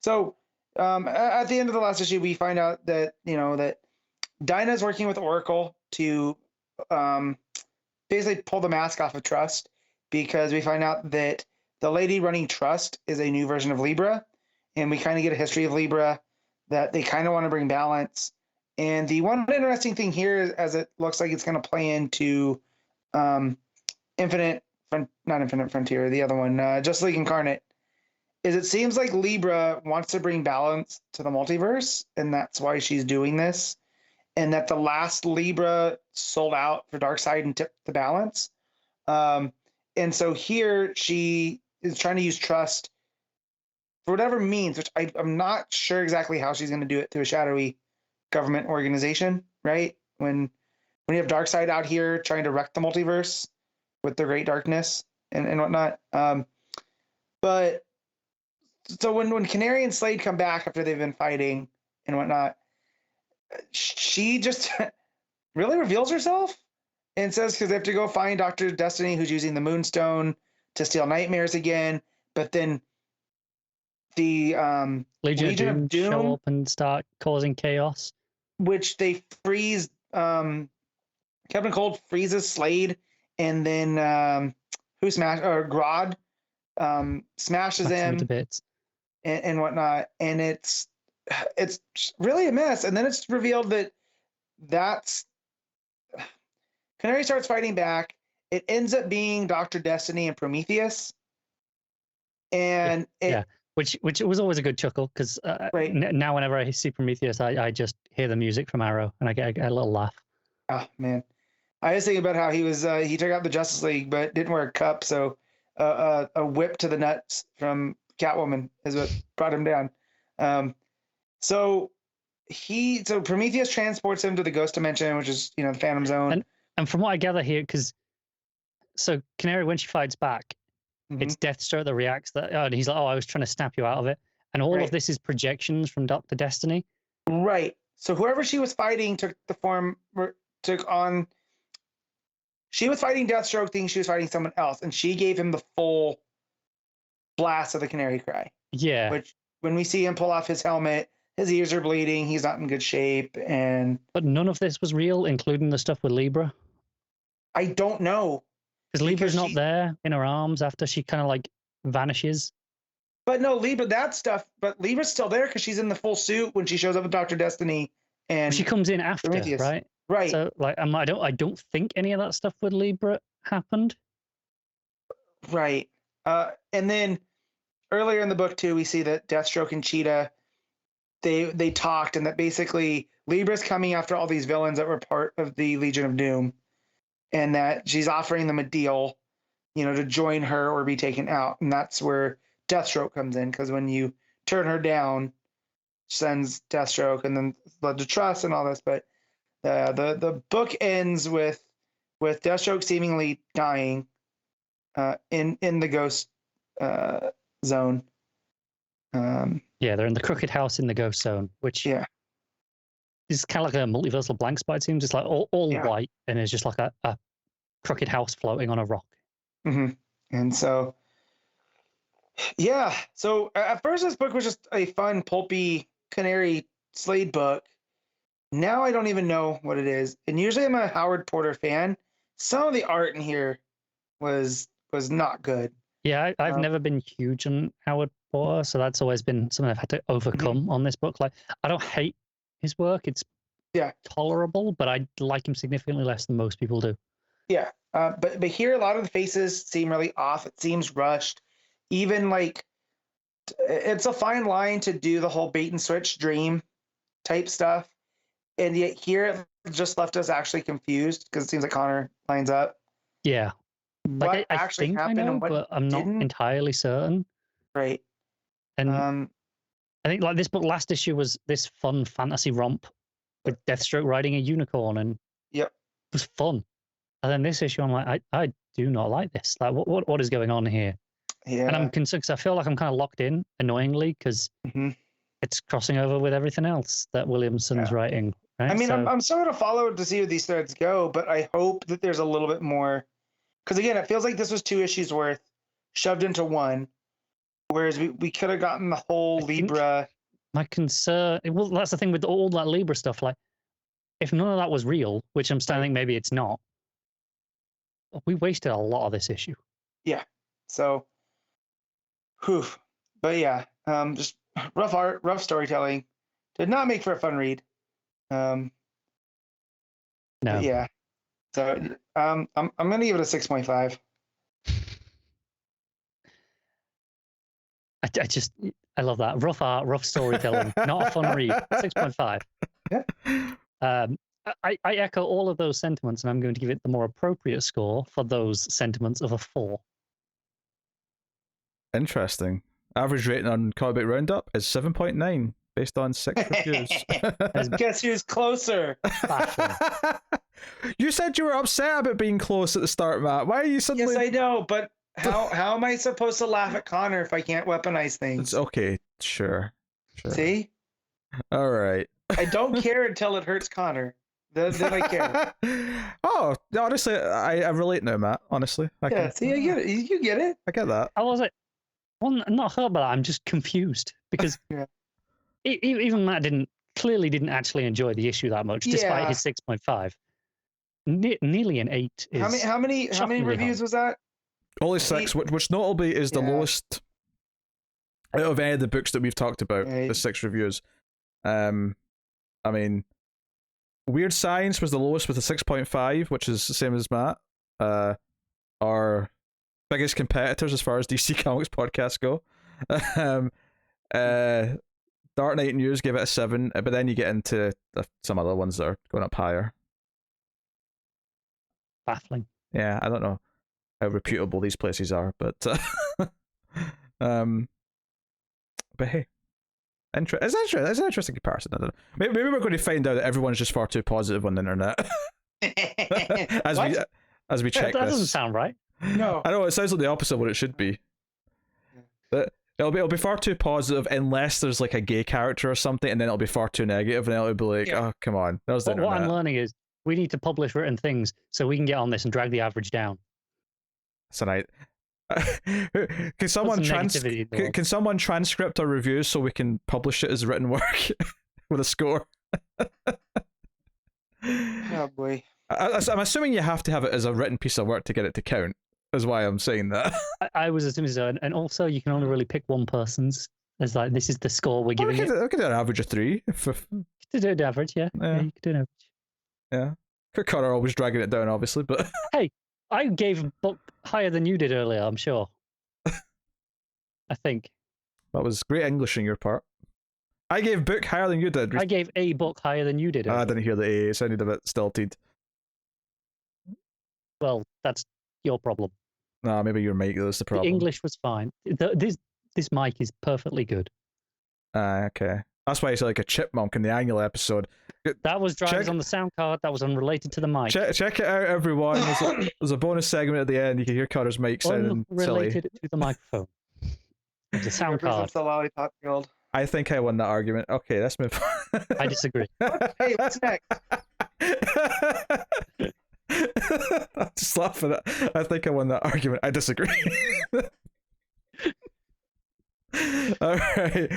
So at the end of the last issue, we find out that that Dinah's working with Oracle to basically pull the mask off of Trust, because we find out that the lady running Trust is a new version of Libra, and we kind of get a history of Libra, that they kind of want to bring balance. And the one interesting thing here, as it looks like it's going to play into not Infinite Frontier, the other one, Justice League Incarnate, is it seems like Libra wants to bring balance to the multiverse, and that's why she's doing this. And that the last Libra sold out for Darkseid and tipped the balance. And so here she is trying to use trust for whatever means, which I'm not sure exactly how she's going to do it through a shadowy government organization, right? When you have Darkseid out here trying to wreck the multiverse with the Great Darkness and whatnot. But so when Canary and Slade come back after they've been fighting and whatnot, she just really reveals herself and says, because they have to go find Dr. Destiny, who's using the Moonstone to steal nightmares again. But then the Legion of Doom show up and start causing chaos, which they freeze. Captain Cold freezes Slade, and then Grodd smashes him to bits and whatnot, and it's really a mess. And then it's revealed that's Canary starts fighting back. It ends up being Dr. Destiny and Prometheus, and which was always a good chuckle, because right. Now whenever I see Prometheus, I just hear the music from Arrow and I get a little laugh. Oh man, I was thinking about how he was he took out the Justice League but didn't wear a cup, so a whip to the nuts from Catwoman is what brought him down. So Prometheus transports him to the Ghost Dimension, which is the Phantom Zone. And from what I gather here, so Canary, when she fights back, it's Deathstroke that reacts and he's like, "Oh, I was trying to snap you out of it," and all of this is projections from Dr. Destiny. Right. So whoever she was fighting took on. She was fighting Deathstroke, thinking she was fighting someone else, and she gave him the full blast of the Canary Cry. Yeah. Which, when we see him pull off his helmet, his ears are bleeding. He's not in good shape, but none of this was real, including the stuff with Libra. I don't know, because Libra's not there in her arms after she kind of like vanishes. But no, Libra's still there because she's in the full suit when she shows up with Dr. Destiny, and she comes in after, Prometheus. Right? Right. So like, I don't think any of that stuff with Libra happened. Right. And then earlier in the book too, we see that Deathstroke and Cheetah, they talked, and that basically Libra's coming after all these villains that were part of the Legion of Doom, and that she's offering them a deal, to join her or be taken out. And that's where Deathstroke comes in, because when you turn her down, sends Deathstroke, and then led to trust and all this. But the book ends with Deathstroke seemingly dying in the Ghost Zone. They're in the Crooked House in the Ghost Zone, which is kind of like a multiversal blank spot. It seems it's like all white, and it's just like a crooked house floating on a rock. Mm-hmm. And so, so at first this book was just a fun, pulpy Canary Slade book. Now I don't even know what it is. And usually I'm a Howard Porter fan. Some of the art in here was not good. Yeah, I've never been huge on Howard Porter, so that's always been something I've had to overcome on this book. Like, I don't hate his work; it's tolerable, but I like him significantly less than most people do. Yeah, but here a lot of the faces seem really off. It seems rushed. Even like, it's a fine line to do the whole bait and switch dream type stuff, and yet here it just left us actually confused, because it seems like Connor lines up. Yeah. What actually happened, and what but I'm not entirely certain. Right. And I think like this book last issue was this fun fantasy romp with Deathstroke riding a unicorn, and it was fun. And then this issue, I'm like, I do not like this. Like, what is going on here? Yeah. And I'm concerned because I feel like I'm kind of locked in, annoyingly, because it's crossing over with everything else that Williamson's writing. Right? I mean, I'm still going to follow to see where these threads go, but I hope that there's a little bit more. Because again, it feels like this was 2 issues worth shoved into one, whereas we could have gotten the whole Libra. My concern, well, that's the thing with all that Libra stuff. Like, if none of that was real, which I'm starting to think maybe it's not, we wasted a lot of this issue. Yeah. So, but yeah, just rough art, rough storytelling. Did not make for a fun read. No. Yeah. So I'm gonna give it a 6.5. I love that. Rough art, rough storytelling, not a fun read. 6.5. Yeah. I echo all of those sentiments, and I'm going to give it the more appropriate score for those sentiments of a 4. Interesting. Average rating on Comic Book Roundup is 7.9 based on 6 reviews. Guess who's closer? You said you were upset about being close at the start, Matt. Why are you suddenly... Yes, I know, but how am I supposed to laugh at Connor if I can't weaponize things? It's okay, sure. See? All right. I don't care until it hurts Connor. Then I care. Oh, honestly, I relate now, Matt. Honestly. See, I get it. You get it. I get that. How was it? Well, I'm not hurt by that. I'm just confused because Yeah. Even Matt clearly didn't actually enjoy the issue that much, despite his 6.5. Nearly an 8 is How many reviews was that? Only 6, which notably is the lowest out of any of the books that we've talked about. Right. The 6 reviews. I mean, Weird Science was the lowest with a 6.5, which is the same as Matt. Our biggest competitors as far as DC Comics podcasts go. Dark Knight News gave it a 7, but then you get into some other ones that are going up higher. baffling. Yeah, I don't know how reputable these places are, but hey, it's an interesting comparison. I don't know. Maybe we're going to find out that everyone's just far too positive on the internet as we check that this. doesn't sound right. No, I know it sounds like the opposite of what it should be. But it'll be far too positive unless there's like a gay character or something, and then it'll be far too negative, and then it'll be like, oh come on, that was the internet. What I'm learning is we need to publish written things so we can get on this and drag the average down. So can someone transcript our reviews so we can publish it as written work with a score? Oh boy. I'm assuming you have to have it as a written piece of work to get it to count. Is why I'm saying that. I was assuming so, and also you can only really pick one person's. It's like this is the score we're giving it. I could do an average of 3. To do an average, yeah. Yeah, you could do an average. Yeah. Connor always dragging it down, obviously, but hey, I gave a book higher than you did earlier, I'm sure. I think. That was great English on your part. I gave book higher than you did. I gave a book higher than you did. I didn't hear the A. It sounded a bit stilted. Well, that's your problem. No, maybe your mic was the problem. The English was fine. This mic is perfectly good. Okay. That's why you sound like a chipmunk in the annual episode. That was drivers on the sound card. That was unrelated to the mic. Check it out, everyone. There's a bonus segment at the end. You can hear Connor's mic sounding silly. Unrelated to the microphone. It's a sound card. The Lollipop Guild. I think I won that argument. Okay, let's move on. I disagree. Hey, what's next? I'm just laughing at it. I think I won that argument. I disagree. All right.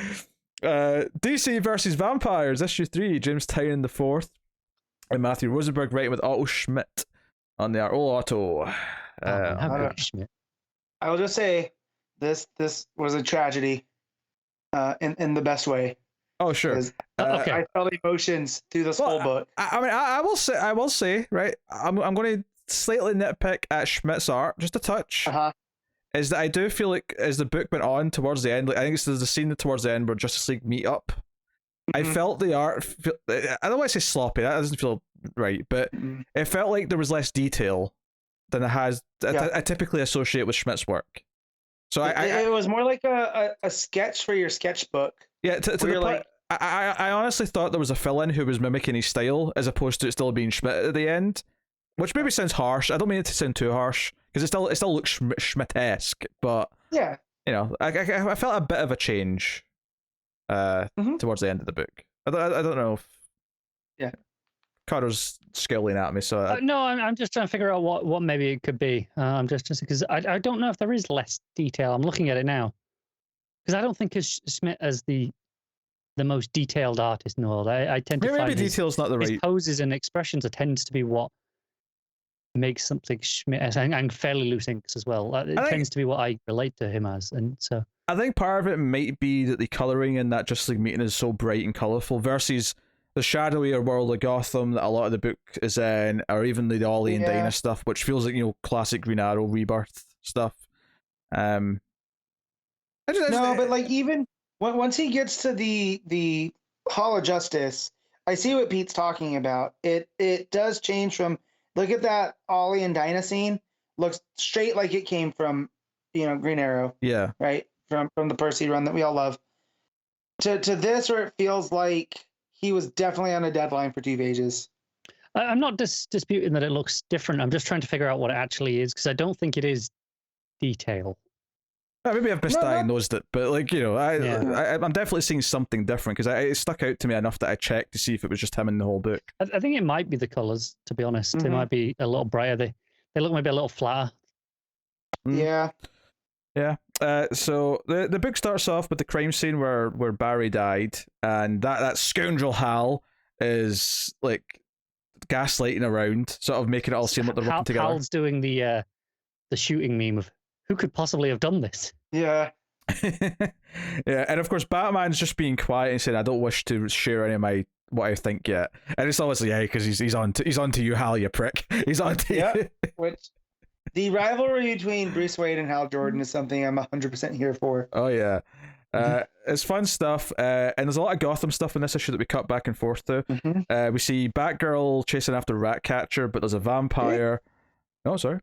DC versus Vampires, issue 3. James Tynion IV and Matthew Rosenberg writing with Otto Schmidt on the art. Oh, Otto. Schmidt. I will just say this was a tragedy in the best way. Oh, sure. Okay. I felt emotions through this whole book. I will say, right, I'm going to slightly nitpick at Schmidt's art, just a touch. Is that I do feel like as the book went on towards the end, like I think it's the scene towards the end where Justice League meet up. I felt the art. I don't want to say sloppy. That doesn't feel right, but it felt like there was less detail than it has. I typically associate with Schmidt's work. So it was more like a sketch for your sketchbook. Yeah, to the point, like, I honestly thought there was a fill-in who was mimicking his style as opposed to it still being Schmidt at the end, which maybe sounds harsh. I don't mean it to sound too harsh because it still looks Schmidt-esque, but yeah, you know, I felt a bit of a change towards the end of the book. I don't know if Carter's scowling at me, so no, I'm just trying to figure out what maybe it could be. I'm just because I don't know if there is less detail. I'm looking at it now because I don't think of Schmidt as the most detailed artist in the world. I tend to maybe find detail's not the right. His poses and expressions tends to be what makes something Schmidt, and fairly loose inks as well. It tends to be what I relate to him as, and so I think part of it might be that the colouring in that Justice League meeting is so bright and colourful versus the shadowier world of Gotham that a lot of the book is in, or even the Ollie and Dinah stuff, which feels like, classic Green Arrow rebirth stuff. But like even once he gets to the Hall of Justice, I see what Pete's talking about. It does change from, look at that Ollie and Dinah scene, looks straight like it came from Green Arrow. Yeah. Right? From the Percy run that we all love. To this, where it feels like he was definitely on a deadline for 2 pages. I'm not disputing that it looks different. I'm just trying to figure out what it actually is, because I don't think it is detail. Maybe I've misdiagnosed it, but I'm definitely seeing something different, because it stuck out to me enough that I checked to see if it was just him in the whole book. I think it might be the colours, to be honest. They might be a little brighter. They look maybe a little flatter. Yeah. Yeah. So the book starts off with the crime scene where Barry died, and that scoundrel Hal is like gaslighting around, sort of making it all seem like they're working together. Hal's doing the shooting meme of who could possibly have done this. Yeah. Yeah, and of course Batman's just being quiet and saying, "I don't wish to share any of what I think yet," and it's obviously because he's on to you, Hal, you prick. He's on to you. Which. The rivalry between Bruce Wayne and Hal Jordan is something I'm 100% here for. Oh, yeah. It's fun stuff. And there's a lot of Gotham stuff in this issue that we cut back and forth to. We see Batgirl chasing after Ratcatcher, but there's a vampire. Oh, sorry.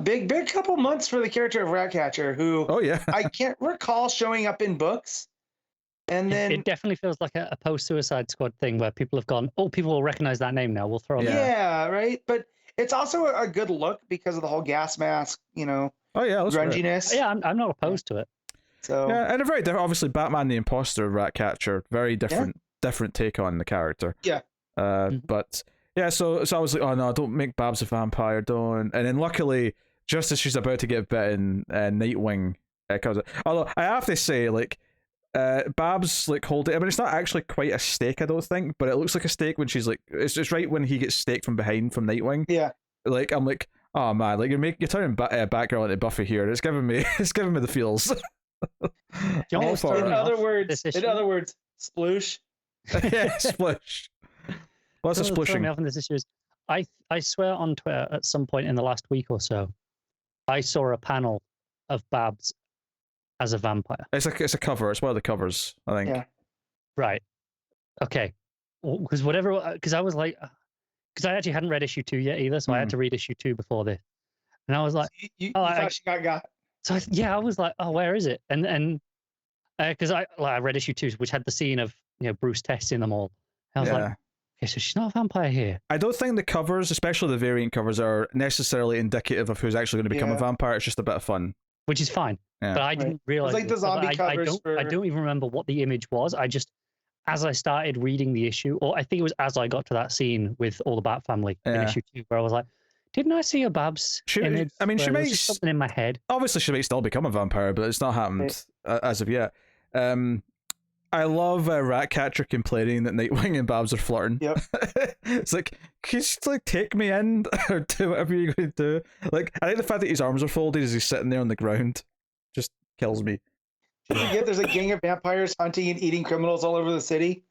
Big couple months for the character of Ratcatcher, who I can't recall showing up in books. And then it definitely feels like a post-Suicide Squad thing where people have gone, people will recognize that name now. We'll throw them. Yeah, right? But it's also a good look because of the whole gas mask, grunginess. Yeah, I'm not opposed to it. So and a very different, obviously, Batman the Imposter, Ratcatcher, very different take on the character. Yeah. But yeah, so I was like, oh no, don't make Babs a vampire, don't. And then luckily, just as she's about to get bitten, Nightwing comes out. Although I have to say, like, Babs like holding. I mean, it's not actually quite a stake, I don't think, but it looks like a stake when she's like, it's right when he gets staked from behind from Nightwing. Yeah. Like I'm like, oh man, like you're turning Batgirl into Buffy here. It's giving me the feels. In other words, sploosh. Yeah, sploosh. What's a splooshing? Me off in this issue is, I swear on Twitter at some point in the last week or so, I saw a panel of Babs as a vampire. It's a cover. It's one of the covers, I think. Yeah. Right. Okay. Because I was like, because I actually hadn't read issue 2 yet either, so I had to read issue 2 before this, and I was like, you thought she got. So I was like, oh, where is it? And because I read issue 2, which had the scene of Bruce testing them all. And I was like, okay, so she's not a vampire here. I don't think the covers, especially the variant covers, are necessarily indicative of who's actually going to become a vampire. It's just a bit of fun. Which is fine. Yeah. But I didn't realize. It's like the zombie covers. I don't even remember what the image was. I just, as I started reading the issue, or I think it was as I got to that scene with all the Bat family in issue 2, where I was like, didn't I see a Babs image? I mean, she might something in my head. Obviously, she might still become a vampire, but it's not happened as of yet. I love Ratcatcher complaining that Nightwing and Babs are flirting. Yep. It's like, can you just like take me in or do whatever you're going to do? Like, I think the fact that his arms are folded as he's sitting there on the ground just kills me. Did you get there's a gang of vampires hunting and eating criminals all over the city?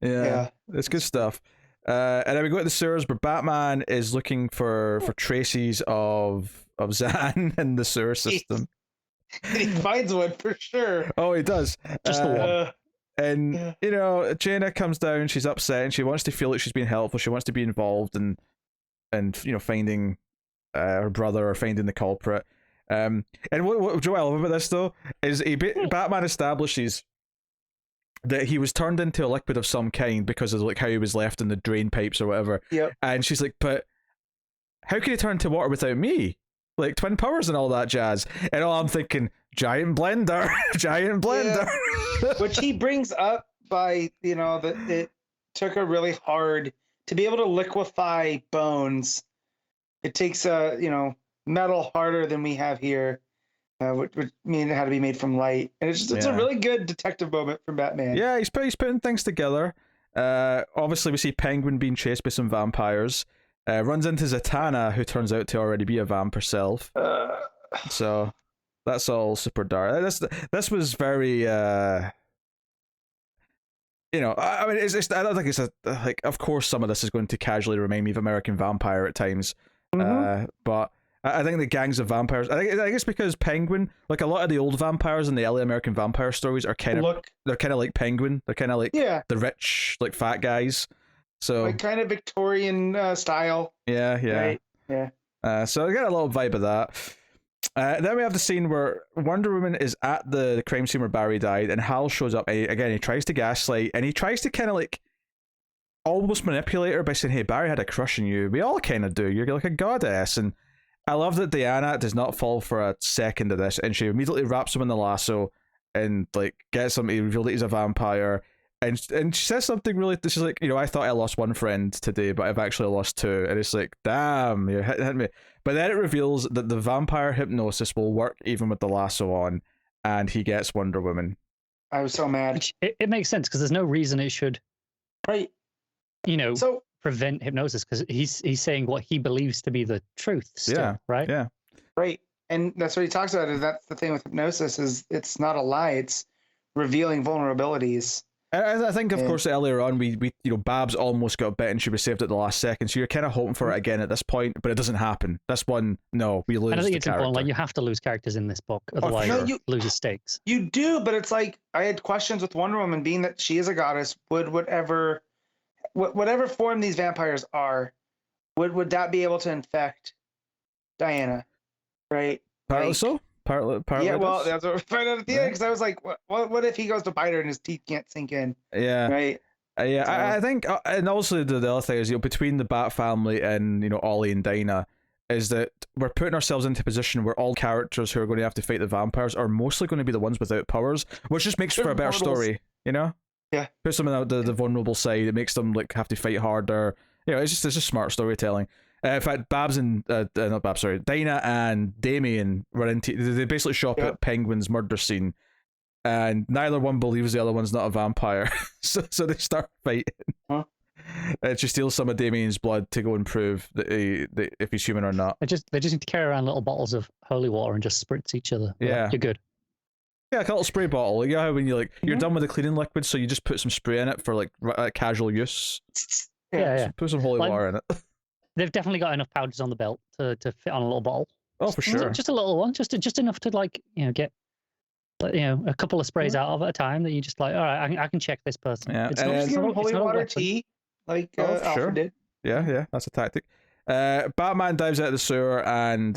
Yeah. It's good stuff. And then we go to the sewers where Batman is looking for traces of Zan in the sewer system. And he finds one for sure. Oh, he does. Just the one. And Jaina comes down. She's upset and she wants to feel like she's being helpful. She wants to be involved and finding her brother or finding the culprit. And what Joe I love about this though is Batman establishes that he was turned into a liquid of some kind because of like how he was left in the drain pipes or whatever. Yep. And she's like, but how can he turn to water without me? Like twin powers and all that jazz. And all I'm thinking, giant blender. Yeah. Which he brings up by, that it took her really hard to be able to liquefy bones. It takes metal harder than we have here. Which would mean it had to be made from light. And it's a really good detective moment from Batman. Yeah, he's putting things together. Obviously we see Penguin being chased by some vampires. Runs into Zatanna, who turns out to already be a vamp herself. So That's all super dark. This was very I mean, I don't think it's like. Of course, some of this is going to casually remind me of American Vampire at times, but I think the gangs of vampires. I think it's because Penguin, like a lot of the old vampires in the early American Vampire stories, are they're kind of like Penguin. They're kind of like the rich, like fat guys. So like kind of Victorian style. Yeah. Right? Yeah. So I get a little vibe of that. Then we have the scene where Wonder Woman is at the crime scene where Barry died, and Hal shows up. He tries to gaslight, and he tries to kind of like almost manipulate her by saying, "Hey, Barry had a crush on you. We all kind of do. You're like a goddess." And I love that Diana does not fall for a second of this, and she immediately wraps him in the lasso and like gets him to reveal that he's a vampire. And she says something really. She's like, I thought I lost one friend today, but I've actually lost two. And it's like, damn, you're hitting me. But then it reveals that the vampire hypnosis will work even with the lasso on, and he gets Wonder Woman. I was so mad. Which, it makes sense because there's no reason it should, right? So prevent hypnosis because he's saying what he believes to be the truth. Still, right? Yeah. Right, and that's what he talks about. Is that's the thing with hypnosis is it's not a lie. It's revealing vulnerabilities. I think, of course, earlier on, we Babs almost got bit and she was saved at the last second, so you're kind of hoping for it again at this point, but it doesn't happen. This one, no, we lose. And I think the it's character. important. Like you have to lose characters in this book, otherwise you lose stakes. You do, but it's like I had questions with Wonder Woman, being that she is a goddess. Would whatever form these vampires are, would that be able to infect Diana? Right? Partly so. Partly yeah, well, does. that's what we find out at the end, because I was like, what if he goes to bite her and his teeth can't sink in? Yeah. Right? Yeah, So. I think, and also the other thing is, between the Bat family and, Ollie and Dinah, is that we're putting ourselves into a position where all characters who are going to have to fight the vampires are mostly going to be the ones without powers, which just makes for a better story, Yeah. Puts them in the vulnerable side, it makes them, like, have to fight harder. It's just smart storytelling. In fact, Dinah and Damien were they basically shop at Penguin's murder scene, and neither one believes the other one's not a vampire, so they start fighting. She steals some of Damien's blood to go and prove that if he's human or not. They just need to carry around little bottles of holy water and just spritz each other. Yeah, you're good. Yeah, like a little spray bottle. You know how when you're done with the cleaning liquid, so you just put some spray in it for like casual use. Yeah. Put some holy water in it. They've definitely got enough powders on the belt to fit on a little bottle. Oh, for sure. Just a little one, just enough to get, a couple of sprays out of at a time that you just like. All right, I can check this person. Yeah, it's not holy water tea, like Alfred sure. did. Yeah, that's a tactic. Batman dives out of the sewer and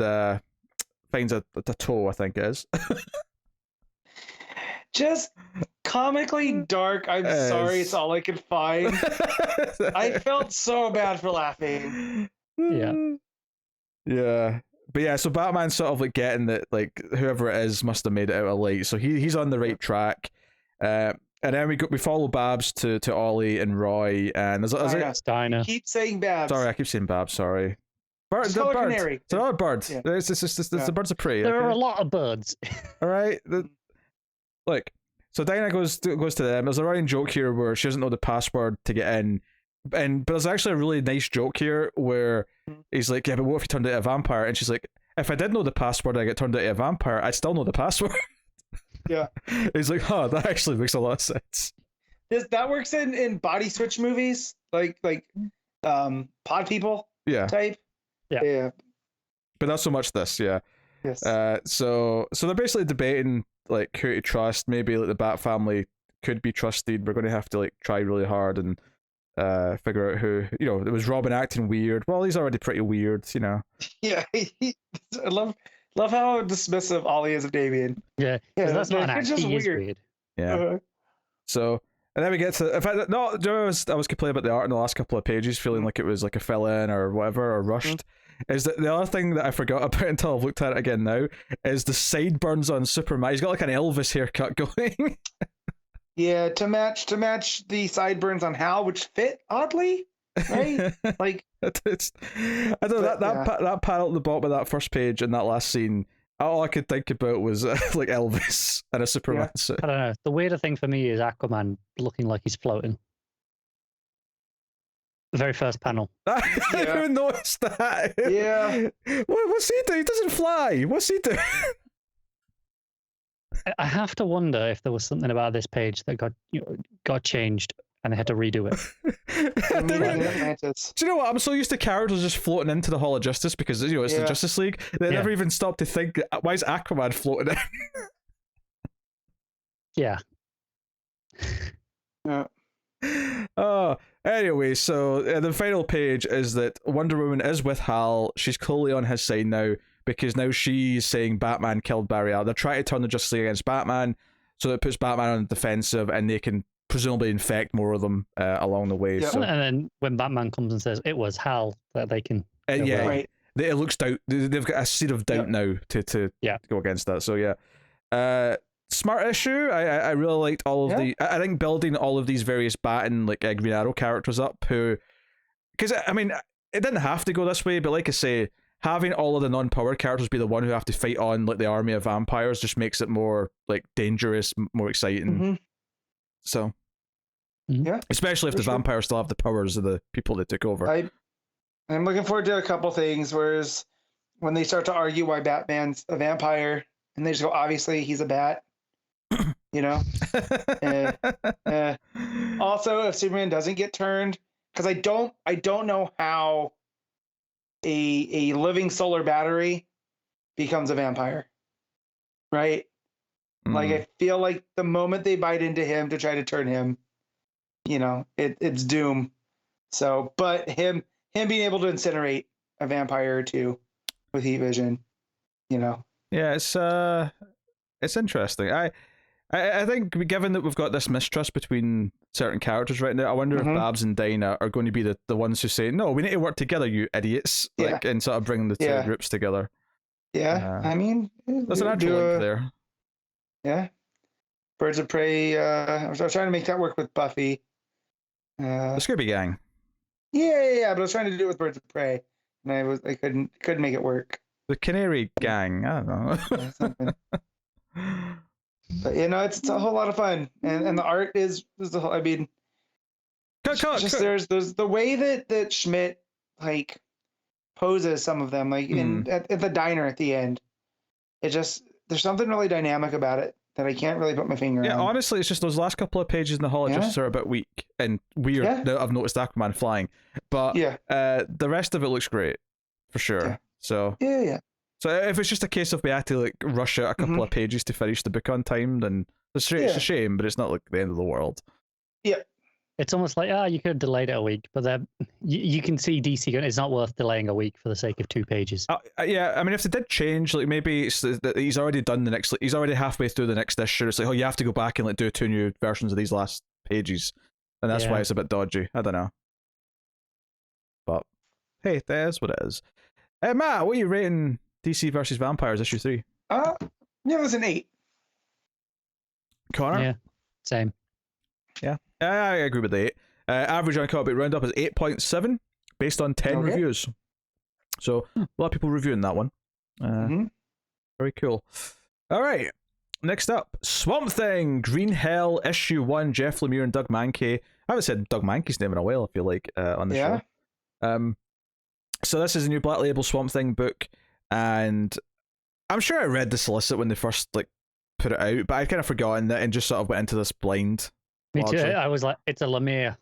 finds a toe, I think it is. Just comically dark. I'm sorry, it's all I could find. I felt so bad for laughing. Yeah. But yeah, so Batman's sort of like getting that, like, whoever it is must have made it out alight. So he's on the right track. And then we follow Babs to Ollie and Roy, and there's Dinah. Keep saying Babs. Sorry, I keep saying Babs. Sorry. Bird. Canary. It's another bird. Yeah. It's the birds of prey. There are a lot of birds. All right. Look, so Dinah goes to them. There's a running joke here where she doesn't know the password to get in, but there's actually a really nice joke here where he's like, "Yeah, but what if you turned out a vampire?" And she's like, "If I did know the password, I get turned out a vampire. I'd still know the password." Yeah. He's like, "Huh, that actually makes a lot of sense." That works in body switch movies, like Pod People. Yeah. Type. Yeah. But not so much this. Yeah. Yes. So they're basically debating like who to trust. Maybe like the Bat family could be trusted. We're going to have to like try really hard and figure out who. It was Robin acting weird. Well, he's already pretty weird. Yeah. I love how dismissive Ollie is of Damien. Yeah. That's not an act. He is weird. Yeah. So. And then we get to. In fact, no, I was complaining about the art in the last couple of pages, feeling like it was like a fill in or whatever, or rushed. Is that the other thing that I forgot about until I've looked at it again now? Is the sideburns on Superman? He's got like an Elvis haircut going. Yeah, to match the sideburns on Hal, which fit oddly, right? Like I don't know that panel at the bottom of that first page and that last scene. All I could think about was like Elvis and a Superman suit. I don't know. The weirder thing for me is Aquaman looking like he's floating. The very first panel. I didn't even notice that. Yeah. What's he doing? He doesn't fly. What's he doing? I have to wonder if there was something about this page that got changed and they had to redo it. Meeting Atlantis. Do you know what? I'm so used to characters just floating into the Hall of Justice because it's the Justice League. They never even stop to think, why is Aquaman floating in? Yeah. Oh, anyway, so the final page is that Wonder Woman is with Hal. She's clearly on his side now because now she's saying Batman killed Barry Allen. They're trying to turn the Justice League against Batman, so it puts Batman on the defensive, and they can presumably infect more of them along the way. Yep. So. And then when Batman comes and says it was Hal, that they can. Yeah, right. It looks doubt. They've got a seed of doubt now to go against that. So yeah, smart issue. I really liked all of the. I think building all of these various Bat and Green Arrow characters up, who, because I mean, it didn't have to go this way, but like I say, having all of the non-powered characters be the one who have to fight on the army of vampires just makes it more dangerous, more exciting. Mm-hmm. So, yeah, especially if the vampires still have the powers of the people they took over. I'm looking forward to a couple things. Whereas when they start to argue why Batman's a vampire, and they just go, obviously he's a bat. Also, if Superman doesn't get turned, because I don't know how a living solar battery becomes a vampire, right? I feel like the moment they bite into him to try to turn him, it's doom. So, but him being able to incinerate a vampire or two with heat vision, Yeah, it's interesting. I think, given that we've got this mistrust between certain characters right now, I wonder if Babs and Dinah are going to be the ones who say, no, we need to work together, you idiots, and sort of bring the two groups together. Yeah, I mean, there's an actual link there. Yeah. Birds of Prey, I was trying to make that work with Buffy. The Scooby Gang. Yeah, but I was trying to do it with Birds of Prey, and I couldn't make it work. The Canary Gang, I don't know. Something. But it's a whole lot of fun, and the art is the whole. I mean, there's the way that Schmidt poses some of them, at the diner at the end. It just, there's something really dynamic about it that I can't really put my finger on. Yeah, honestly, it's just those last couple of pages in the Hall of Justice are a bit weak and weird. Yeah. Now I've noticed Aquaman flying, but the rest of it looks great for sure. Yeah. So yeah. So if it's just a case of we had to rush out a couple of pages to finish the book on time, then it's a shame, but it's not the end of the world. Yeah. It's almost like, you could have delayed it a week, but then you can see DC going, it's not worth delaying a week for the sake of 2 pages. Yeah, I mean, if they did change, maybe it's that he's already done he's already halfway through the next issue. It's you have to go back and do 2 new versions of these last pages, and that's why it's a bit dodgy. I don't know, but hey, that is what it is. Matt, what are you rating DC versus Vampires issue 3? It was an 8. Connor? Yeah, same. Yeah, I agree with the 8. Average on Comic Book Roundup is 8.7 based on 10 reviews. So a lot of people reviewing that one. Very cool. All right, next up, Swamp Thing, Green Hell, issue 1, Jeff Lemire and Doug Mahnke. I haven't said Doug Mahnke's name in a while, I feel like, on the show. So this is a new Black Label Swamp Thing book, and I'm sure I read the solicit when they first put it out, but I'd kind of forgotten that and just sort of went into this blind. Me too. I was like, it's a Lemire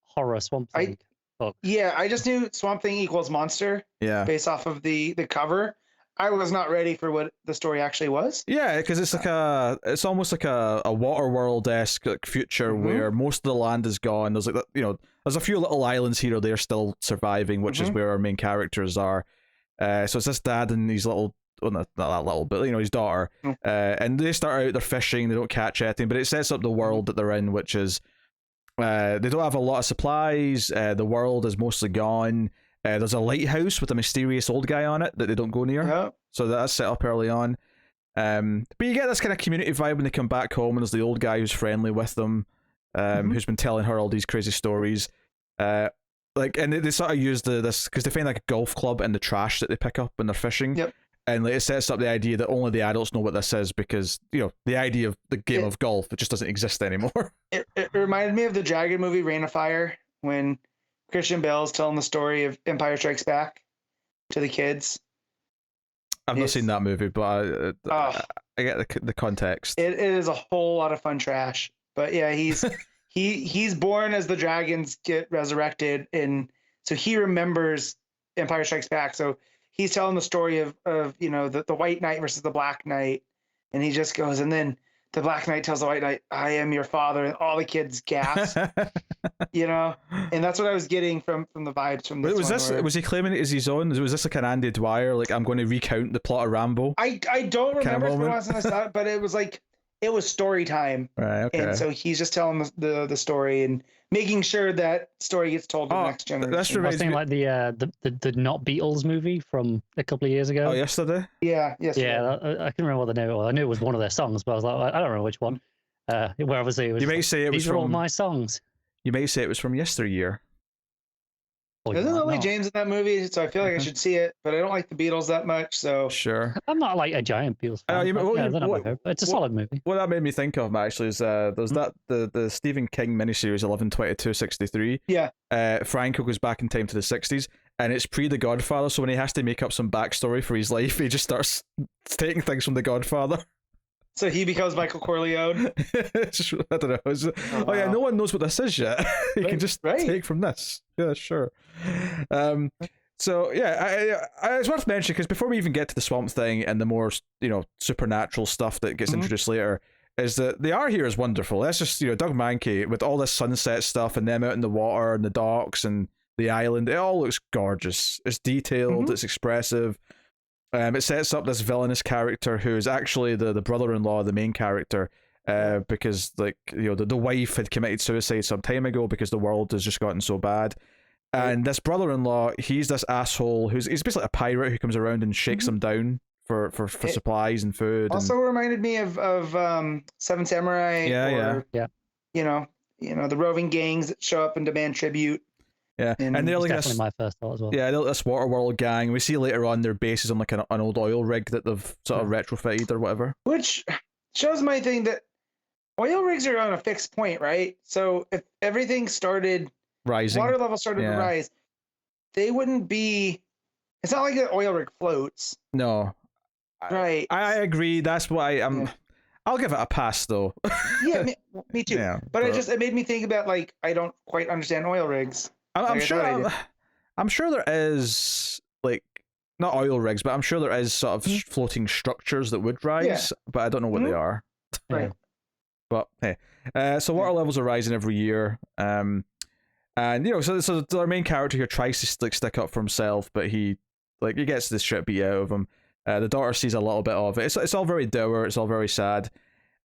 horror Swamp Thing book. Yeah, I just knew Swamp Thing equals monster. Yeah. Based off of the cover. I was not ready for what the story actually was. Yeah, because it's it's almost like a Waterworld-esque future where most of the land is gone. There's there's a few little islands here or there still surviving, which is where our main characters are. So it's this dad and his little, well, not that little, but his daughter, and they start out, they're fishing, they don't catch anything, but it sets up the world that they're in, which is they don't have a lot of supplies. The world is mostly gone. There's a lighthouse with a mysterious old guy on it that they don't go near, so that's set up early on. But you get this kind of community vibe when they come back home, and there's the old guy who's friendly with them, who's been telling her all these crazy stories. And they sort of use this because they find a golf club in the trash that they pick up when they're fishing. Yep. And it sets up the idea that only the adults know what this is because, the idea of the game of golf, it just doesn't exist anymore. It reminded me of the Dragon movie Reign of Fire when Christian Bale's telling the story of Empire Strikes Back to the kids. I've not seen that movie, but I get the context. It is a whole lot of fun trash. But yeah, he's born as the dragons get resurrected, and so he remembers Empire Strikes Back. So he's telling the story of the White Knight versus the Black Knight, and he just goes, and then the Black Knight tells the White Knight, "I am your father," and all the kids gasp. And that's what I was getting from the vibes from this. Was he claiming it as his own? Was this like an Andy Dwyer, like, I'm going to recount the plot of Rambo? I don't remember if it was that, but it was like, it was story time. Right, okay. And so he's just telling the story and making sure that story gets told to the next generation. That's I was thinking like the Not Beatles movie from a couple of years ago. Oh, Yesterday? Yeah, Yesterday. Yeah, I can remember what the name was. I knew it was one of their songs, but I was like, I don't remember which one. Where obviously it was. You may say it was these are all my songs. You may say it was from yesteryear. There's only James in that movie, so I feel like I should see it, but I don't like the Beatles that much, so... Sure. I'm not like a giant Beatles fan. But it's a solid movie. What that made me think of, actually, is there's the Stephen King miniseries 11/22/63. Yeah. Franco goes back in time to the 60s, and it's pre The Godfather, so when he has to make up some backstory for his life, he just starts taking things from The Godfather. So he becomes Michael Corleone? I don't know. Oh yeah, no one knows what this is yet. You can just take from this. Yeah, sure. So yeah, it's worth mentioning, because before we even get to the Swamp Thing and the more supernatural stuff that gets introduced later, is that the art here is wonderful. That's just Doug Mahnke with all this sunset stuff and them out in the water and the docks and the island. It all looks gorgeous. It's detailed. It's expressive. It sets up this villainous character who is actually the brother-in-law of the main character, because the wife had committed suicide some time ago because the world has just gotten so bad. And this brother-in-law, he's this asshole he's basically a pirate who comes around and shakes them down for supplies and food. Also reminded me of Seven Samurai. Yeah. The roving gangs that show up and demand tribute. Yeah, and they're like definitely my first thought as well. Yeah, they're this Waterworld gang. We see later on their base is on like an old oil rig that they've sort of retrofitted or whatever. Which shows my thing that oil rigs are on a fixed point, right? So if everything started rising, water level started to rise, they wouldn't be. It's not like an oil rig floats. No, right. I agree. That's why I'll give it a pass though. Yeah, me too. Yeah, but it made me think about, like, I don't quite understand oil rigs. I'm sure there is, like, not oil rigs, but I'm sure there is sort of floating structures that would rise, but I don't know what they are. Right. But hey, so water levels are rising every year, and so our main character here tries to stick up for himself, but he gets this shit beat out of him. The daughter sees a little bit of it. It's all very dour. It's all very sad,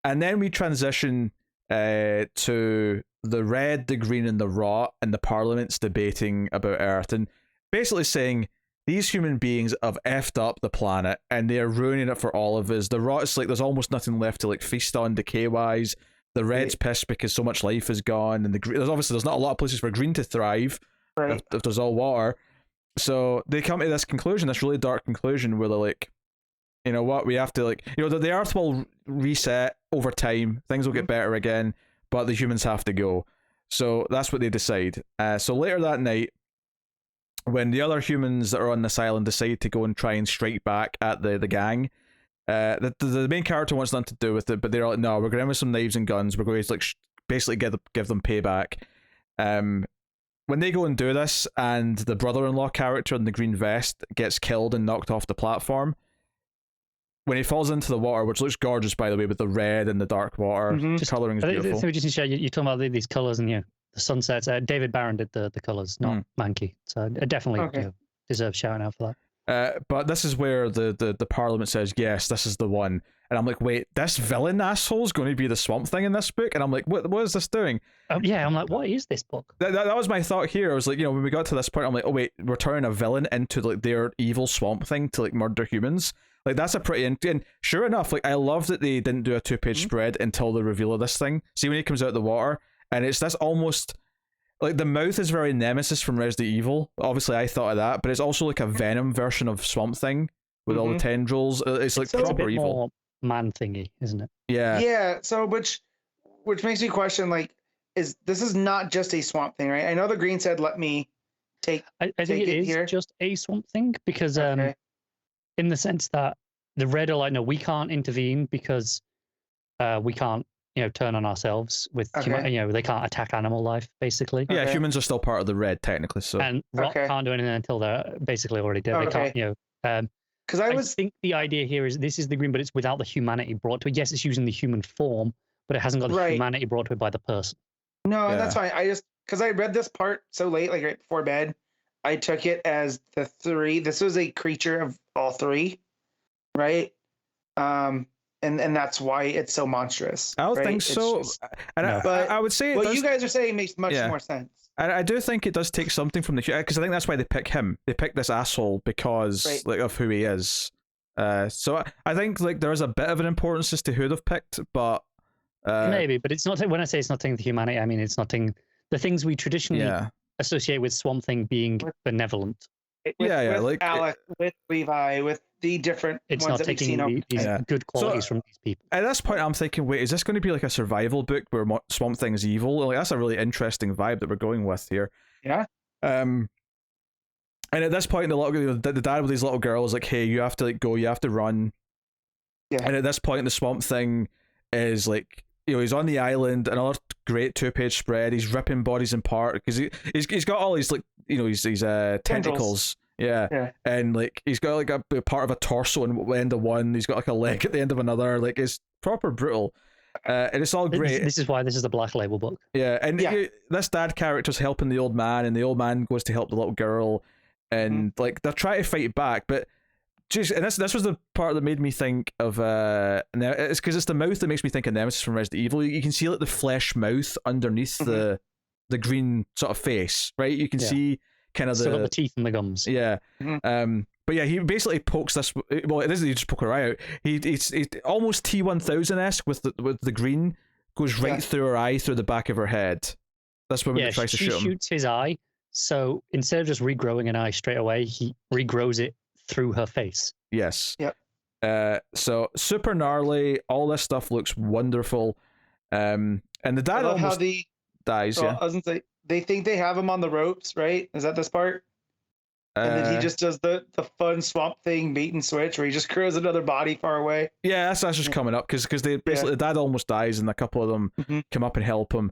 and then we transition to the Red, the Green, and the Rot, and the Parliament's debating about Earth, and basically saying these human beings have effed up the planet, and they are ruining it for all of us. The Rot is like there's almost nothing left to feast on decay-wise. The Red's pissed because so much life is gone, and the Green, there's not a lot of places for Green to thrive if there's all water. So they come to this conclusion, this really dark conclusion, where they're like, you know what, we have to the Earth will reset over time, things will get better again, but the humans have to go. So that's what they decide. So later that night, when the other humans that are on this island decide to go and try and strike back at the gang, the main character wants nothing to do with it, but they're like, no, we're going in with some knives and guns. We're going to basically give them payback. When they go and do this, and the brother-in-law character in the green vest gets killed and knocked off the platform, when he falls into the water, which looks gorgeous, by the way, with the red and the dark water, colouring is beautiful. I think we just need to show you're talking about these colours and the sunsets. David Barron did the colours, not Mahnke. So it definitely deserves shouting out for that. But this is where the Parliament says, yes, this is the one. And I'm like, wait, this villain asshole is going to be the Swamp Thing in this book? And I'm like, what is this doing? I'm like, what is this book? That was my thought here. I was like, when we got to this point, I'm like, oh wait, we're turning a villain into their evil Swamp Thing to murder humans. That's a pretty... And sure enough, I love that they didn't do a 2-page spread until the reveal of this thing. See, when he comes out of the water, and it's this almost... the mouth is very Nemesis from Resident Evil. Obviously, I thought of that, but it's also a Venom version of Swamp Thing with all the tendrils. It's proper a bit evil. More man thingy, isn't it? Yeah. Yeah, so which makes me question, this is not just a Swamp Thing, right? I know the Green said, let me take I think it is here. Just a Swamp Thing, because... in the sense that the Red are like, no, we can't intervene because we can't, turn on ourselves with, they can't attack animal life, basically. Yeah, humans are still part of the Red, technically. So And Rock can't do anything until they're basically already dead. They can't, because I think the idea here is this is the Green, but it's without the humanity brought to it. Yes, it's using the human form, but it hasn't got the humanity brought to it by the person. No, that's fine. I just, because I read this part so late, like right before bed, I took it as the three. This was a creature of all three, right? And that's why it's so monstrous. I don't think so. But I would say what you guys are saying makes much more sense. I do think it does take something from the, because I think that's why they pick him. They pick this asshole because of who he is. So I think there is a bit of an importance as to who they've picked, but maybe. But it's not. When I say it's not taking the humanity, I mean it's not taking the things we traditionally associate with Swamp Thing being benevolent. With Alec, with Levi, with the different it's ones not that we've taking seen. These good qualities from these people. At this point, I'm thinking, wait, is this going to be like a survival book where Swamp Thing's evil? Like, that's a really interesting vibe that we're going with here. Yeah. And at this point, the dad with his little girl is like, "Hey, you have to go. You have to run." Yeah. And at this point, the Swamp Thing is like, he's on the island. Another great 2-page spread. He's ripping bodies apart because he's got all these his tentacles. Yeah, and he's got like a part of a torso in the end of one. He's got like a leg at the end of another. Like, it's proper brutal, and it's all great. This is why this is the Black Label book. Yeah, and this dad character's helping the old man, and the old man goes to help the little girl, and they're trying to fight back, but just and this was the part that made me think of it's because it's the mouth that makes me think of Nemesis from Resident Evil. You can see the flesh mouth underneath the green sort of face, right? You can see kind of the teeth and the gums. Yeah. But yeah, he basically pokes this. Well, it isn't. He just poke her eye out. He's almost T-1000-esque with the green, goes right through her eye, through the back of her head. That's when he tries to shoot him. She shoots his eye. So instead of just regrowing an eye straight away, he regrows it through her face. Yes. Yep. So super gnarly. All this stuff looks wonderful. And the dad almost dies. I was gonna say, they think they have him on the ropes, right? Is that this part? And then he just does the fun Swamp Thing bait and switch where he just crews another body far away. Yeah, that's just coming up because they basically the dad almost dies and a couple of them come up and help him.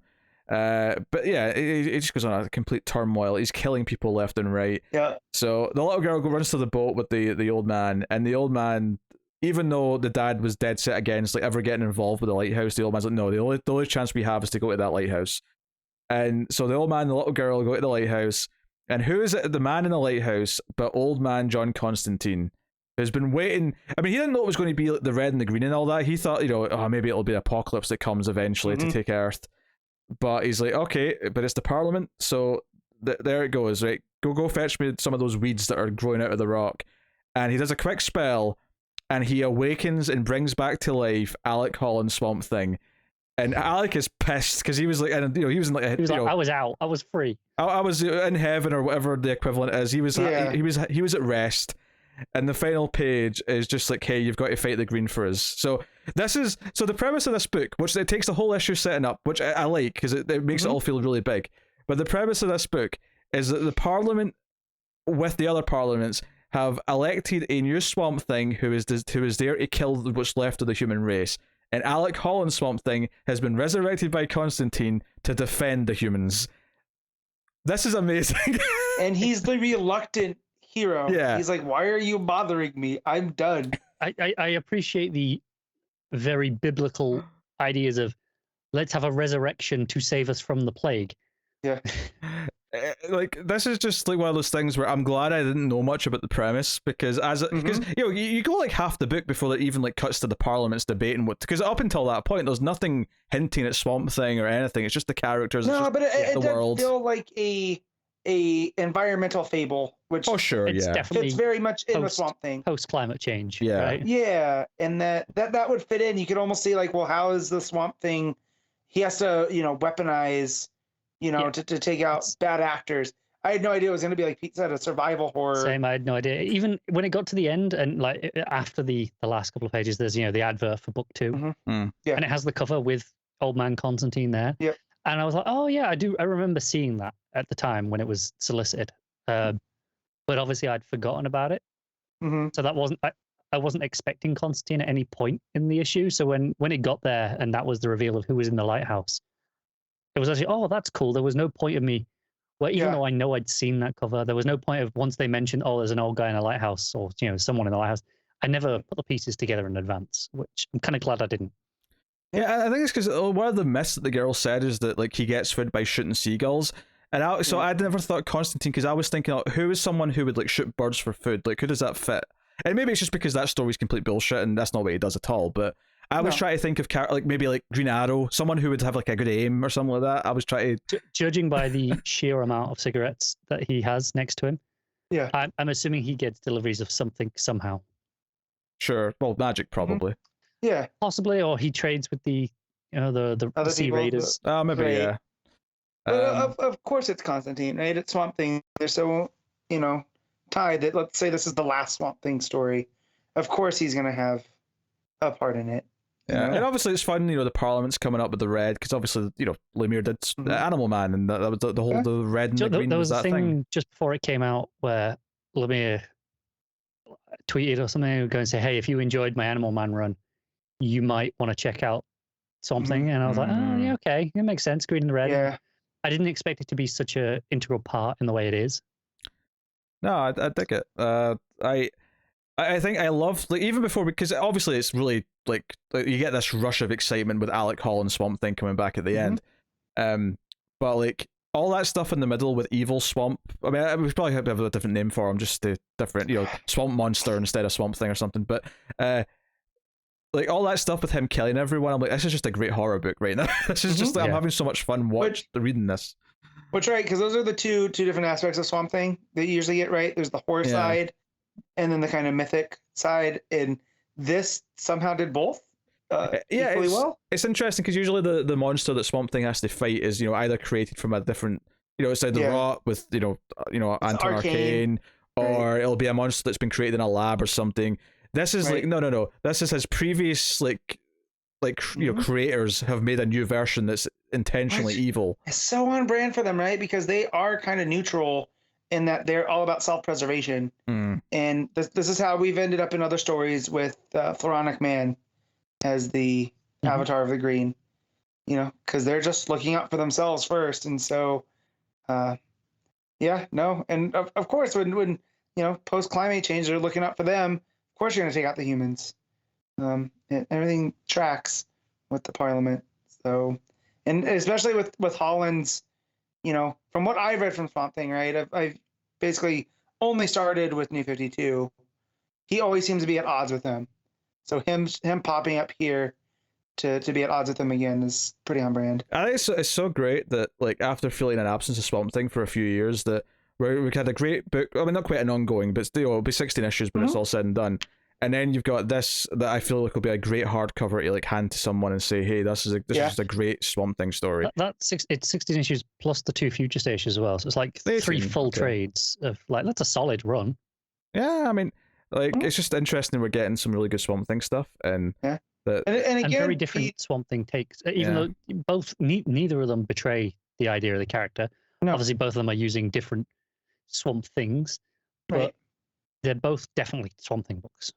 But yeah, it just goes on a complete turmoil. He's killing people left and right. Yeah. So the little girl runs to the boat with the old man, and the old man, even though the dad was dead set against ever getting involved with the lighthouse, the old man's like, no, the only chance we have is to go to that lighthouse. And so the old man and the little girl go to the lighthouse. And who is it? The man in the lighthouse, but old man John Constantine, who's been waiting. I mean, he didn't know it was going to be the red and the green and all that. He thought, maybe it'll be Apocalypse that comes eventually to take Earth. But he's like, okay, but it's the Parliament, so there it goes, right? Go fetch me some of those weeds that are growing out of the rock. And he does a quick spell, and he awakens and brings back to life Alec Holland's Swamp Thing. And Alec is pissed because he was like, he was in like, I was out, I was free, I was in heaven or whatever the equivalent is. He was he was at rest, and the final page is just like, hey, you've got to fight the green for us. So the premise of this book, which it takes the whole issue setting up, which I like because it makes it all feel really big. But the premise of this book is that the Parliament, with the other parliaments, have elected a new Swamp Thing who is there to kill what's left of the human race. And Alec Holland's Swamp Thing has been resurrected by Constantine to defend the humans. This is amazing. And he's the reluctant hero. Yeah. He's like, why are you bothering me? I'm done. I appreciate the very biblical ideas of let's have a resurrection to save us from the plague. Yeah. This is just one of those things where I'm glad I didn't know much about the premise because you go half the book before it even cuts to the Parliament's debating because up until that point there's nothing hinting at Swamp Thing or anything. It's just the characters. No, but it does world. feel like a environmental fable, which it's definitely fits very much in the Swamp Thing. Post climate change. Yeah. Right? Yeah, and that would fit in. You could almost see how is the Swamp Thing? He has to weaponize. To take out bad actors. I had no idea it was going to be, like Pete said, a survival horror. Same, I had no idea. Even when it got to the end and after the last couple of pages, there's the advert for book 2, and it has the cover with Old Man Constantine there. Yep. And I was like, oh yeah, I remember seeing that at the time when it was solicited, but obviously I'd forgotten about it. So that wasn't I wasn't expecting Constantine at any point in the issue. So when it got there and that was the reveal of who was in the lighthouse, it was actually, oh, that's cool. There was no point of me, well, even though I know I'd seen that cover, there was no point of, once they mentioned, oh, there's an old guy in a lighthouse, or someone in the lighthouse, I never put the pieces together in advance, which I'm kind of glad I didn't. Yeah, I think it's because one of the myths that the girl said is that like he gets food by shooting seagulls, and I'd never thought Constantine, because I was thinking, oh, who is someone who would like shoot birds for food? Like, who does that fit? And maybe it's just because that story's complete bullshit, and that's not what he does at all. But I was trying to think of like maybe like Green Arrow, someone who would have like a good aim or something like that. I was trying to judging by the sheer amount of cigarettes that he has next to him. Yeah, I'm assuming he gets deliveries of something somehow. Sure, well, magic probably. Yeah, possibly, or he trades with the the Sea Raiders. Oh, maybe right. Yeah. Of course, it's Constantine, right? It's Swamp Thing. They're so tied that, let's say this is the last Swamp Thing story. Of course, he's gonna have a part in it. Yeah, and obviously it's fun. The Parliament's coming up with the red, because obviously Lemire did Animal Man, and that was the whole the red and the green. There was that a thing just before it came out where Lemire tweeted or something, go and say, hey, if you enjoyed my Animal Man run, you might want to check out something. And I was like, oh yeah, okay, it makes sense, green and red. Yeah, I didn't expect it to be such a integral part in the way it is. No, I dig it. I think I love, like, even before, because obviously it's really like you get this rush of excitement with Alec Hall and Swamp Thing coming back at the end. But like all that stuff in the middle with Evil Swamp, I mean, we probably have a different name for him, just a different, Swamp Monster instead of Swamp Thing or something. But like all that stuff with him killing everyone, I'm like, this is just a great horror book right now. This is just, I'm having so much fun reading this. Which, right, because those are the two different aspects of Swamp Thing that you usually get, right? There's the horror side, and then the kind of mythic side, and this somehow did both equally well. It's interesting, because usually the monster that Swamp Thing has to fight is, either created from a different, it's either Rot with, Anton Arcane, or it'll be a monster that's been created in a lab or something. This is like, no. This is his previous, creators have made a new version that's intentionally evil. It's so on brand for them, right? Because they are kind of neutral in that they're all about self-preservation. And this is how we've ended up in other stories with Floronic Man as the avatar of the green, because they're just looking out for themselves first. And so, and of course, when post-climate change, they're looking out for them. Of course, you're going to take out the humans. And everything tracks with the Parliament. So, and especially with Holland's, from what I've read from Swamp Thing, right? I've basically only started with New 52. He always seems to be at odds with them. So him popping up here to be at odds with them again is pretty on brand. I think it's so great that, like, after feeling an absence of Swamp Thing for a few years, that we had a great book. I mean, not quite an ongoing, but still, it'll be 16 issues when it's all said and done. And then you've got this that I feel like will be a great hardcover to like hand to someone and say, "Hey, this is just a great Swamp Thing story." It's 16 issues plus the 2 future stations as well, so it's like 3 full trades of that's a solid run. Yeah, I mean, like it's just interesting. We're getting some really good Swamp Thing stuff, and and again, very different Swamp Thing takes. Even though neither of them betray the idea of the character. No. Obviously, both of them are using different Swamp Things, but they're both definitely Swamp Thing books.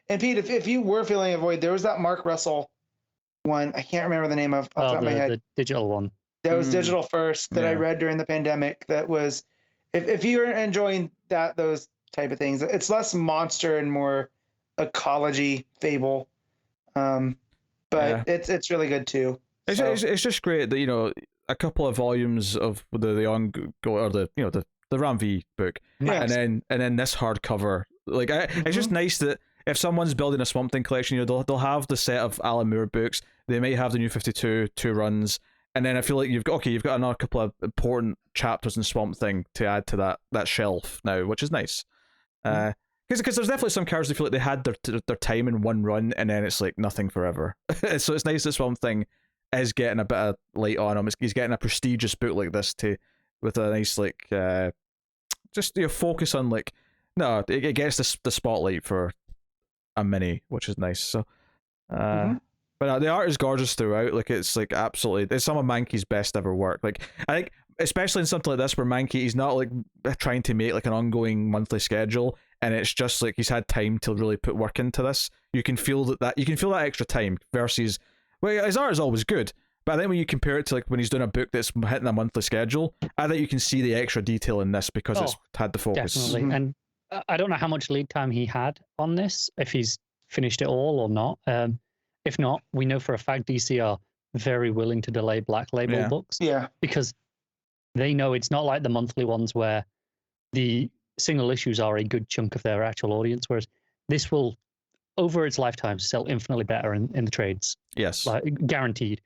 And Pete, if you were feeling a void, there was that Mark Russell one. I can't remember the name of off the top of my head. The digital one. That was digital first that I read during the pandemic. That was, if you're enjoying those type of things, it's less monster and more ecology fable. But it's really good too. It's just great that a couple of volumes of the ongoing or the Ram V book, and then this hardcover. Like it's just nice that if someone's building a Swamp Thing collection, they'll have the set of Alan Moore books. They may have the New 52 2 runs, and then I feel like you've got another couple of important chapters in Swamp Thing to add to that shelf now, which is nice. Because there's definitely some characters that feel like they had their time in one run, and then it's like nothing forever. So it's nice that Swamp Thing is getting a bit of light on him. He's getting a prestigious book like this with a nice just focus on it gets the spotlight for a mini, which is nice. So, but the art is gorgeous throughout. Like it's absolutely, it's some of Mahnke's best ever work. Like I think, especially in something like this where Mahnke, he's not trying to make an ongoing monthly schedule, and it's just like he's had time to really put work into this. You can feel that extra time versus, well, his art is always good, but I think when you compare it to like when he's doing a book that's hitting a monthly schedule, I think you can see the extra detail in this because it's had the focus. Definitely. And I don't know how much lead time he had on this, if he's finished it all or not. If not, we know for a fact DC are very willing to delay Black Label books. Yeah. Because they know it's not like the monthly ones where the single issues are a good chunk of their actual audience, whereas this will, over its lifetime, sell infinitely better in the trades. Yes. Like, guaranteed.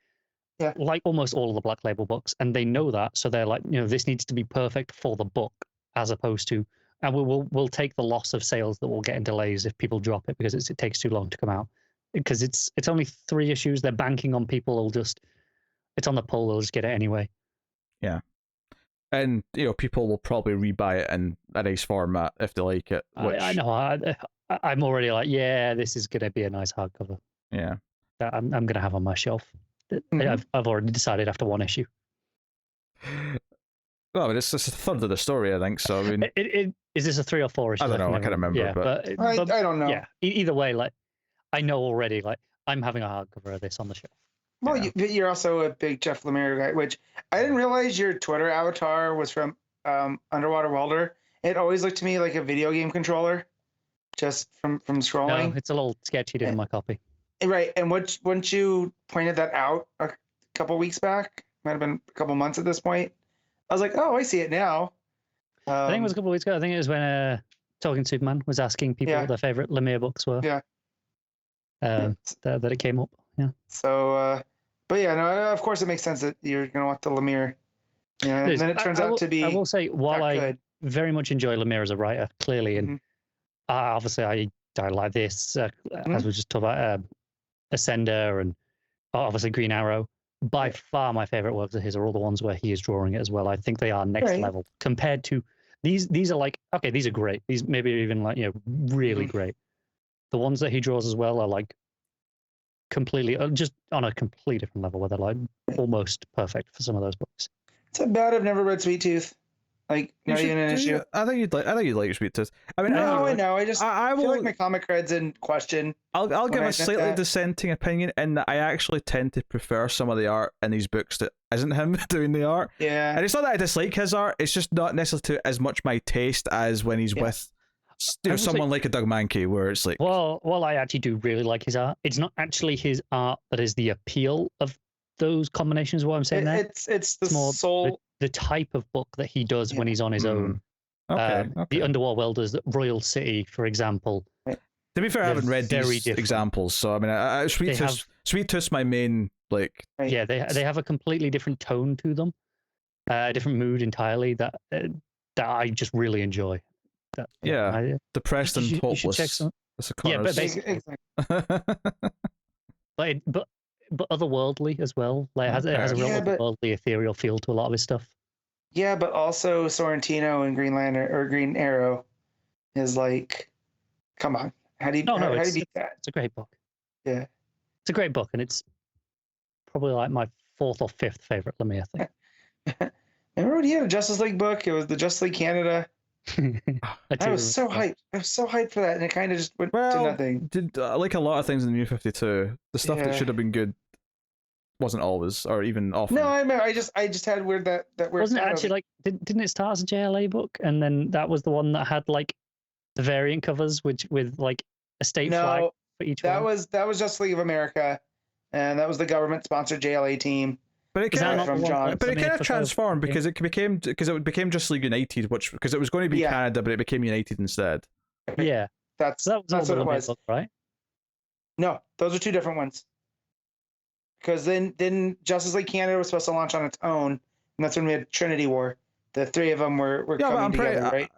Yeah. Like almost all of the Black Label books. And they know that, so they're like, this needs to be perfect for the book, as opposed to, and we'll take the loss of sales that we'll get in delays if people drop it because it takes too long to come out. Because it's only 3 issues. They're banking on people will just, it's on the poll, they'll just get it anyway. Yeah. And, people will probably rebuy it in a nice format if they like it. Which... I know. I'm already like, yeah, this is going to be a nice hardcover. Yeah. That I'm going to have on my shelf. I've already decided after 1 issue. Well, I mean, it's just a third of the story, I think. So, I mean, is this a 3 or 4 issue? I don't know. I can't remember. Yeah, but I don't know. Yeah. Either way, like, I know already. Like, I'm having a hardcover of this on the shelf. Well, you're also a big Jeff Lemire guy, which I didn't realize your Twitter avatar was from Underwater Welder. It always looked to me like a video game controller, just from scrolling. No, it's a little sketchy in my copy. Right, and once you pointed that out a couple weeks back, might have been a couple months at this point, I was like, oh, I see it now. I think it was a couple of weeks ago. I think it was when Talking Superman was asking people what their favorite Lemire books were. Yeah. That it came up. Yeah. So, but yeah, no, of course it makes sense that you're going to want the Lemire. Yeah, and then it turns out to be. I will say, while I very much enjoy Lemire as a writer, clearly, and obviously I like this, as we just talked about, Ascender and obviously Green Arrow. By far, my favorite works of his are all the ones where he is drawing it as well. I think they are next level compared to these are like, okay, these are great. These maybe even like, really great. The ones that he draws as well are like completely, just on a completely different level, where they're like almost perfect for some of those books. It's a bad I've never read Sweet Tooth. Like, not even an issue. I think you'd like Sweet Tooth. I mean, I know. I feel like my comic cred's in question. I'll give a slightly dissenting opinion in that I actually tend to prefer some of the art in these books that isn't him doing the art. Yeah. And it's not that I dislike his art, it's just not necessarily to as much my taste as when he's with someone like a Doug Mahnke, where it's like... Well, I actually do really like his art. It's not actually his art that is the appeal of those combinations, what I'm saying there. It's the more soul... The type of book that he does when he's on his own. Okay. The Underworld Welders, Royal City, for example. To be fair, I haven't read these examples, so I mean, Sweet Tooth's my main, like... Yeah, they have a completely different tone to them, a different mood entirely that I just really enjoy. Depressed and hopeless. That's a but basically... but otherworldly as well. Like it has a real otherworldly, ethereal feel to a lot of his stuff. Yeah, but also Sorrentino and Green Lantern or Green Arrow is like, come on, how do you beat that? It's a great book. Yeah, it's a great book, and it's probably like my 4th or 5th favorite Lemire thing. Remember when he had a Justice League book? It was the Justice League Canada. I was so hyped. I was so hyped for that, and it kind of just went to nothing. Like a lot of things in the New 52, the stuff that should have been good wasn't always, or even often. No, I remember. I just had weird that weird. Wasn't it actually like? Didn't it start as a JLA book, and then that was the one that had like the variant covers, with like a state flag for each one? That was Justice League of America, and that was the government sponsored JLA team. But it kind of transformed because it became Justice League United, because it was going to be Canada, but it became United instead. Yeah, that's what it was, book, right? No, those are 2 different ones. Because then Justice League Canada was supposed to launch on its own, and that's when we had Trinity War. The 3 of them were coming together, right?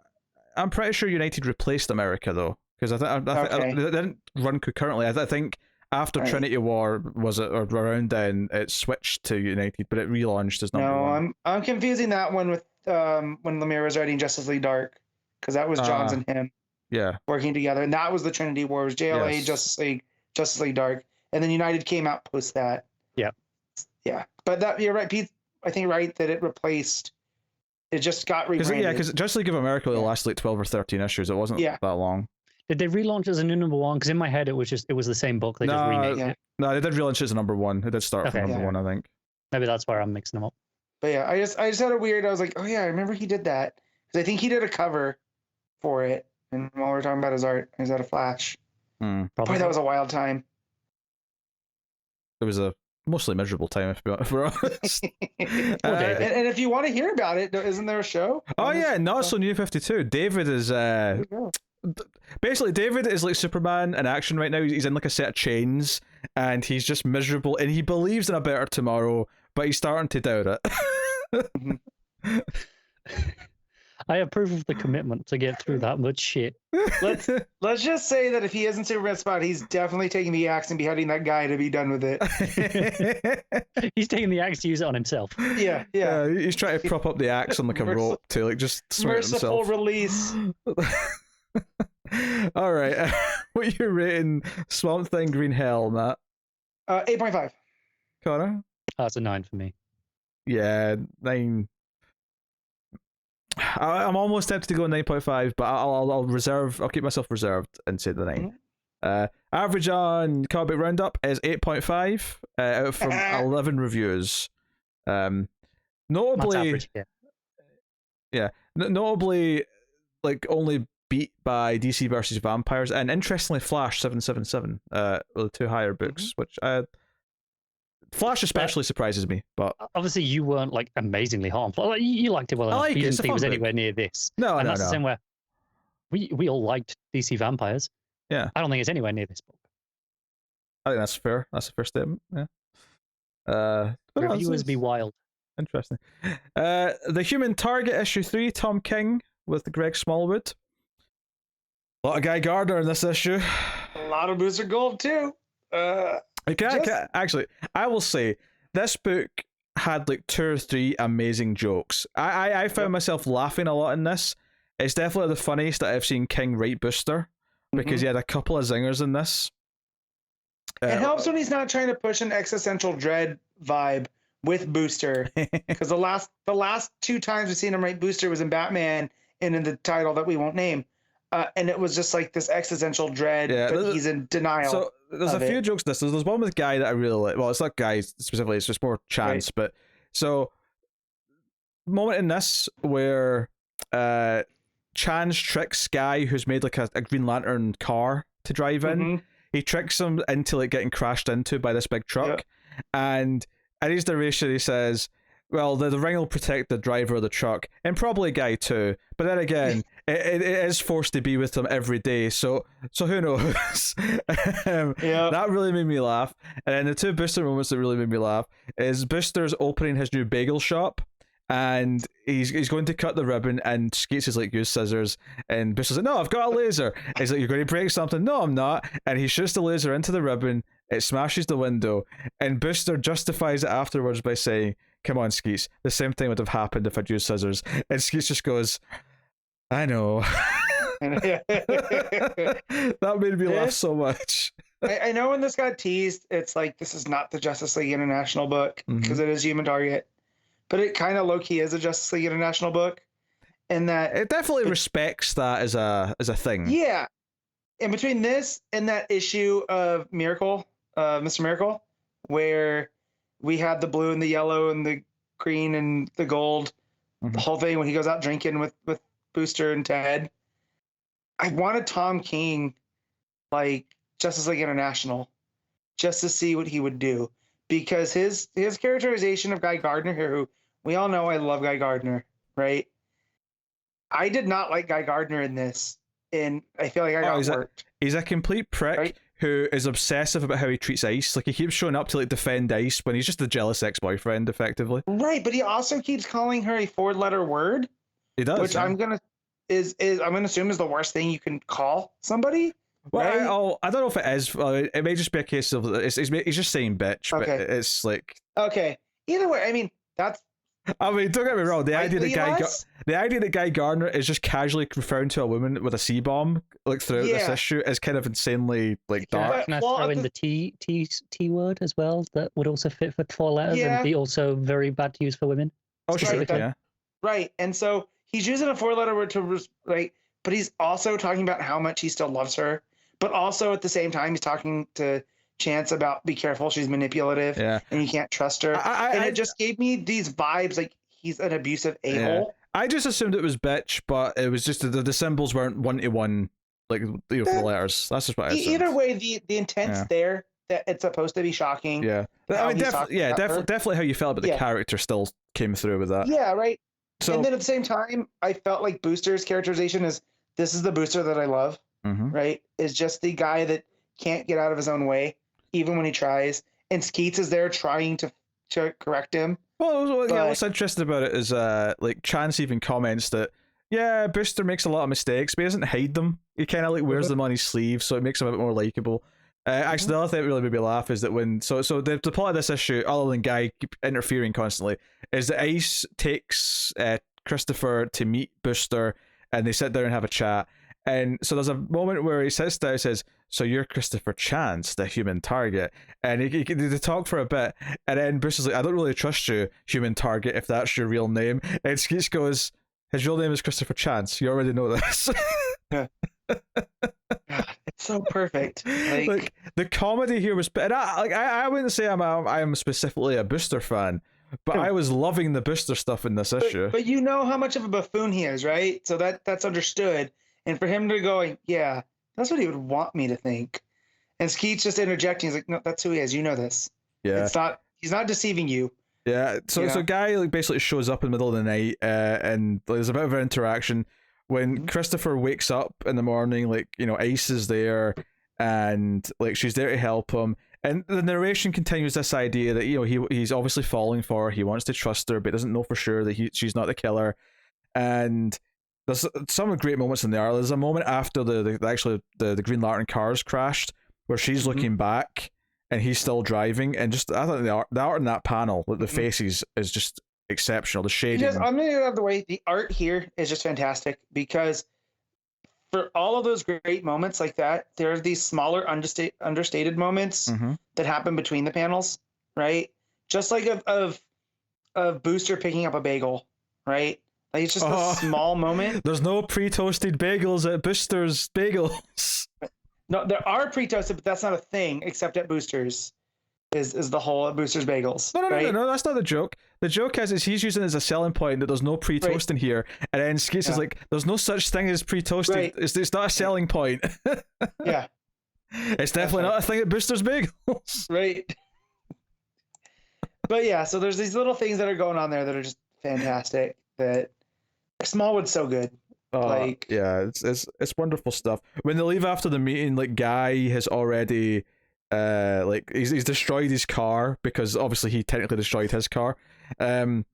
I'm pretty sure United replaced America though, because I think they didn't run concurrently. I think. After Trinity War was around then, it switched to United, but it relaunched as number 1. No, I'm confusing that one with when Lemire was writing Justice League Dark, because that was Johns and him working together, and that was the Trinity War. It was JLA, Justice League Dark, and then United came out post that. Yeah. But that you're right, Pete. I think that it replaced It just got rebranded. Because Justice League of America only lasted like 12 or 13 issues. It wasn't that long. Did they relaunch as a new number one? Because in my head it was the same book. They just renamed it. No, they did relaunch as a number one. It did start from number one, I think. Maybe that's where I'm mixing them up. But yeah, I just had a weird. I was like, oh yeah, I remember he did that because I think he did a cover for it. And while we're talking about his art, he's at a Flash. Boy, that was a wild time. It was a mostly miserable time, if we're honest. And if you want to hear about it, isn't there a show? Oh yeah, Not So New 52. David is basically David is like Superman in action right now. He's in like a set of chains, and he's just miserable, and he believes in a better tomorrow, but he's starting to doubt it. I approve of the commitment to get through that much shit. Let's just say that if he isn't Superman spot, he's definitely taking the axe and beheading that guy to be done with it. He's taking the axe to use it on himself. Yeah. He's trying to prop up the axe on like a rope to like just swing it himself. Merciful release. All right, what are you rating Swamp Thing Green Hell, Matt? 8.5. Connor? That's a 9 for me. Yeah, 9. I'm almost tempted to go 9.5, but I'll reserve. I'll keep myself reserved and say the 9. Average on Comic Roundup is 8.5 out from 11 reviews. Notably, average, notably, like only beat by DC versus Vampires, and interestingly, Flash 777. Were the two higher books, which Flash especially surprises me, but obviously you weren't like amazingly harmful. Like, you liked it well enough. You didn't think it was anywhere near this. No, that's the same where we all liked DC Vampires. Yeah, I don't think it's anywhere near this book. I think that's fair. That's a fair statement. Yeah. Reviewers be wild. Interesting. The Human Target issue 3, Tom King with Greg Smallwood. A lot of Guy Gardner in this issue. A lot of Booster Gold too. Actually, I will say this book had like 2 or 3 amazing jokes. I found myself laughing a lot in this. It's definitely the funniest that I've seen King write Booster, because he had a couple of zingers in this. It helps when he's not trying to push an existential dread vibe with Booster, because the last 2 times we've seen him write Booster was in Batman and in the title that we won't name. And it was just like this existential dread, but he's in denial. So there's a few jokes in this. There's one with Guy that I really like. Well, it's not Guy specifically, it's just more Chance. Right. But so, moment in this where Chance tricks Guy, who's made like a Green Lantern car to drive in. He tricks him into like getting crashed into by this big truck. And in his narration, he says, well, the ring will protect the driver of the truck, and probably Guy too. But then again, it is forced to be with him every day, so who knows? That really made me laugh. And then the 2 Booster moments that really made me laugh is Booster's opening his new bagel shop, and he's going to cut the ribbon, and Skeets is like, use scissors, and Booster's like, no, I've got a laser. He's like, you're going to break something? No, I'm not. And he shoots the laser into the ribbon, it smashes the window, and Booster justifies it afterwards by saying, come on, Skeets, the same thing would have happened if I'd used scissors. And Skeets just goes, I know. That made me laugh so much. I know when this got teased, it's like, this is not the Justice League International book, because it is Human Target. But it kind of low-key is a Justice League International book. And that it definitely respects that as a thing. Yeah. And between this and that issue of Miracle, Mr. Miracle, where we had the blue and the yellow and the green and the gold, the whole thing when he goes out drinking with Booster and Ted. I wanted Tom King, like Justice League International, just to see what he would do, because his characterization of Guy Gardner here, who we all know I love Guy Gardner, right? I did not like Guy Gardner in this, and I feel like I got worked. He's a complete prick. Right? Who is obsessive about how he treats Ice. Like, he keeps showing up to like defend Ice when he's just a jealous ex-boyfriend, effectively. Right, but he also keeps calling her a 4-letter word. He does, which I'm gonna assume is the worst thing you can call somebody. Well, right? I don't know if it is. It may just be a case of he's just saying bitch, but it's like, okay. Either way, I mean, that's. I mean, don't get me wrong. The idea that Guy Gardner is just casually referring to a woman with a C-bomb like throughout this issue is kind of insanely like dark. Can I throw in the T word as well? That would also fit for 4 letters and be also very bad to use for women. Oh, sure. Yeah. Right. And so he's using a 4-letter word to right, but he's also talking about how much he still loves her. But also at the same time, he's talking to Chance about be careful, she's manipulative, Yeah. and you can't trust her. And it just gave me these vibes like he's an abusive a-hole. I just assumed it was bitch, but it was just the symbols weren't 1-to-1, like, you know, for the letters. That's just what I assumed. Either way, the intent's there that it's supposed to be shocking. Yeah, I mean, definitely how you felt about the character still came through with that. Yeah, right. So, and then at the same time, I felt like Booster's characterization this is the Booster that I love, right? Is just the guy that can't get out of his own way, even when he tries. And Skeets is there trying to correct him. Well, yeah, what's interesting about it is like Chance even comments that Booster makes a lot of mistakes, but he doesn't hide them. He kind of like wears them on his sleeve, so it makes him a bit more likable. Actually, the other thing that really made me laugh is that when so the plot of this issue, other than Guy interfering constantly, is that Ice takes Christopher to meet Booster, and they sit down and have a chat. And so there's a moment where he sits down and says, "So you're Christopher Chance, the human target," and they talk for a bit, and then Booster's like, "I don't really trust you, human target, if that's your real name." And Skeets goes, "His real name is Christopher Chance. You already know this." It's so perfect. Like the comedy here was, and I wouldn't say I'm specifically a Booster fan, but I was loving the Booster stuff in this issue. But you know how much of a buffoon he is, right? So that's understood. And for him to go, yeah, that's what he would want me to think. And Skeet's just interjecting. He's like, no, that's who he is. You know this. Yeah. He's not deceiving you. Yeah. So Guy like basically shows up in the middle of the night, and there's a bit of an interaction. When Christopher wakes up in the morning, like, you know, Ice is there, and like she's there to help him. And the narration continues this idea that, you know, he's obviously falling for her. He wants to trust her, but doesn't know for sure that she's not the killer. And there's some great moments in there. There's a moment after the Green Lantern cars crashed where she's looking back and he's still driving, and just I thought the art in that panel, the faces, is just exceptional. The shading. Because I'm gonna get out of the way. The art here is just fantastic because for all of those great moments like that, there are these smaller understated moments that happen between the panels, right? Just like of Booster picking up a bagel, right? Like it's just a small moment. There's no pre-toasted bagels at Booster's Bagels. No, there are pre-toasted, but that's not a thing except at Booster's. Is the whole at Booster's Bagels. No, that's not the joke. The joke is he's using it as a selling point that there's no pre-toasting here, and then Skeets is like, there's no such thing as pre-toasted. Right. It's not a selling point. Yeah. It's definitely not a thing at Booster's Bagels. Right. But yeah, so there's these little things that are going on there that are just fantastic. That Smallwood's so good. Yeah, it's wonderful stuff. When they leave after the meeting, like Guy has already like he's destroyed his car, because obviously he technically destroyed his car. And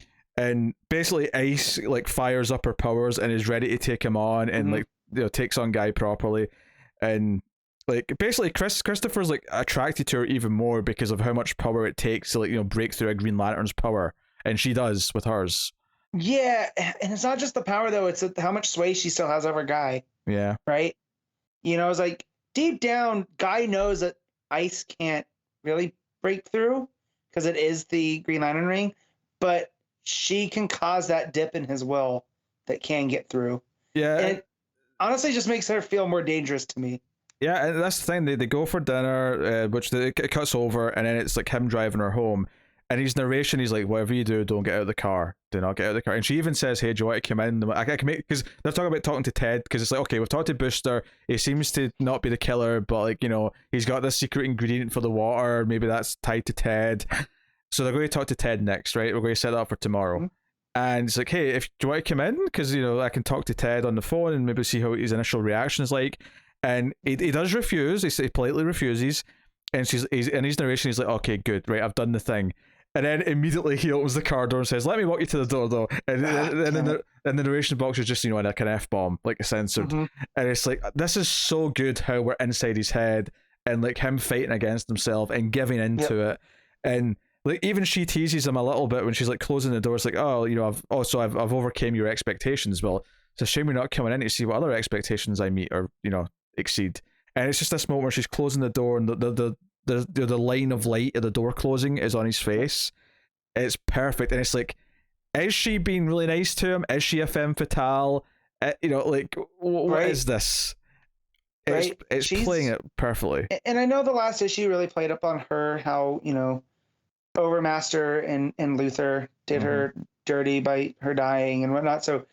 basically Ice like fires up her powers and is ready to take him on, and like, you know, takes on Guy properly. And like basically Christopher's like attracted to her even more because of how much power it takes to, like, you know, break through a Green Lantern's power, and she does with hers. Yeah, and it's not just the power though, it's how much sway she still has over Guy. Yeah. Right? You know, it's like deep down Guy knows that Ice can't really break through because it is the Green Lantern ring, but she can cause that dip in his will that can get through. Yeah. And it honestly just makes her feel more dangerous to me. Yeah, and that's the thing. They go for dinner, which it cuts over, and then it's like him driving her home. And his narration, he's like, whatever you do, don't get out of the car. Do not get out of the car. And she even says, hey, do you want to come in? I can make, because they're talking about talking to Ted, because it's like, okay, we've talked to Booster. He seems to not be the killer, but, like, you know, he's got this secret ingredient for the water. Maybe that's tied to Ted. So they're going to talk to Ted next, right? We're going to set that up for tomorrow. And it's like, hey, do you want to come in? Because, you know, I can talk to Ted on the phone and maybe see how his initial reaction is like. And he does refuse. He politely refuses. And he's in his narration, he's like, okay, good, right, I've done the thing. And then immediately he opens the car door and says, let me walk you to the door, though. And then the narration box is just, you know, like an F-bomb, like censored. And it's like, this is so good how we're inside his head, and like him fighting against himself and giving into it. And like even she teases him a little bit when she's like closing the door. It's like, oh, you know, I've overcame your expectations. Well, it's a shame you're not coming in to see what other expectations I meet or, you know, exceed. And it's just this moment where she's closing the door, and the line of light of the door closing is on his face. It's perfect, and it's like is she being really nice to him? Is she a femme fatale? You know, like what is this? It's playing it perfectly. And I know the last issue really played up on her, how, you know, Overmaster and Luther did her dirty by her dying and whatnot. So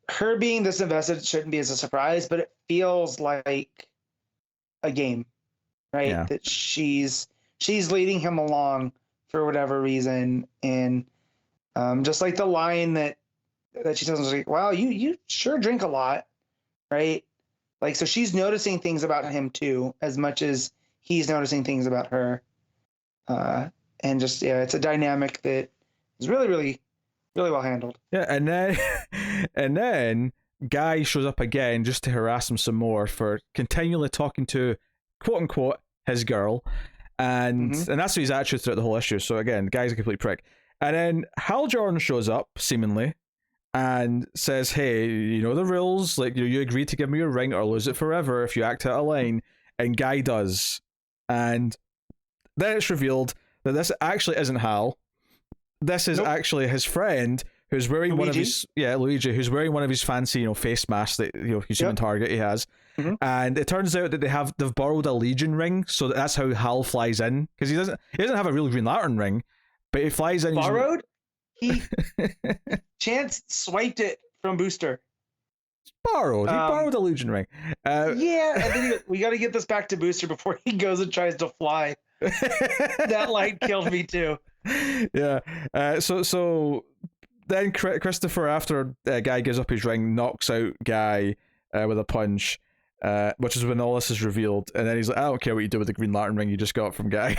her being this invested shouldn't be as a surprise, but it feels like a game, right? Yeah. That she's leading him along for whatever reason. And just like the line that she says, like, wow, you sure drink a lot, right? Like, so she's noticing things about him too, as much as he's noticing things about her. And just, yeah, it's a dynamic that is really, really, really well handled. Yeah, and then Guy shows up again just to harass him some more for continually talking to, quote unquote, his girl. And that's what he's actually throughout the whole issue. So again, Guy's a complete prick. And then Hal Jordan shows up, seemingly, and says, hey, you know the rules, like you agreed to give me your ring or lose it forever if you act out of line. And Guy does. And then it's revealed that this actually isn't Hal. This is actually his friend who's wearing one of his Luigi, who's wearing one of his fancy, you know, face masks that, you know, he's human target he has. And it turns out that they've borrowed a Legion ring, so that's how Hal flies in, because he doesn't have a real Green Lantern ring, but he flies in. Borrowed? He Chance swiped it from Booster. Borrowed. He borrowed a Legion ring. Yeah, and then we got to get this back to Booster before he goes and tries to fly. That line killed me too. Yeah. So then Christopher, after Guy gives up his ring, knocks out Guy with a punch, which is when all this is revealed. And then he's like, I don't care what you do with the Green Lantern ring you just got from Guy.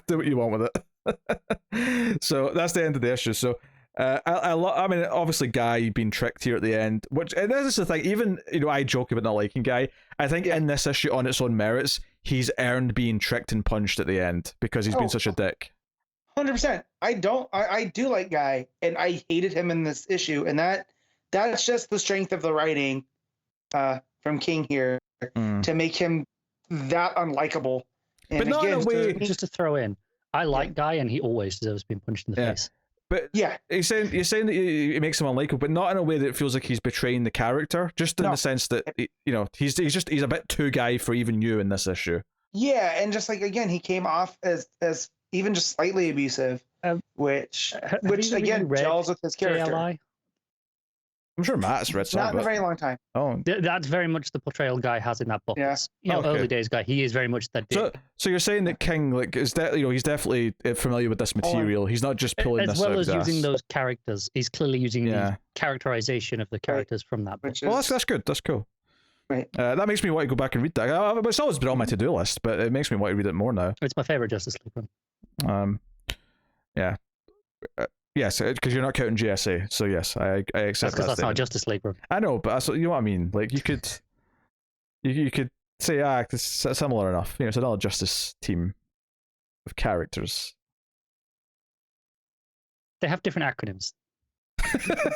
Do what you want with it. So that's the end of the issue. So I mean, obviously Guy being tricked here at the end, which, and this is the thing, even, you know, I joke about not liking Guy. I think in this issue, on its own merits, he's earned being tricked and punched at the end because he's been such a dick. 100%. I do like Guy, and I hated him in this issue, and that's just the strength of the writing from King here to make him that unlikable. And but not again, in a way. Just to throw in, I like Guy, and he always deserves being punched in the face. But you're saying that it makes him unlikable, but not in a way that it feels like he's betraying the character. Just in the sense that, you know, he's a bit too Guy for even you in this issue. Yeah, and just like, again, he came off as even just slightly abusive, which again gels with his character. JLI? I'm sure Matt's read some. Not in a very long time. Oh, that's very much the portrayal Guy has in that book. Yeah. You know, early days Guy, he is very much that dick. So you're saying that King, like, is that, you know, he's definitely familiar with this material. He's not just pulling this out of his ass. As well as using those characters, he's clearly using the characterization of the characters from that book. Well, that's good. That's cool. Right. That makes me want to go back and read that. It's always been on my to-do list, but it makes me want to read it more now. It's my favorite Justice League one. Yeah. Yes, because you're not counting GSA, so yes, I accept that. That's not Justice League, bro. I know, but you know what I mean. Like, you could say, it's similar enough. You know, it's another Justice team of characters. They have different acronyms.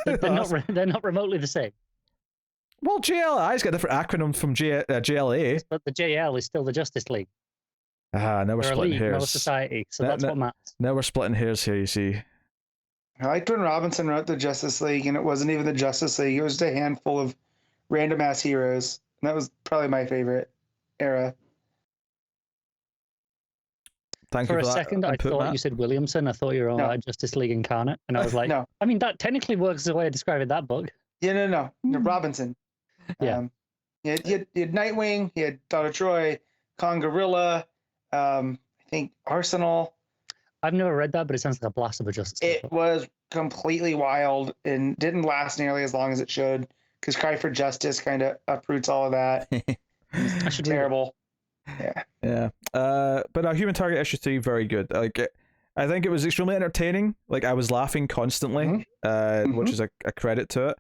They're not remotely the same. Well, JLI's got a different acronym from JLA. But the JL is still the Justice League. Now we're splitting hairs. Not a society, so that's what matters. Now we're splitting hairs here, you see. I liked when Robinson wrote the Justice League, and it wasn't even the Justice League. It was just a handful of random ass heroes. And that was probably my favorite era. Thank you for a second, I thought Matt. You said Williamson. I thought you were on Justice League Incarnate, and I was like, no. I mean, that technically works the way I described that book. Yeah, no, Robinson. Yeah. He had Nightwing. He had Donna Troy, Kongorilla. I think Arsenal. I've never read that, but it sounds like a blast of a Justice League. It was completely wild and didn't last nearly as long as it should, because Cry for Justice kind of uproots all of that. It's terrible. Yeah. But Human Target issue 3, very good. Like, I think it was extremely entertaining. Like, I was laughing constantly, which is a credit to it.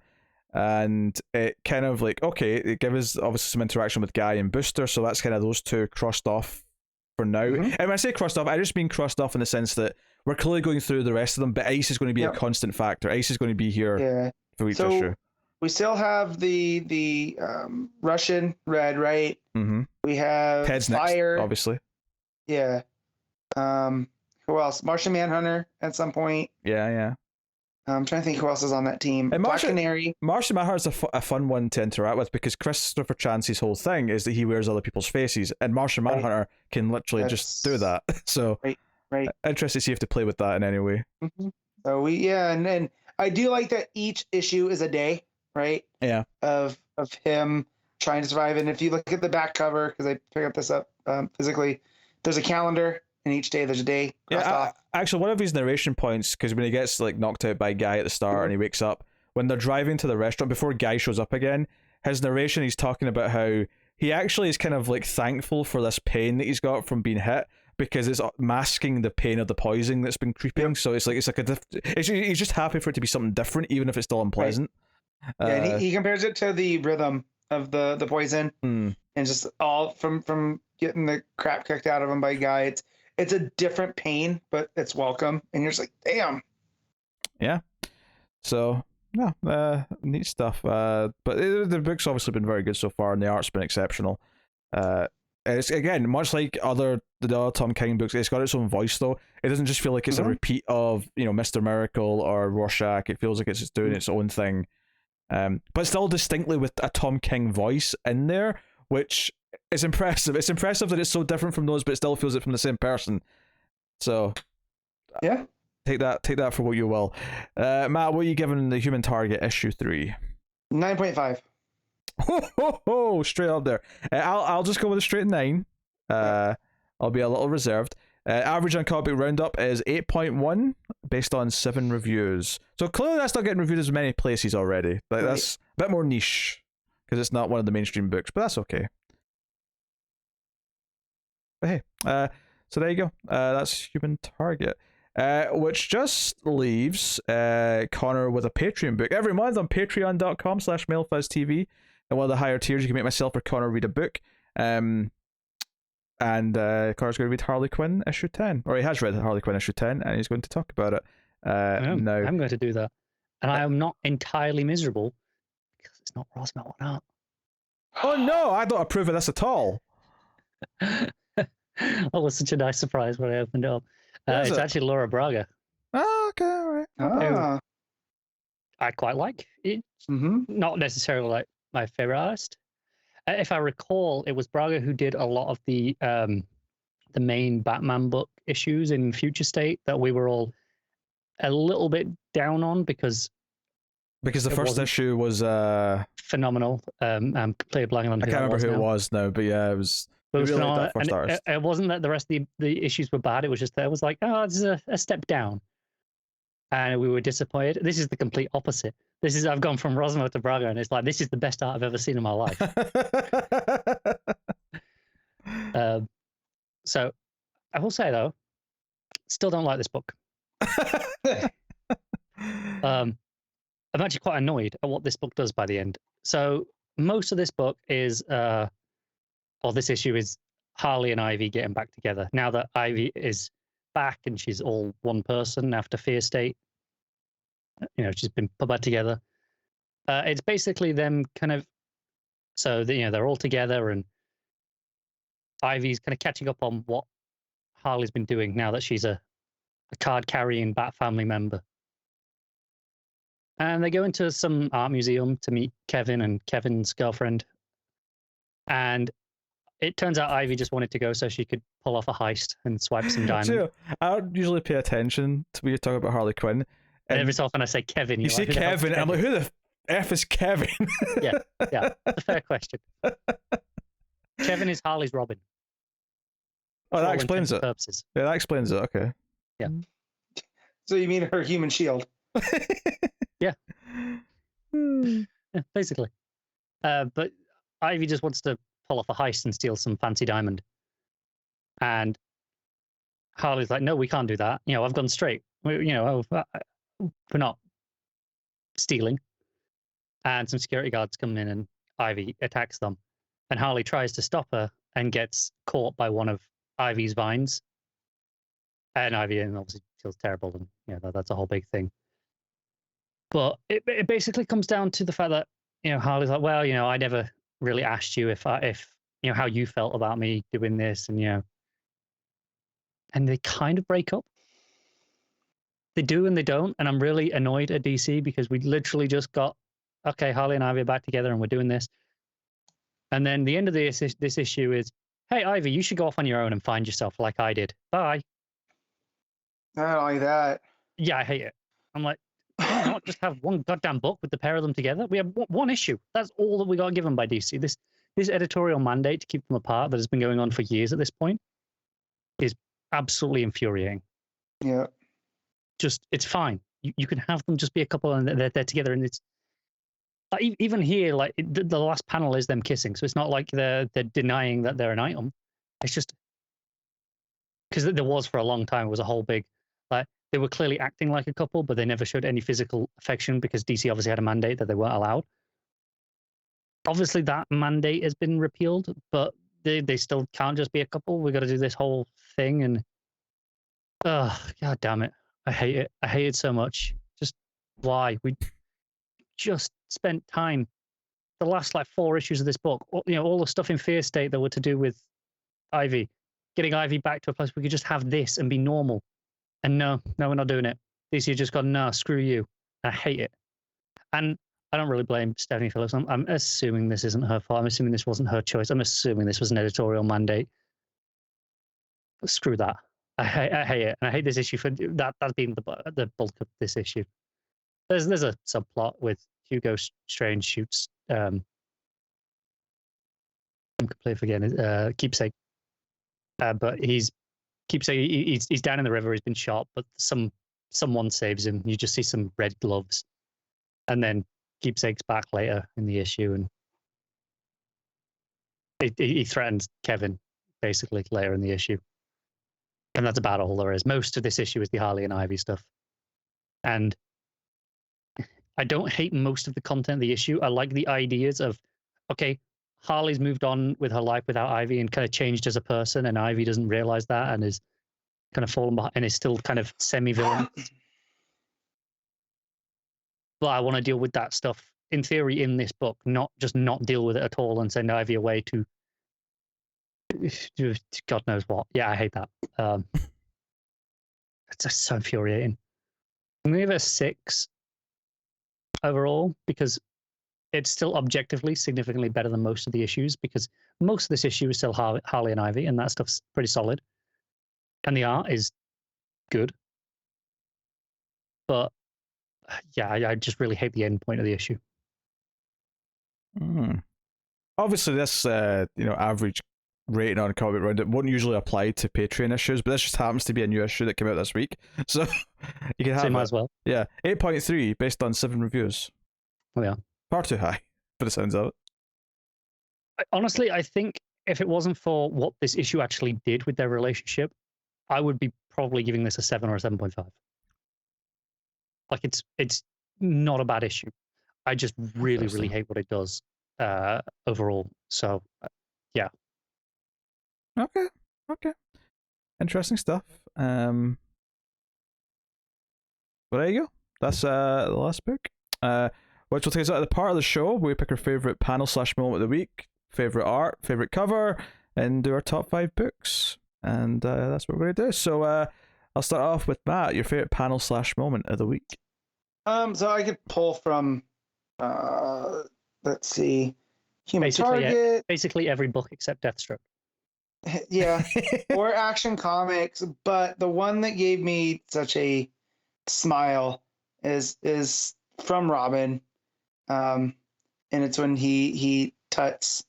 And it kind of like, okay, it gives us obviously some interaction with Guy and Booster, so that's kind of those two crossed off for now. And when I say crossed off, I just mean crossed off in the sense that we're clearly going through the rest of them, but Ice is going to be a constant factor. Ice is going to be here for each issue. We still have the Russian Red, right? We have Ted's Fire, next, obviously. Yeah. Who else? Martian Manhunter at some point. Yeah. I'm trying to think who else is on that team. And Black Canary. Martian Manhunter's a fun one to interact with because Christopher Chance's whole thing is that he wears other people's faces, and Martian Manhunter can literally just do that. So, right. Interested to see if they play with that in any way. Mm-hmm. So and then I do like that each issue is a day, right? Yeah. Of him trying to survive, and if you look at the back cover, because I picked up this up physically, there's a calendar, and each day there's a day. Yeah, actually, one of his narration points, because when he gets like knocked out by Guy at the start and he wakes up, when they're driving to the restaurant before Guy shows up again, his narration, he's talking about how he actually is kind of like thankful for this pain that he's got from being hit because it's masking the pain of the poisoning that's been creeping. Yep. So it's like he's just happy for it to be something different, even if it's still unpleasant. Right. And he compares it to the rhythm of the poison, and just all from getting the crap kicked out of him by Guy. It's a different pain, but it's welcome, and you're just like, damn. Yeah. So yeah, neat stuff. But the book's obviously been very good so far, and the art's been exceptional. It's again much like the other Tom King books. It's got its own voice though. It doesn't just feel like it's a repeat of Mr. Miracle or Rorschach. It feels like it's just doing its own thing, but still distinctly with a Tom King voice in there, which is impressive. It's impressive that it's so different from those, but it still feels it from the same person. So yeah, take that for what you will. Matt, what are you giving the Human Target issue 3? 9.5. Oh, straight up there. I'll just go with a straight 9. I'll be a little reserved. Average on Comic Roundup is 8.1 based on 7 reviews. So clearly that's not getting reviewed as many places already. Like, that's a bit more niche because it's not one of the mainstream books, but that's okay. But hey, so there you go. That's Human Target. Which just leaves Connor with a Patreon book. Every month on patreon.com/MailFuzzTV. And one of the higher tiers, you can make myself or Connor read a book. And Connor's going to read Harley Quinn issue 10. Or he has read Harley Quinn issue 10, and he's going to talk about it. Now. I'm going to do that. And I am not entirely miserable because it's not Rosenberg art. Oh no, I don't approve of this at all. That was such a nice surprise when I opened it up. It's actually Laura Braga. Oh, okay, all right. I quite like it. Not necessarily like my favorite artist. If I recall, it was Braga who did a lot of the main Batman book issues in Future State that we were all a little bit down on because the first issue was phenomenal. I'm completely blanking on who I can't remember who it was now, but yeah, it was. But it was really phenomenal. That first and it wasn't that the rest of the issues were bad. It was just that it was like, oh, this is a step down. And we were disappointed. This is the complete opposite. I've gone from Rosenberg to Braga, and it's like, this is the best art I've ever seen in my life. So I will say, though, still don't like this book. I'm actually quite annoyed at what this book does by the end. So most of this book is, or this issue is Harley and Ivy getting back together. Now that Ivy is back and she's all one person after Fear State, she's been put back together. It's basically them kind of, so they're all together, and Ivy's kind of catching up on what Harley's been doing now that she's a card-carrying Bat family member. And they go into some art museum to meet Kevin and Kevin's girlfriend. And it turns out Ivy just wanted to go so she could pull off a heist and swipe some diamonds. So, I don't usually pay attention to when you're talking about Harley Quinn. And every so often I say Kevin. You say Kevin, and I'm like, who the F is Kevin? Yeah, that's a fair question. Kevin is Harley's Robin. Oh, that explains it. Purposes. Yeah, that explains it. Okay. Yeah. So you mean her human shield? Yeah. Yeah, basically. But Ivy just wants to pull off a heist and steal some fancy diamond. And Harley's like, no, we can't do that. I've gone straight. We're not stealing. And some security guards come in and Ivy attacks them. And Harley tries to stop her and gets caught by one of Ivy's vines. And Ivy obviously feels terrible, and that's a whole big thing. But it basically comes down to the fact that Harley's like, well, I never really asked you if how you felt about me doing this, and and they kind of break up. they do and they don't, and I'm really annoyed at DC because we literally just got, okay, Harley and Ivy are back together and we're doing this. And then the end of this issue is, hey, Ivy, you should go off on your own and find yourself like I did. Bye. I don't like that. Yeah, I hate it. I'm like, why not just have one goddamn book with the pair of them together? We have one issue. That's all that we got given by DC. This editorial mandate to keep them apart that has been going on for years at this point is absolutely infuriating. Yeah. Just, it's fine. You can have them just be a couple and they're together, and it's like, even here, like the last panel is them kissing, so it's not like they're denying that they're an item. It's just because there was for a long time, it was a whole big, like, they were clearly acting like a couple, but they never showed any physical affection because DC obviously had a mandate that they weren't allowed. Obviously, that mandate has been repealed, but they still can't just be a couple. We've got to do this whole thing, and god damn it, I hate it. I hate it so much. Just why? We just spent time, the last like 4 issues of this book, you know, all the stuff in Fear State that were to do with Ivy, getting Ivy back to a place where we could just have this and be normal. And no, we're not doing it. DC just gone, no, screw you. I hate it. And I don't really blame Stephanie Phillips. I'm assuming this isn't her fault. I'm assuming this wasn't her choice. I'm assuming this was an editorial mandate. But screw that. I hate it. And I hate this issue for that being the bulk of this issue. There's a subplot with Hugo Strange shoots I'm completely forgetting Keepsake. But he's down in the river, he's been shot, but someone saves him. You just see some red gloves. And then Keepsake's back later in the issue, and he threatens Kevin basically later in the issue. And that's about all there is. Most of this issue is the Harley and Ivy stuff. And I don't hate most of the content of the issue. I like the ideas of, okay, Harley's moved on with her life without Ivy and kind of changed as a person, and Ivy doesn't realize that and is kind of fallen behind and is still kind of semi-villain. But I want to deal with that stuff, in theory, in this book, not deal with it at all and send Ivy away to God knows what. Yeah, I hate that. It's just so infuriating. I'm going to give it a 6 overall because it's still objectively significantly better than most of the issues, because most of this issue is still Harley and Ivy, and that stuff's pretty solid. And the art is good. But yeah, I just really hate the end point of the issue. Obviously, this average rating on Comic Round, it won't usually apply to Patreon issues, but this just happens to be a new issue that came out this week, so you can have Same it. as well. Yeah, 8.3 based on 7 reviews. Oh yeah, far too high for the sounds of it. Honestly, I think if it wasn't for what this issue actually did with their relationship, I would be probably giving this a 7 or a 7.5. Like, it's not a bad issue. I just really hate what it does overall. So yeah. Okay. Interesting stuff. Well, there you go. That's the last book. Which will take us out of the part of the show where we pick our favourite panel/moment of the week, favourite art, favourite cover, and do our top 5 books. And that's what we're going to do. So I'll start off with Matt, your favourite panel/moment of the week. So I could pull from, let's see, Human basically, Target. Basically every book except Deathstroke. Yeah, or Action Comics. But the one that gave me such a smile is from Robin. And it's when he tuts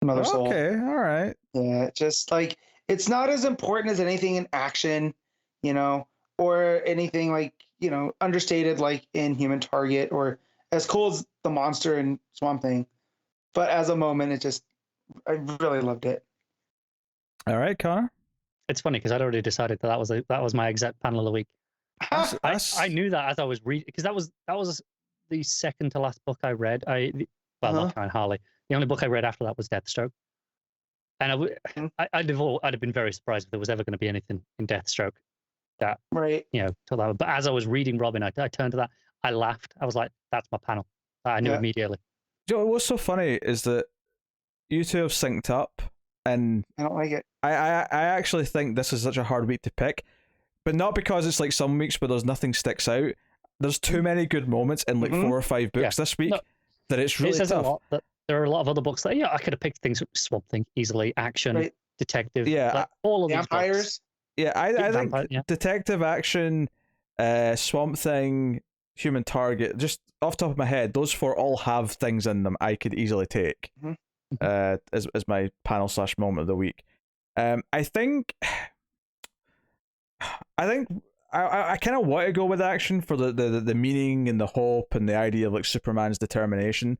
Mother Soul. Okay, all right. Yeah, just like, it's not as important as anything in Action, or anything like, understated like in Human Target, or as cool as the monster in Swamp Thing. But as a moment, I really loved it. All right, Connor. It's funny because I'd already decided that was my exact panel of the week. I knew that as I was reading, because that was the second to last book I read. Not counting Harley. The only book I read after that was Deathstroke, and I'd have been very surprised if there was ever going to be anything in Deathstroke that till that. But as I was reading Robin, I turned to that. I laughed. I was like, "That's my panel." I knew immediately. Joe, what's so funny is that you two have synced up, and I don't like it. I actually think this is such a hard week to pick, but not because it's like some weeks where there's nothing sticks out. There's too many good moments in like 4 or 5 books this week that it's really it says tough. a lot that there are a lot of other books that I could have picked things Swamp Thing easily, action, detective, like, all of vampires. These books. Yeah, I think detective, action, Swamp Thing, Human Target, just off the top of my head, those 4 all have things in them I could easily take as my panel / moment of the week. I think I kind of want to go with action for the meaning and the hope and the idea of like Superman's determination,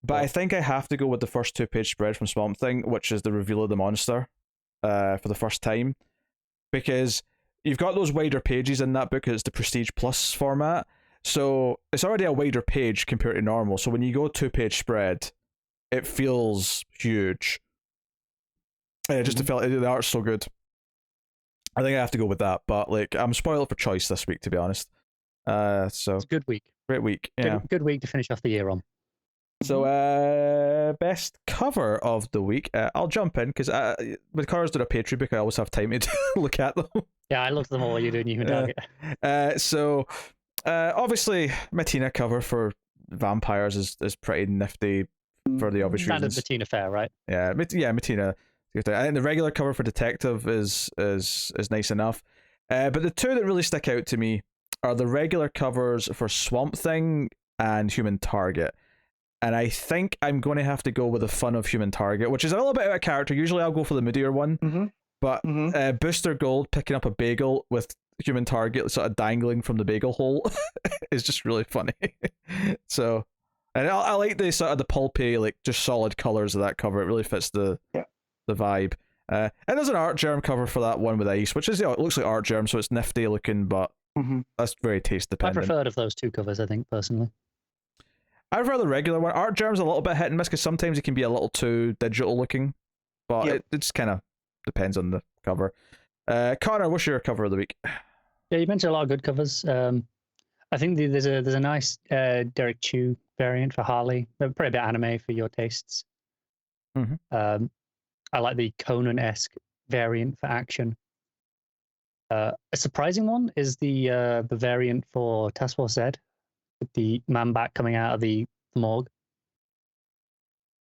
but I think I have to go with the first 2-page spread from Swamp Thing, which is the reveal of the monster for the first time, because you've got those wider pages in that book. It's the Prestige Plus format, so it's already a wider page compared to normal, so when you go 2-page spread, it feels huge. And it just felt the art's so good. I think I have to go with that, but like I'm spoiled for choice this week, to be honest. So it's a good week. Great week. Yeah. Good week to finish off the year on. So best cover of the week. I'll jump in because with covers that are Patreon book, I always have time to look at them. Yeah, I looked at them all. You're doing Human Target. So obviously Martina cover for vampires is pretty nifty for the obvious reasons. Standard Martina fare, right? Yeah, Martina. I think the regular cover for Detective is nice enough, but the 2 that really stick out to me are the regular covers for Swamp Thing and Human Target, and I think I'm going to have to go with the fun of Human Target, which is a little bit out of character. Usually I'll go for the moodier one, but Booster Gold picking up a bagel with Human Target sort of dangling from the bagel hole is just really funny. So, and I like the sort of the pulpy, like just solid colors of that cover. It really fits the vibe. And there's an Art Germ cover for that one with ice, which is it looks like Art Germ, so it's nifty looking, but that's very taste dependent. I preferred of those 2 covers, I think, personally. I prefer the regular one. Art Germ's a little bit hit and miss because sometimes it can be a little too digital looking, but it just kind of depends on the cover. Connor, what's your cover of the week? Yeah, you mentioned a lot of good covers. I think there's a nice Derek Chew variant for Harley. Probably a bit anime for your tastes. I like the Conan-esque variant for action. A surprising one is the variant for Task Force Z, with the man back coming out of the morgue.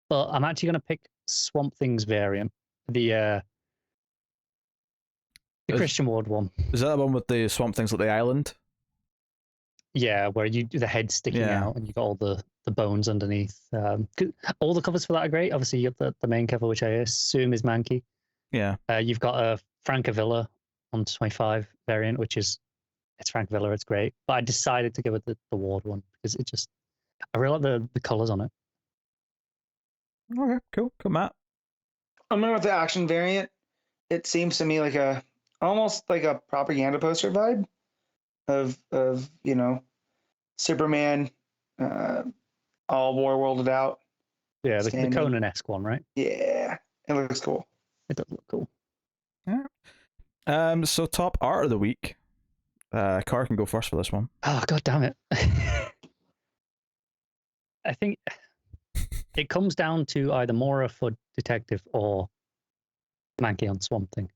But I'm actually going to pick Swamp Thing's variant, the Christian Ward one. Is that the one with the Swamp Things at the island? Yeah, where the head sticking out and you've got all the bones underneath. All the covers for that are great. Obviously, you have the main cover, which I assume is Mahnke. Yeah. You've got a Francavilla on 25 variant, which is it's Francavilla. It's great, but I decided to go with the Ward one because I really like the colors on it. Okay, cool, Matt. I'm going with the action variant. It seems to me like almost like a propaganda poster vibe of Superman, all war worlded out. Yeah, the Conan-esque one, right? Yeah, it looks cool. It does look cool. Yeah. So top art of the week. Car can go first for this one. Oh, god damn it. I think it comes down to either Mora for Detective or Mahnke on Swamp Thing.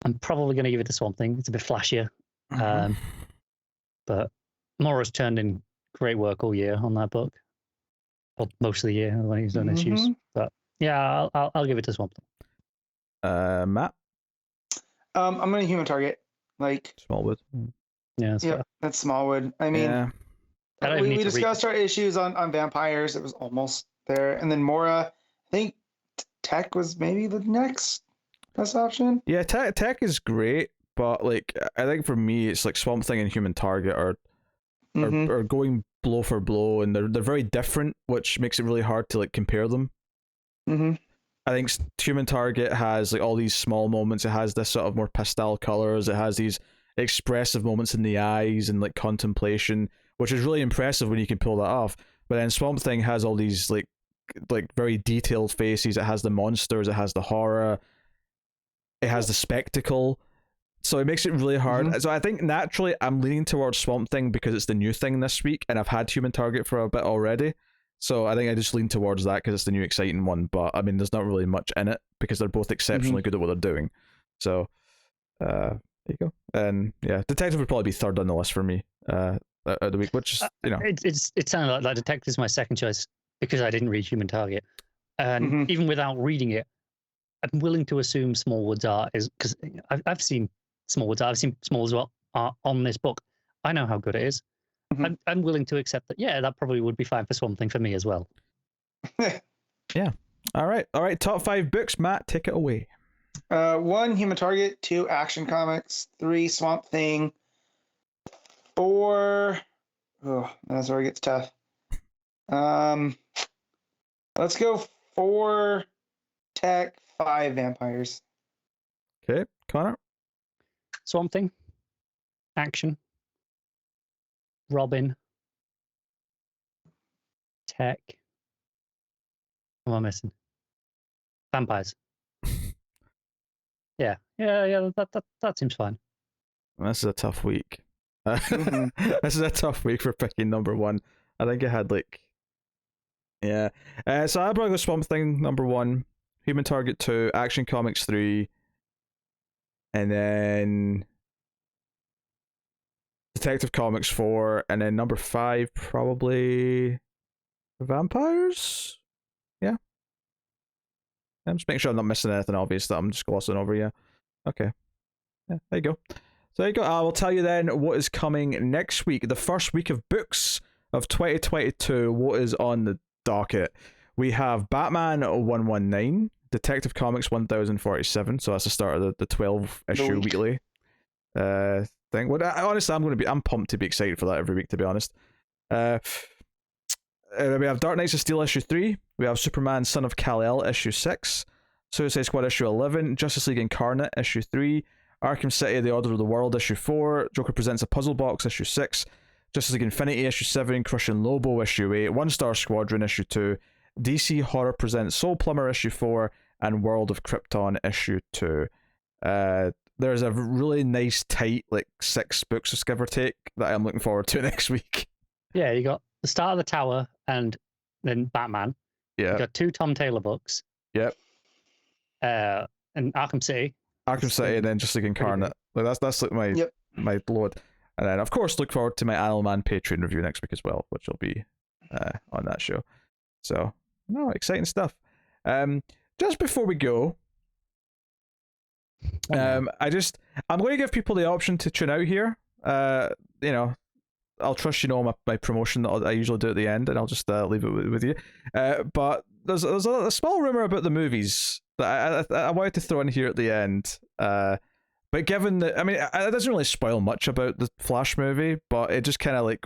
I'm probably going to give it to Swamp Thing. It's a bit flashier. But Mora's turned in great work all year on that book. Well, most of the year when he's done issues. But yeah, I'll give it to Swamp Thing. Matt? I'm going to Human Target. Like Smallwood. Yeah, that's Smallwood. I mean, we discussed our issues on vampires. It was almost there. And then Mora, I think Tech was maybe the next best option. Yeah, Tech is great, but like I think for me it's like Swamp Thing and Human Target are going blow for blow, and they're very different, which makes it really hard to like compare them. I think Human Target has like all these small moments. It has this sort of more pastel colors. It has these expressive moments in the eyes and like contemplation, which is really impressive when you can pull that off. But then Swamp Thing has all these like very detailed faces. It has the monsters. It has the horror. It has the spectacle. So it makes it really hard. So I think naturally I'm leaning towards Swamp Thing because it's the new thing this week, and I've had Human Target for a bit already. So I think I just lean towards that because it's the new exciting one. But I mean, there's not really much in it because they're both exceptionally good at what they're doing. So, yeah, There you go. And yeah, Detective would probably be third on the list for me of the week, which is, you know. It sounded like Detective's my second choice because I didn't read Human Target. And even without reading it, I'm willing to assume Smallwood's art is, because I've seen Smallwood's art, I've seen Smallwood's art on this book. I know how good it is. I'm willing to accept that, yeah, that probably would be fine for Swamp Thing for me as well. Yeah. All right. Top 5 books. Matt, take it away. 1, Human Target. 2, Action Comics. 3, Swamp Thing. 4, oh, that's where it gets tough. Let's go 4, Tech. 5, Vampires. Okay, Connor. Swamp Thing, Action, Robin, Tech. What am I missing? Vampires. Yeah. That seems fine. This is a tough week. This is a tough week for picking number 1. I think I had yeah. So I'll probably go Swamp Thing number 1, Human Target 2, Action Comics 3, and then Detective Comics 4, and then number 5 probably Vampires. Yeah. I'm just making sure I'm not missing anything obvious that I'm just glossing over. Yeah. Okay. Yeah, there you go. So there you go. I will tell you then what is coming next week, the first week of books of 2022. What is on the docket? We have Batman 119, Detective Comics 1047. So that's the start of the 12 issue weekly thing. Honestly, I'm pumped to be excited for that every week, to be honest. We have Dark Knights of Steel issue 3. We have Superman Son of Kal-El issue 6. Suicide Squad issue 11. Justice League Incarnate issue 3. Arkham City: The Order of the World issue 4. Joker Presents a Puzzle Box issue 6. Justice League Infinity issue 7. Crushing Lobo issue 8. One Star Squadron issue 2. DC Horror Presents Soul Plumber issue 4. And World of Krypton issue 2. There's a really nice tight 6 books, give or take, that I'm looking forward to next week. Yeah, you got the start of the Tower and then Batman. Yeah. You got 2 Tom Taylor books. Yep. And Arkham City. Arkham City and then Just League Incarnate. That's my load. And then of course look forward to my Animal Man Patreon review next week as well, which will be on that show. So exciting stuff. Just before we go, I'm going to give people the option to tune out here. I'll trust my promotion that I usually do at the end, and I'll just leave it with you. But there's a small rumor about the movies that I wanted to throw in here at the end. But given that, it doesn't really spoil much about the Flash movie, but it just kind of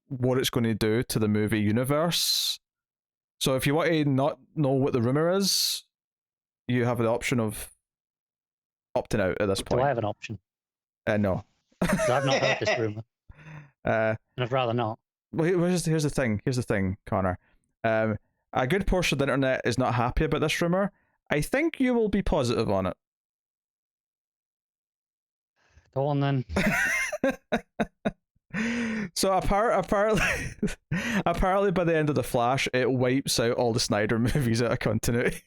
what it's going to do to the movie universe. So if you want to not know what the rumor is, you have the option of opting out at this point. Do I have an option? No. I've not heard this rumor. And I'd rather not. Well, here's the thing, Connor. A good portion of the internet is not happy about this rumor. I think you will be positive on it. Go on then. So apparently by the end of the Flash, it wipes out all the Snyder movies out of continuity.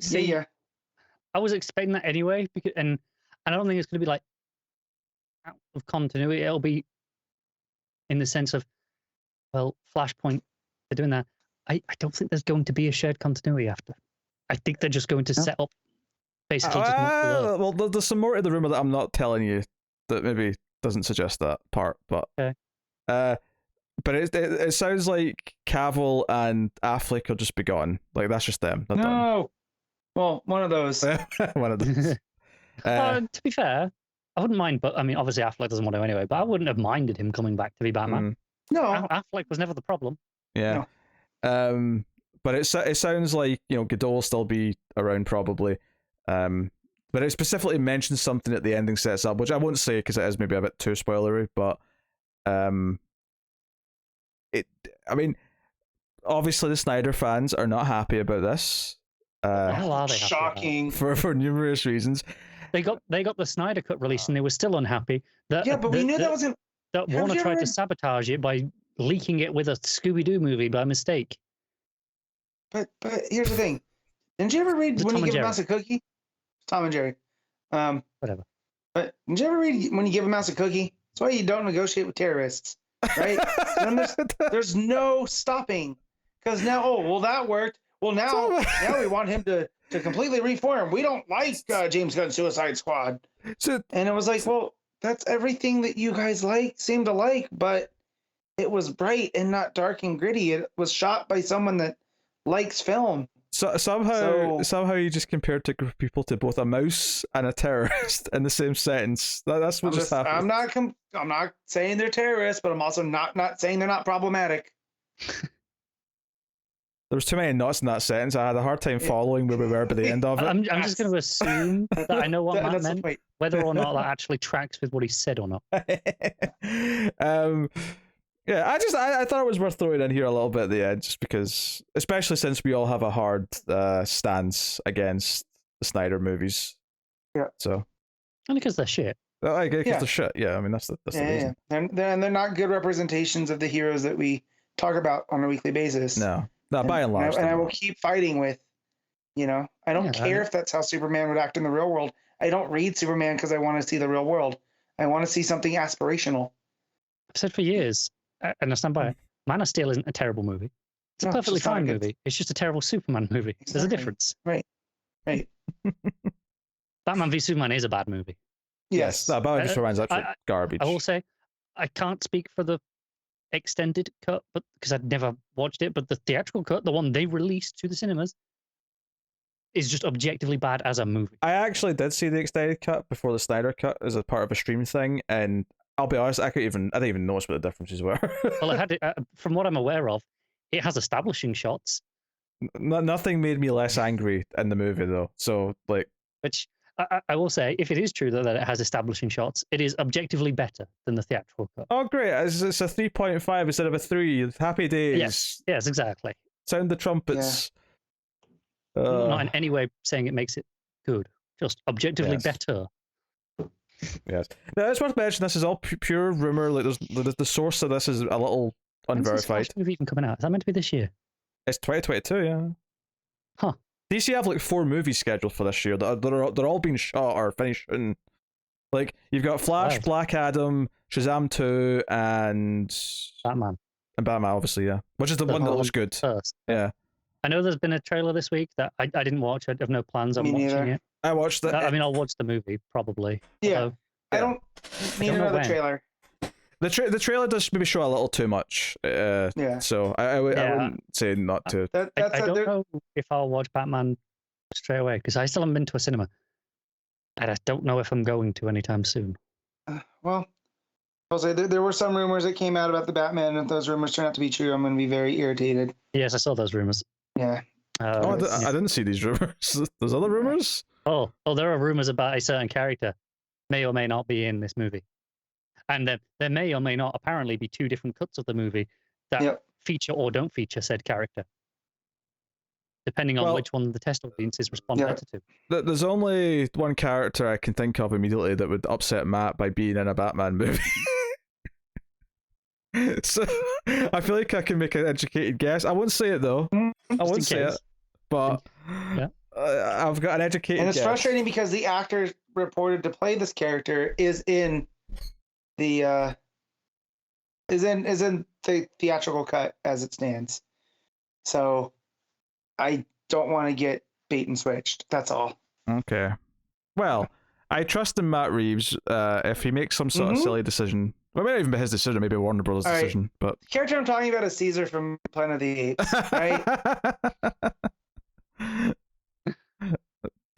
See, I was expecting that anyway, and I don't think it's going to be out of continuity. It'll be in the sense of, Flashpoint, they're doing that. I don't think there's going to be a shared continuity after. I think they're just going to set up basically just well, there's some more to the rumor that I'm not telling you that maybe doesn't suggest that part, but okay. But it sounds like Cavill and Affleck will just be gone. That's just them. They're done. Well, one of those. One of those. To be fair, I wouldn't mind, but obviously Affleck doesn't want to anyway, but I wouldn't have minded him coming back to be Batman. No. Affleck was never the problem. Yeah. No. But it sounds like, Godot will still be around probably. But it specifically mentions something at the ending sets up, which I won't say because it is maybe a bit too spoilery, but obviously the Snyder fans are not happy about this. How are they shocking for numerous reasons. They got the Snyder cut released and they were still unhere's we knew that wasn't. That Warner tried to sabotage it by leaking it with a Scooby-Doo movie by mistake. But here's the thing. Didn't you ever read When You Give a Mouse a Cookie? Tom and Jerry. Whatever. But did you ever read When You Give a Mouse a Cookie? That's why you don't negotiate with terrorists, right? And then there's no stopping, because now, that worked. Well, now we want him to completely reform. We don't like James Gunn's Suicide Squad. And it was like, well, that's everything that you guys seem to like, but it was bright and not dark and gritty. It was shot by someone that likes film. So somehow you just compared a group of people to both a mouse and a terrorist in the same sentence. That's what just happened. I'm not saying they're terrorists, but I'm also not saying they're not problematic. There was too many nuts in that sentence. I had a hard time following where we were by the end of it. I'm just going to assume that I know what Matt meant, whether or not that actually tracks with what he said or not. Yeah, I thought it was worth throwing in here a little bit at the end, just because, especially since we all have a hard stance against the Snyder movies. Yeah. So. And because they're shit. Because they're shit. Yeah, I mean that's the reason. Yeah. They're not good representations of the heroes that we talk about on a weekly basis. No, by and large. And I will keep fighting with, I don't care if that's how Superman would act in the real world. I don't read Superman because I want to see the real world. I want to see something aspirational. I've said for years, and I stand by it, Man of Steel isn't a terrible movie. It's a perfectly fine movie. It's just a terrible Superman movie. Exactly. There's a difference. Right. Batman v Superman is a bad movie. Yes. No, Batman v Superman's absolute garbage. I will say, I can't speak for the extended cut, but because I'd never watched it, but the theatrical cut, the one they released to the cinemas, is just objectively bad as a movie. I actually did see the extended cut before the Snyder cut as a part of a stream thing, and I'll be honest, I didn't even notice what the differences were. Well, it had, from what I'm aware of, it has establishing shots. Nothing made me less angry in the movie, though. So, which I will say, if it is true that it has establishing shots, it is objectively better than the theatrical cut. Oh, great! It's a 3.5 instead of a 3. Happy days. Yes, exactly. Sound the trumpets. Yeah. Not in any way saying it makes it good. Just objectively better. Yes. Now, it's worth mentioning this is all pure rumor. Like, the source of this is a little unverified. When's this movie even coming out? Is that meant to be this year? It's 2022, yeah. Huh. DC have 4 movies scheduled for this year. They're all being shot or finished. And you've got Flash, Black Adam, Shazam 2, and Batman. And Batman, obviously, yeah. Which is the one that looks good. First. Yeah. I know there's been a trailer this week that I didn't watch. I have no plans on watching it. I watched it. I mean, I'll watch the movie, probably. Yeah. Although, I don't need another trailer. The trailer does maybe show a little too much. So I wouldn't say not to. I don't know if I'll watch Batman straight away, because I still haven't been to a cinema. And I don't know if I'm going to anytime soon. Well, I'll say there were some rumors that came out about the Batman, and if those rumors turn out to be true, I'm going to be very irritated. Yes, I saw those rumors. Yeah. I didn't see these rumors. There's other rumors? Oh, there are rumors about a certain character may or may not be in this movie. And there may or may not apparently be 2 different cuts of the movie that feature or don't feature said character, depending on which one the test audiences respond better to. There's only one character I can think of immediately that would upset Matt by being in a Batman movie. So I feel like I can make an educated guess. I won't say it though. I won't say it, but I've got an educated guess. And it's frustrating because the actor reported to play this character is in the theatrical cut as it stands. So I don't want to get bait and switched. That's all. Okay. Well, I trust in Matt Reeves. If he makes some sort of silly decision, well, it may not even be his decision, maybe Warner Brothers' decision. But the character I'm talking about is Caesar from Planet of the Apes, right?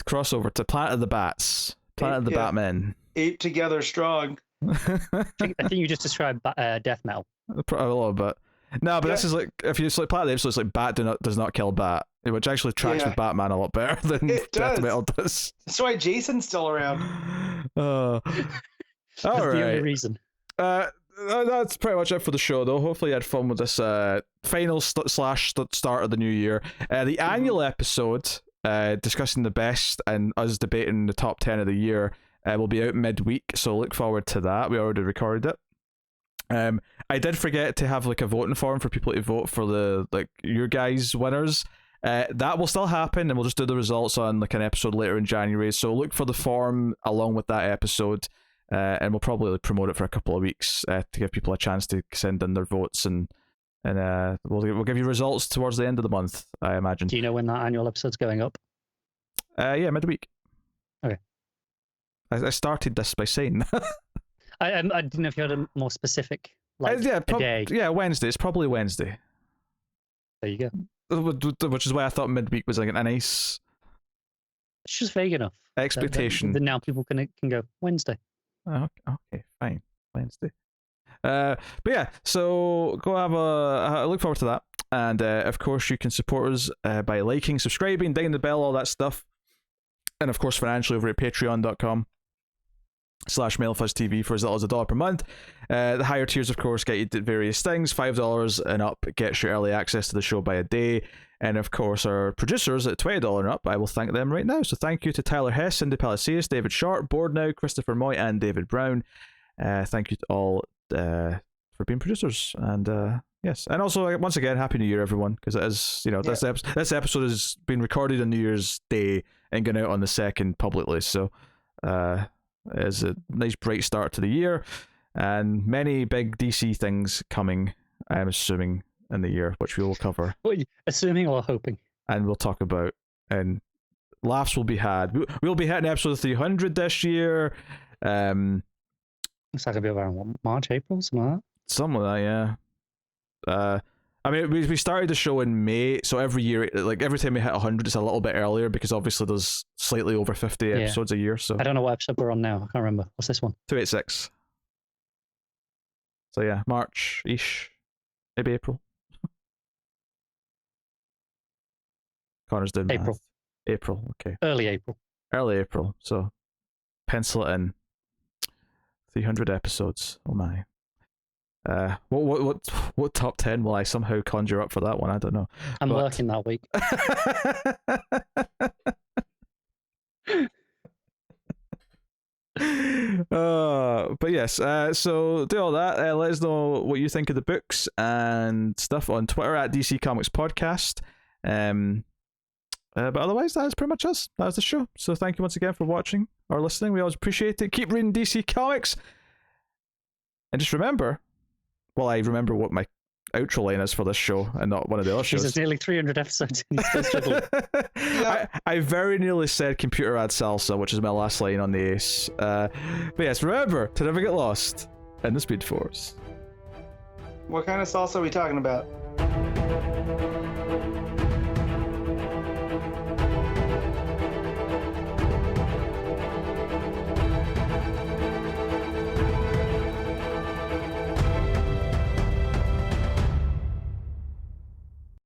Crossover to Planet of the Bats, Planet of the Batmen. Ape together strong. I think you just described death metal. A little bit. No, but this is if you Planet of the Apes, so it's Bat does not kill Bat, which actually tracks with Batman a lot better than death metal does. That's why Jason's still around. All right. That's the only reason. That's pretty much it for the show, though. Hopefully you had fun with this final / start of the new year. The annual episode discussing the best and us debating the top 10 of the year will be out midweek, so look forward to that. We already recorded it. I did forget to have a voting form for people to vote for the your guys' winners. That will still happen, and we'll just do the results on like an episode later in January. So look for the form along with that episode, and we'll probably promote it for a couple of weeks to give people a chance to send in their votes, and we'll give you results towards the end of the month, I imagine. Do you know when that annual episode's going up? Yeah, midweek. Okay. I started this by saying I didn't know if you had a more specific a day. Yeah, Wednesday. It's probably Wednesday. There you go. Which is why I thought midweek was like a nice. It's just vague enough. Expectation. That now people can go Wednesday. Oh, okay, fine, Wednesday. But yeah, so go have a look forward to that, and of course you can support us by liking, subscribing, dinging the bell, all that stuff, and of course financially over at patreon.com/MailFuzzTV for as little as $1 per month. The higher tiers, of course, get you to various things. $5 and up gets you early access to the show by a day. And of course, our producers at $20 and up, I will thank them right now. So thank you to Tyler Hess, Cindy Palacios, David Sharp, Board Now, Christopher Moy, and David Brown. Thank you to all for being producers. And yes, and also once again, Happy New Year, everyone, because it is, this episode has been recorded on New Year's Day and going out on the 2nd publicly. So it is a nice bright start to the year, and many big DC things coming, I'm assuming, in the year, which we will cover. Assuming or hoping? And we'll talk about, and laughs will be had. We'll be hitting episode 300 this year. Looks like it'll be around March, April, something like that. Something like that, yeah. I mean, we started the show in May, so every year, like every time we hit 100, it's a little bit earlier because obviously there's slightly over 50 episodes a year. So I don't know what episode we're on now. I can't remember. What's this one? 286. So yeah, March-ish, maybe April. Connor's doing April. Math. April, okay. Early April. Early April. So pencil it in. 300 episodes. Oh my. What top 10 will I somehow conjure up for that one? I don't know. I'm working that week. But yes, so do all that. Let us know what you think of the books and stuff on Twitter at DC Comics Podcast. But otherwise, that is pretty much us. That was the show. So thank you once again for watching or listening. We always appreciate it. Keep reading DC Comics. And just remember, well, I remember what my outro line is for this show and not one of the other shows. There's nearly 300 episodes and he's still struggling. I very nearly said computer add salsa, which is my last line on the ace. But yes, remember to never get lost in the Speed Force. What kind of salsa are we talking about?